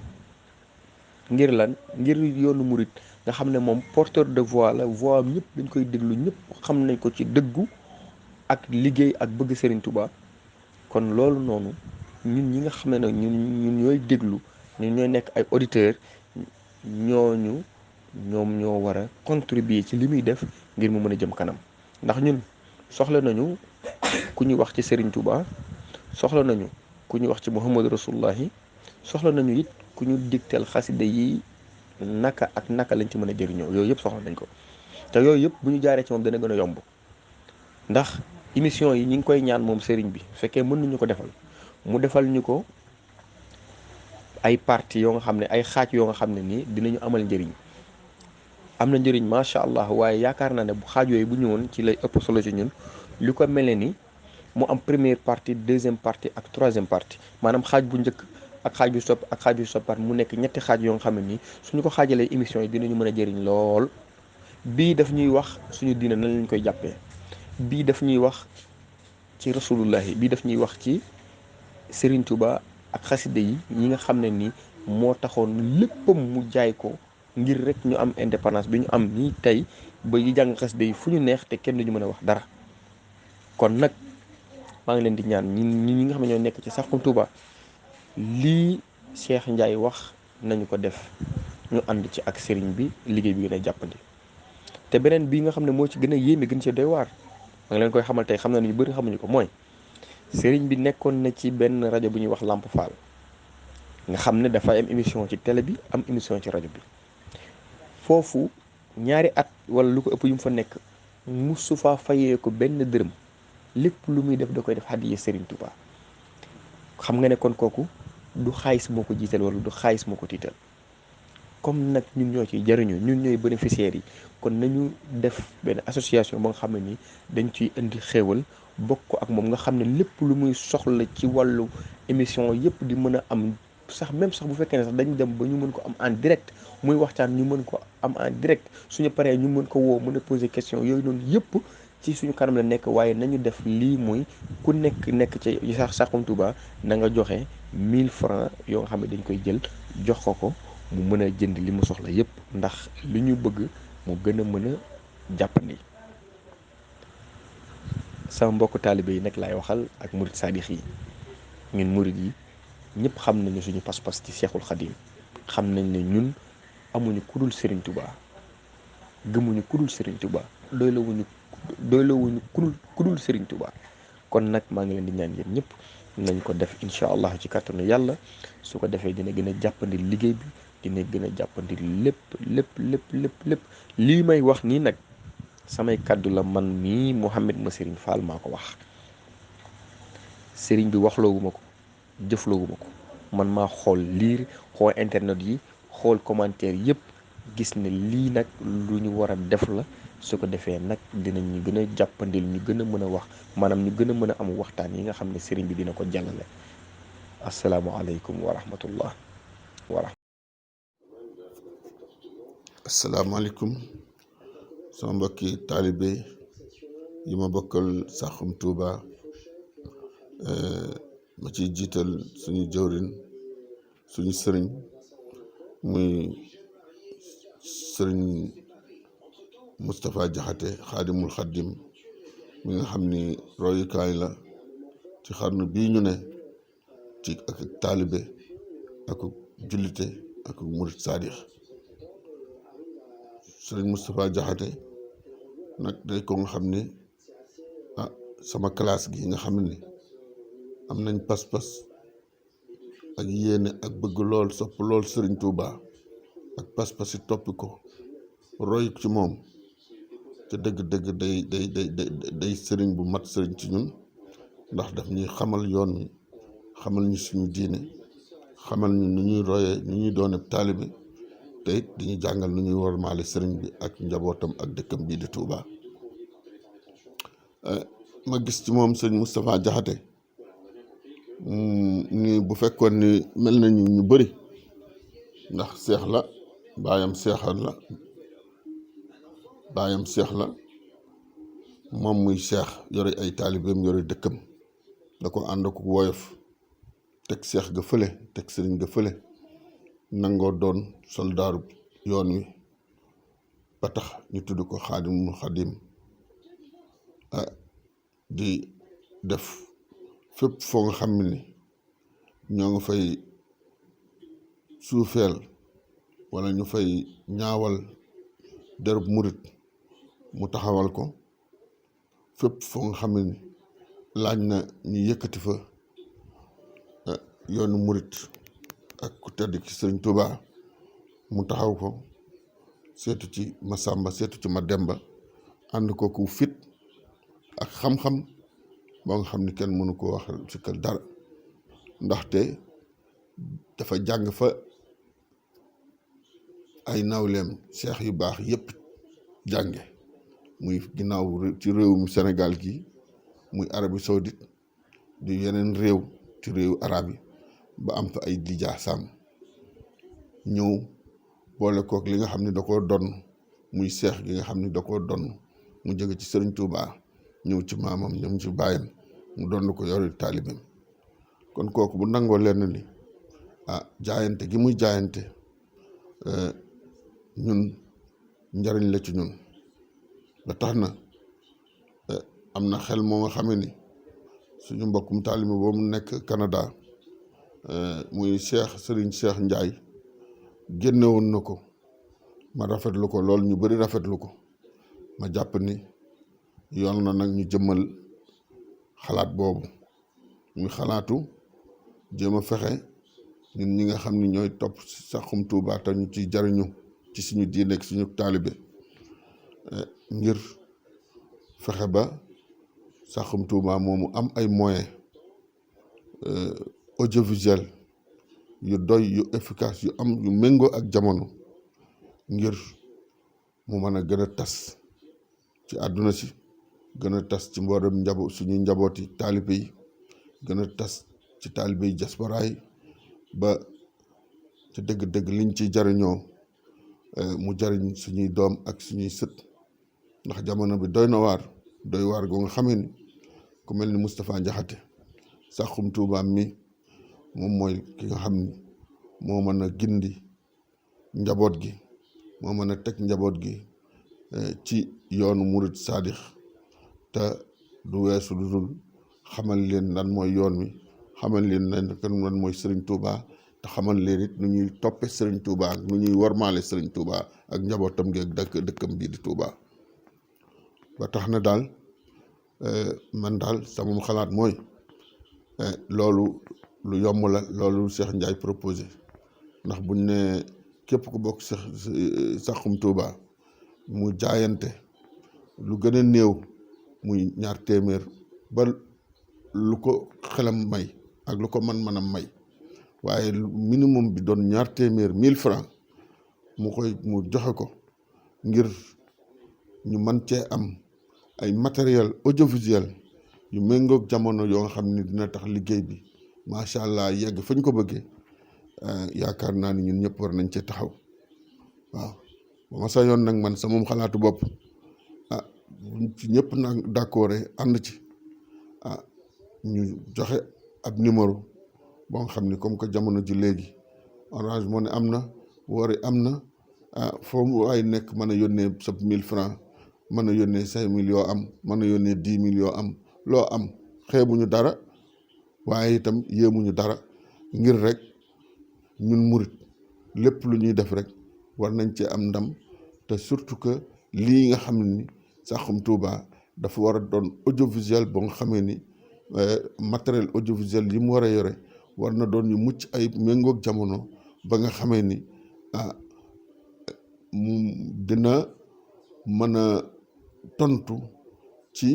ngir lan, ngir yoonu murit, nga xam ne moom porteur de voix la, voix am ñëpp dañ koy déglu, ñëpp xam nañ ko ci dëggu ak liggéey ak bëgg Serigne Touba. kon loolu noonu ñun ñi nga xam ne nag ñun ñooy déglu, ñun ñooy nekk ay auditeurs, ñoom ñoo war a contribuer ci li muy def ngir mu mën a jëm kanam. ndax ñun soxla nañu ku ñu wax ci Serigne Touba, soxla nañu ku ñu wax ci Muhammadu Rasulullahi, soxla nañu it ku ñu digtal xasida yi naka lañ ci mën a jëriñoo. yooyu yëpp soxla nañ ko, te yooyu yëpp bu ñu jaaree ci moom dana gën a yomb. ndax émission yi ñi ngi koy ñaan moom sëriñ bi, su fekkee mën nañu ko defal, mu defal ñu ko ay parties yoo nga xam ne, ay xaaj yoo nga xam ne nii dinañu amal njëriñ. am na njëriñ macha allah, waaye yaakaar naa ne bu xaaj yooyu bu ñëwoon ci lay ëpp solo ci ñun. li ko mel ne ni mu am première partie, deuxième partie ak troisième partie, maanaam xaaj bu njëkk ak xaaj bu sopp ak xaaj bu soppaat, mu nekk 3 xaaj yoo nga xam ne nii suñu ko xaajalee émission yi dinañu mën a jëriñ lool. bii daf ñuy wax suñu diina nan lañ koy jàppee, bii daf ñuy wax ci rasulullahi, bii daf ñuy wax ci Serigne Touba ak xasida yi nga xam ne nii moo taxoon léppam mu jaay ko ngir rek ñu am indépendance bi ñu am nii tey, ba yi jàng xasida yi fu ñu neex te kenn duñu mën a wax dara. kon nag maa ngi leen di ñaan ñi nga xam ne ñoo nekk ci Saxum Touba, lii Cheikh Ndiaye wax nañu ko def, ñu ànd ci ak sëriñ bi, liggéey bi gën a jàppandi. te beneen bii nga xam ne moo ci gën a yéeme, gën ci doy waar, maa ngi leen koy xamal tey, xam na ñu bëri xamuñu ko, mooy sëriñ bi nekkoon na ci benn rajo bu ñuy wax Lamp Fall, nga xam ne dafa am émission ci télé bi, am émission ci rajo bi. foofu 2 at wala lu ko ëpp yu mu fa nekk, musu faa fayee ko benn dërëm, lépp lu muy def da koy def hadiya Serigne Touba. xam nga ne kon kooku du xaalis moo ko jiital wala du xaalis moo ko tiital. comme nag ñun ñoo ciy jariñu, ñun ñooy bénéficiaires yi, kon nañu def benn association ba nga xam ne ni dañ ciy indi xéewal bokk ko ak moom, nga xam ne lépp lu muy soxla ci wàllu émission yëpp di mën a am, sax même sax bu fekkee ne sax dañu dem ba ñu mën ko am en direct, muy waxtaan ñu mën ko am en direct, suñu paree ñu mën ko woo, mën a poser question, yooyu noonu yëpp ci suñu kanam la nekk. waaye nañu def lii muy ku nekk ci Saxum Touba na nga joxe 1000 francs yoo nga xam ne dañ koy jël jox ko mu mën a jënd li mu soxla yëpp, ndax li ñu bëgg mu gën a mën a jàppandi. sama mbokk taalibe yi nag laay waxal ak murid saadix yi. ñun murid yi ñëpp xam nañu suñu pas-pas ci Seexul Xadim, xam nañ ne ñun amuñu kudul Serigne Touba, gëmuñu kudul Serigne Touba, doylawuñu kudul Serigne Touba. kon nag maa ngi leen di ñaan yéen ñëpp nañ ko def incha allah ci kàttanu yàlla. su ko defee dina gën a jàppandi liggéey bi, dina gën a jàppandi lépp lii may wax nii nag samay kàddu la man mii Mouhamed ma Serigne Fall maa ko wax. Serigne bi waxloowuma ko, jëfloowuma ko, man maa xool liir, xool internet yi, xool commentaire yëpp, gis ne lii nag lu ñu war a def la. su ko defee nag dinañ ñu gën a jàppandil, ñu gën a mën a wax, maanaam ñu gën a mën a am waxtaan yi nga xam ne Serigne bi dina ko jàllale. asalaamualeykum wa rahmatullah asalaamaaleykum sama mbokki taalibe yi ma bokkal Saxum Touba, ma ciy jiital suñu jëwrin suñu sëriñ muy sëriñ Moustapha Jaxate xaadimul xaddim mi nga xam ni royukaay la ci xarnu bii ñu ne ci ak taalibe ak jullite ak murit saadix. sëriñ Moustapha Jaxate nag day ko nga xam ni sama classe gi nga xam ni am nañ pas-pas ak yéene ak bëgg lool sopp lool sëriñ Touba ak pas-pas yi toppi ko roy ci moom te dëgg-dëgg day sëriñ bu mat sëriñ ci ñun, ndax daf ñuy xamal yoon wi, xamal ñu suñu diine, xamal ñu nu ñuy royee, nu ñuy doone taalibe, te it diñu jàngal nu ñuy wormaale sëriñ bi ak njabootam ak dëkkam bii di Touba. ma gis ci moom sëriñ Moustapha Jaxate ni bu fekkoon ni mel nañu ñu bëri, ndax seex la, baayam seex la moom muy seex yore ay taalibeem yore dëkkam, da ko ànd ak woyof, teg seex ga fële, teg sëriñ ga fële, nangoo doon soldaaru yoon wi ba tax ñu tudd ko xaadimul xadim. di def fépp foo nga xam ni ñoo nga fay suufeel wala ñu fay ñaawal derub murit mu taxawal ko, fépp foo nga xam ni laaj na ñu yëkkati fa yoonu murit ak ku tedd ci sëriñ Touba mu taxaw ko, seetu ci ma Sàmba seetu ci ma Demba, ànd ko ku fit ak xam-xam boo nga xam ni kenn mënu ko wax ci kër dara, ndaxte dafa jàng fa ay nawleem seex yu baax yépp jànge, muy ginnaaw ci réewum Sénégal gi, muy Arabie Saoudite di yeneen réew ci réewu arab yi, ba am fa ay lijaasaam, ñëw boole kook li nga xam ne da koo donn muy seex gi nga xam ne da koo donn mu jóge ci sëriñ Touba ñëw ci maamam ñëw ci baayam mu donn ko yore taalibeem. kon kooku bu nangoo lenn li jaayante gi muy jaayante ñun njariñ la ci ñun, ba tax na am na xel moo nga xamee ni suñu mbokkum taalibe boobu mu nekk Canada muy Serigne Cheikh Ndiaye génne woon na ko, ma rafetlu ko lool, ñu bari rafetlu ko, ma jàpp ni yoon na nag ñu jëmmal xalaat boobu, muy xalaatu jéem a fexe ñun ñi nga xam ni ñooy topp Saxum Touba te ñu ci jariñu ci suñu diine ak suñu taalibe, ngir fexe ba Saxum Touba moomu am ay moyens audiovisuel yu doy, yu efficace, yu am yu méngoo ak jamono, ngir mu mën a gën a tas ci àdduna si, gën a tas ci mboolem suñuy njabooti taalibe yi, gën a tas ci taalibe yi diaspora yi, ba ci dëgg-dëgg liñ ci jariñoo mu jariñ suñuy doom ak suñuy sët. ndax jamono bi doy waar goo nga xamee ni ku mel ni Moustapha Jaxate Saxum Touba mi moom mooy ki nga xam ni moo mën a gindi njaboot gi, moo mën a teg njaboot gi ci yoonu murit saadix, te du weesu lu dul xamal leen lan mooy yoon wi, xamal leen lan mooy Serigne Touba, te xamal leen it nu ñuy toppe Serigne Touba ak nu ñuy warmaale Serigne Touba ak njabootam gi ak dëkkam bii di Touba. ba tax na daal man daal sama xalaat mooy loolu lu yomb la, loolu Cheikh Ndiaye proposé, ndax buñ ne képp ku bokk Saxum Touba mu jaayante lu gën a néew muy 2 téeméer ba lu ko xelam may ak lu ko man-manam may, waaye minimum bi doon 2 téeméer 1000 francs mu joxe ko ngir ñu mën cee am ay matériel audiovisuel yu méngoog jamono yoo nga xam ni dina tax liggéey bi macha allah yegg fañ ko bëggee. Yaakaar naa ni ñun ñëpp war nañ cee taxaw. waaw ba ma sañoon nag man sama xalaatu bopp ci ñëpp nag d'accord ànd ci ñu joxe ab numéro boo nga xam ni comme que jamono ji léegi Orange Money am na, Wari am na, foo mu waay nekk mën a yónnee sa 1000 francs, mën a yónnee 5000 yoo am, mën a yónnee 10 000 yoo am, loo am xeebuñu dara waaye itam yéemuñu dara, ngir rek ñun murit lépp lu ñuy def rek war nañ cee am ndam. te surtout que lii nga xam ni Saxum Touba dafa war a doon audiovisuel ba nga xamee ni matériel audiovisuel yi mu war a yore war na doon yu mucc ay méngoog jamono ba nga xamee ni dina mën a tontu ci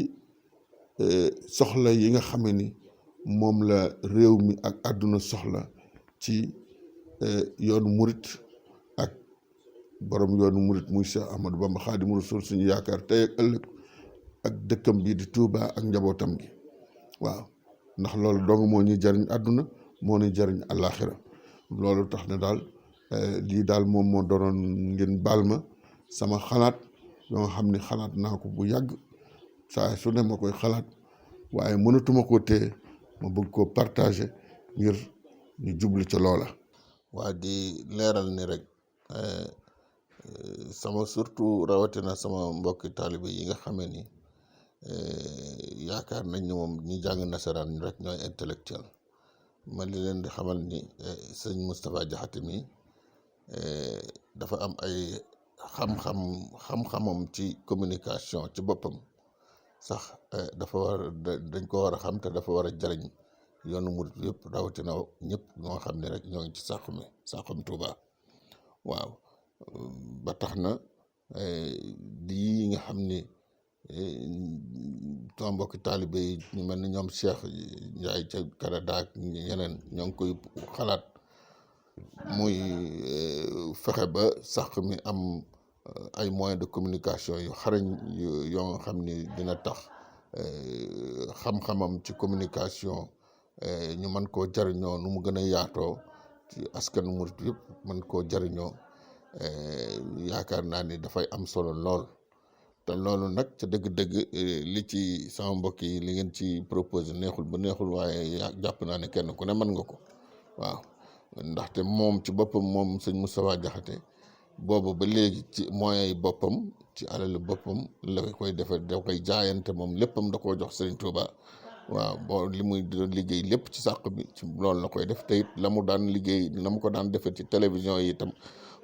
soxla yi nga xamee ni moom la réew mi ak àdduna soxla ci yoonu murit ak borom yoonu murit muy Cheikh Ahmadou Bamba Xaadimu Rasuul suñu yaakaar tey ak ëllëg ak dëkkam bii di Touba ak njabootam gi. waaw ndax loolu dong moo ñuy jariñ àdduna moo ñuy jariñ àllaaxira. loolu tax na daal lii daal moom moo doonoon, ngeen baal ma sama xalaat yoo nga xam ne xalaat naa ko bu yàgg, saa su ne ma koy xalaat waaye mënatuma koo téye, ma bëgg koo partager ngir ñu jublu ca loola. waa di leeral ni rek sama surtout rawatina sama mbokki taalibe yi nga xamee ni yaakaar nañ ne moom ñi jàng nasaraan rek ñooy intellectuel, ma li leen di xamal ni sëñ Moustapha Diakhaté mi dafa am ay xam-xamam ci communication ci boppam sax dafa dañ ko war a xam te dafa war a jariñ yoonu murit yëpp, rawatina ñëpp ñoo xam ne rek ñoo ngi ci Saxum Touba. waaw ba tax na lii nga xam ni sama mbokki taalibe yi ñu mel ni ñoom Cheikh Ndiaye ca Canada ak ñeneen ñoo ngi koy xalaat, muy fexe ba sax mi am ay moyens de communication yu xarañ yoo nga xam ni dina tax xam-xamam ci communication ñu mën koo jariñoo nu mu gën a yaatoo ci askanu murit yëpp mën koo jariñoo. yaakaar naa ni dafay am solo lool, te loolu nag ca dëgg-dëgg li ci sama mbokk yi li ngeen ci proposé neexul ba neexul, waaye jàpp naa ne kenn ku ne mën nga ko. waaw ndaxte moom ci boppam moom sëñ Moustapha Diakhaté boobu ba léegi ci moyens yi boppam ci alal boppam la koy defee, da koy jaayante, moom léppam da koo jox Serigne Touba. waaw boo li muy liggéey lépp ci sàq bi ci loolu la koy def, te it la mu daan liggéey na mu ko daan defee ci télévision yi itam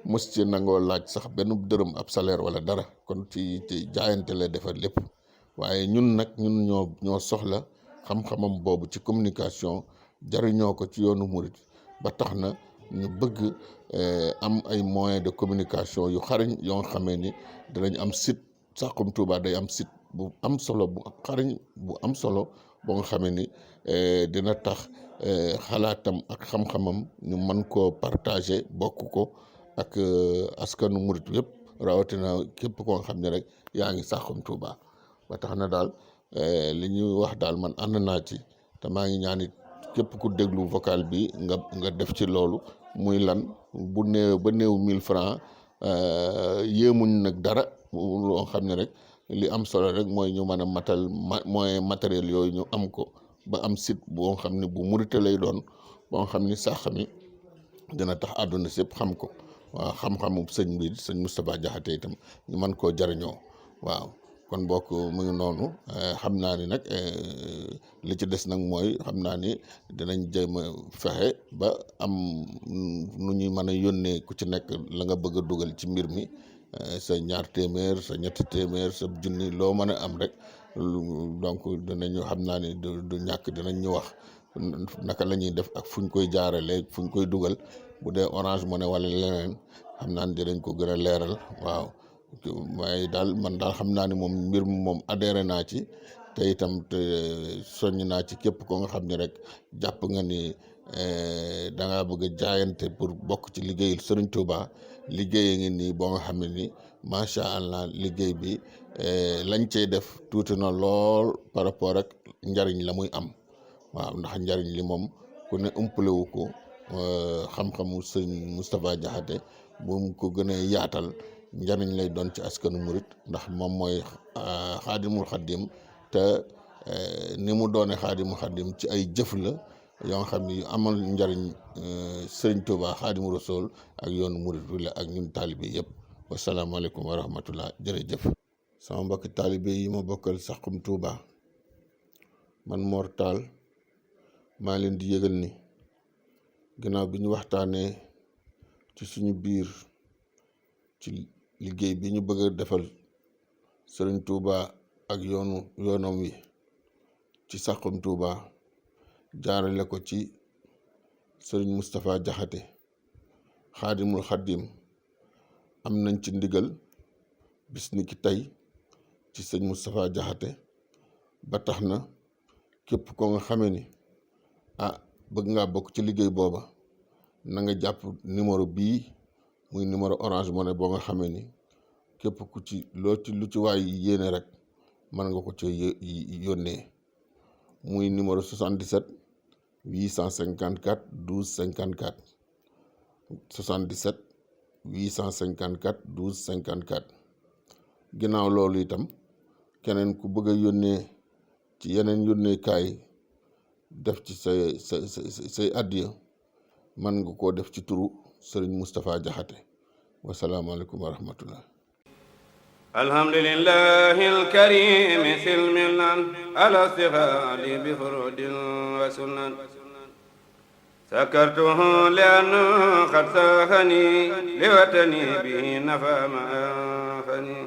mos ci nangoo laaj sax benn dërëm ab salaire wala dara, kon ci jaayante la defar lépp. waaye ñun nag ñoo soxla xam-xamam boobu ci communication jariñoo ko ci yoonu murit, ba tax na ñu bëgg am ay moyens de communication yu xarañ yoo nga xamee ni danañ am site. Saxum Touba day am site bu am solo bu xarañ bu am solo boo nga xamee ni dina tax xalaatam ak xam-xamam ñu mën koo partager bokk ko ak askanu murit yëpp, rawatina képp koo xam ne rek yaa ngi Saxum Touba. ba tax na daal li ñuy wax daal man ànd naa ci, te maa ngi ñaanit képp ku déglu vocal bi nga def ci loolu, muy lan bu néew ba néew 1000 francs yéemuñ nag dara, loo xam ne rek li am solo rek mooy ñu mën a matal moyen matériel yooyu ñu am ko ba am site boo xam ne bu murite lay doon, boo xam ni sax mi dina tax àdduna si yëpp xam ko. waaw xam-xamu sëñ bi sëñ Moustapha Diakhaté itam ñu mën koo jariñoo. waaw kon bokk mu ngi noonu, xam naa ni nag li ci des nag mooy xam naa ni dinañ jéem a fexe ba am nu ñuy mën a yónnee ku ci nekk la nga bëgg a dugal ci mbir mi, sa 2 téeméer sa 3 téeméer sa junni loo mën a am rek donc dinañu xam naa ni du ñàkk dinañ ñu wax naka la ñuy def ak fuñ koy jaarale fuñ koy dugal bu dee Orange Money wala leneen xam naa ni dinañ ko gën a leeral waaw waaye daal man daal xam naa ni moom mbir mi moom adhéré naa ci te itam te soññ naa ci képp ko nga xam ni rek jàpp nga ni da ngaa bëgg a jaayante pour bokk ci liggéeyul Serigne Touba liggéey ngi nii boo nga xam ne ni macha allah liggéey bi lañ cey def tuuti na lool par rapport ak njariñ la muy am waaw ndax njariñ li moom ku ne umpale wu ko xam-xamu sëñ Moustapha Diakhaté bu mu ko gën a yaatal njariñ lay doon ci askanu murit ndax moom mooy xaadimul xaddim te ni mu doone xaadimul xaddim ci ay jëf la yoo nga xam ne yu amal njariñ sëriñ Touba xaadimu rasool ak yoonu murit wi la ak ñun taalibe yëpp wasalaamaaleykum wa rahmatullah jërëjëf sama mbokki taalibe yi ma bokkal Saxum Touba man Mor Tall maa leen di yëgal ni ginnaaw bi ñu waxtaanee ci suñu biir ci liggéey bi ñu bëgg a defal sëriñ Touba ak yoonam wi ci Saxum Touba jaarale ko ci sëriñ Moustapha Diakhaté xaadimul xaddim am nañ ci ndigal bis ni ki tey ci sëñ Moustapha Diakhaté ba tax na képp ko nga xamee ni bëgg ngaa bokk ci liggéey booba na nga jàpp numéro bii muy numéro Orange Money boo nga xamee ni képp ku ci lu ci waay yéene rek mën nga ko ci yónnee muy numéro 77 854 12 54 77 854 12 54 ginnaaw loolu itam keneen ku bëgg a yónnee ci yeneen yónneekaay def ci say addiya mën nga koo def ci turu Serigne Moustapha Diakhaté wasalaamaaleykum wa rahmatullah alhamdulillahi alkarimi silmilan ala stighaali bi furudin wa sunan sakartuhu liannu qad saxani liwatani bihi nafa ma anfani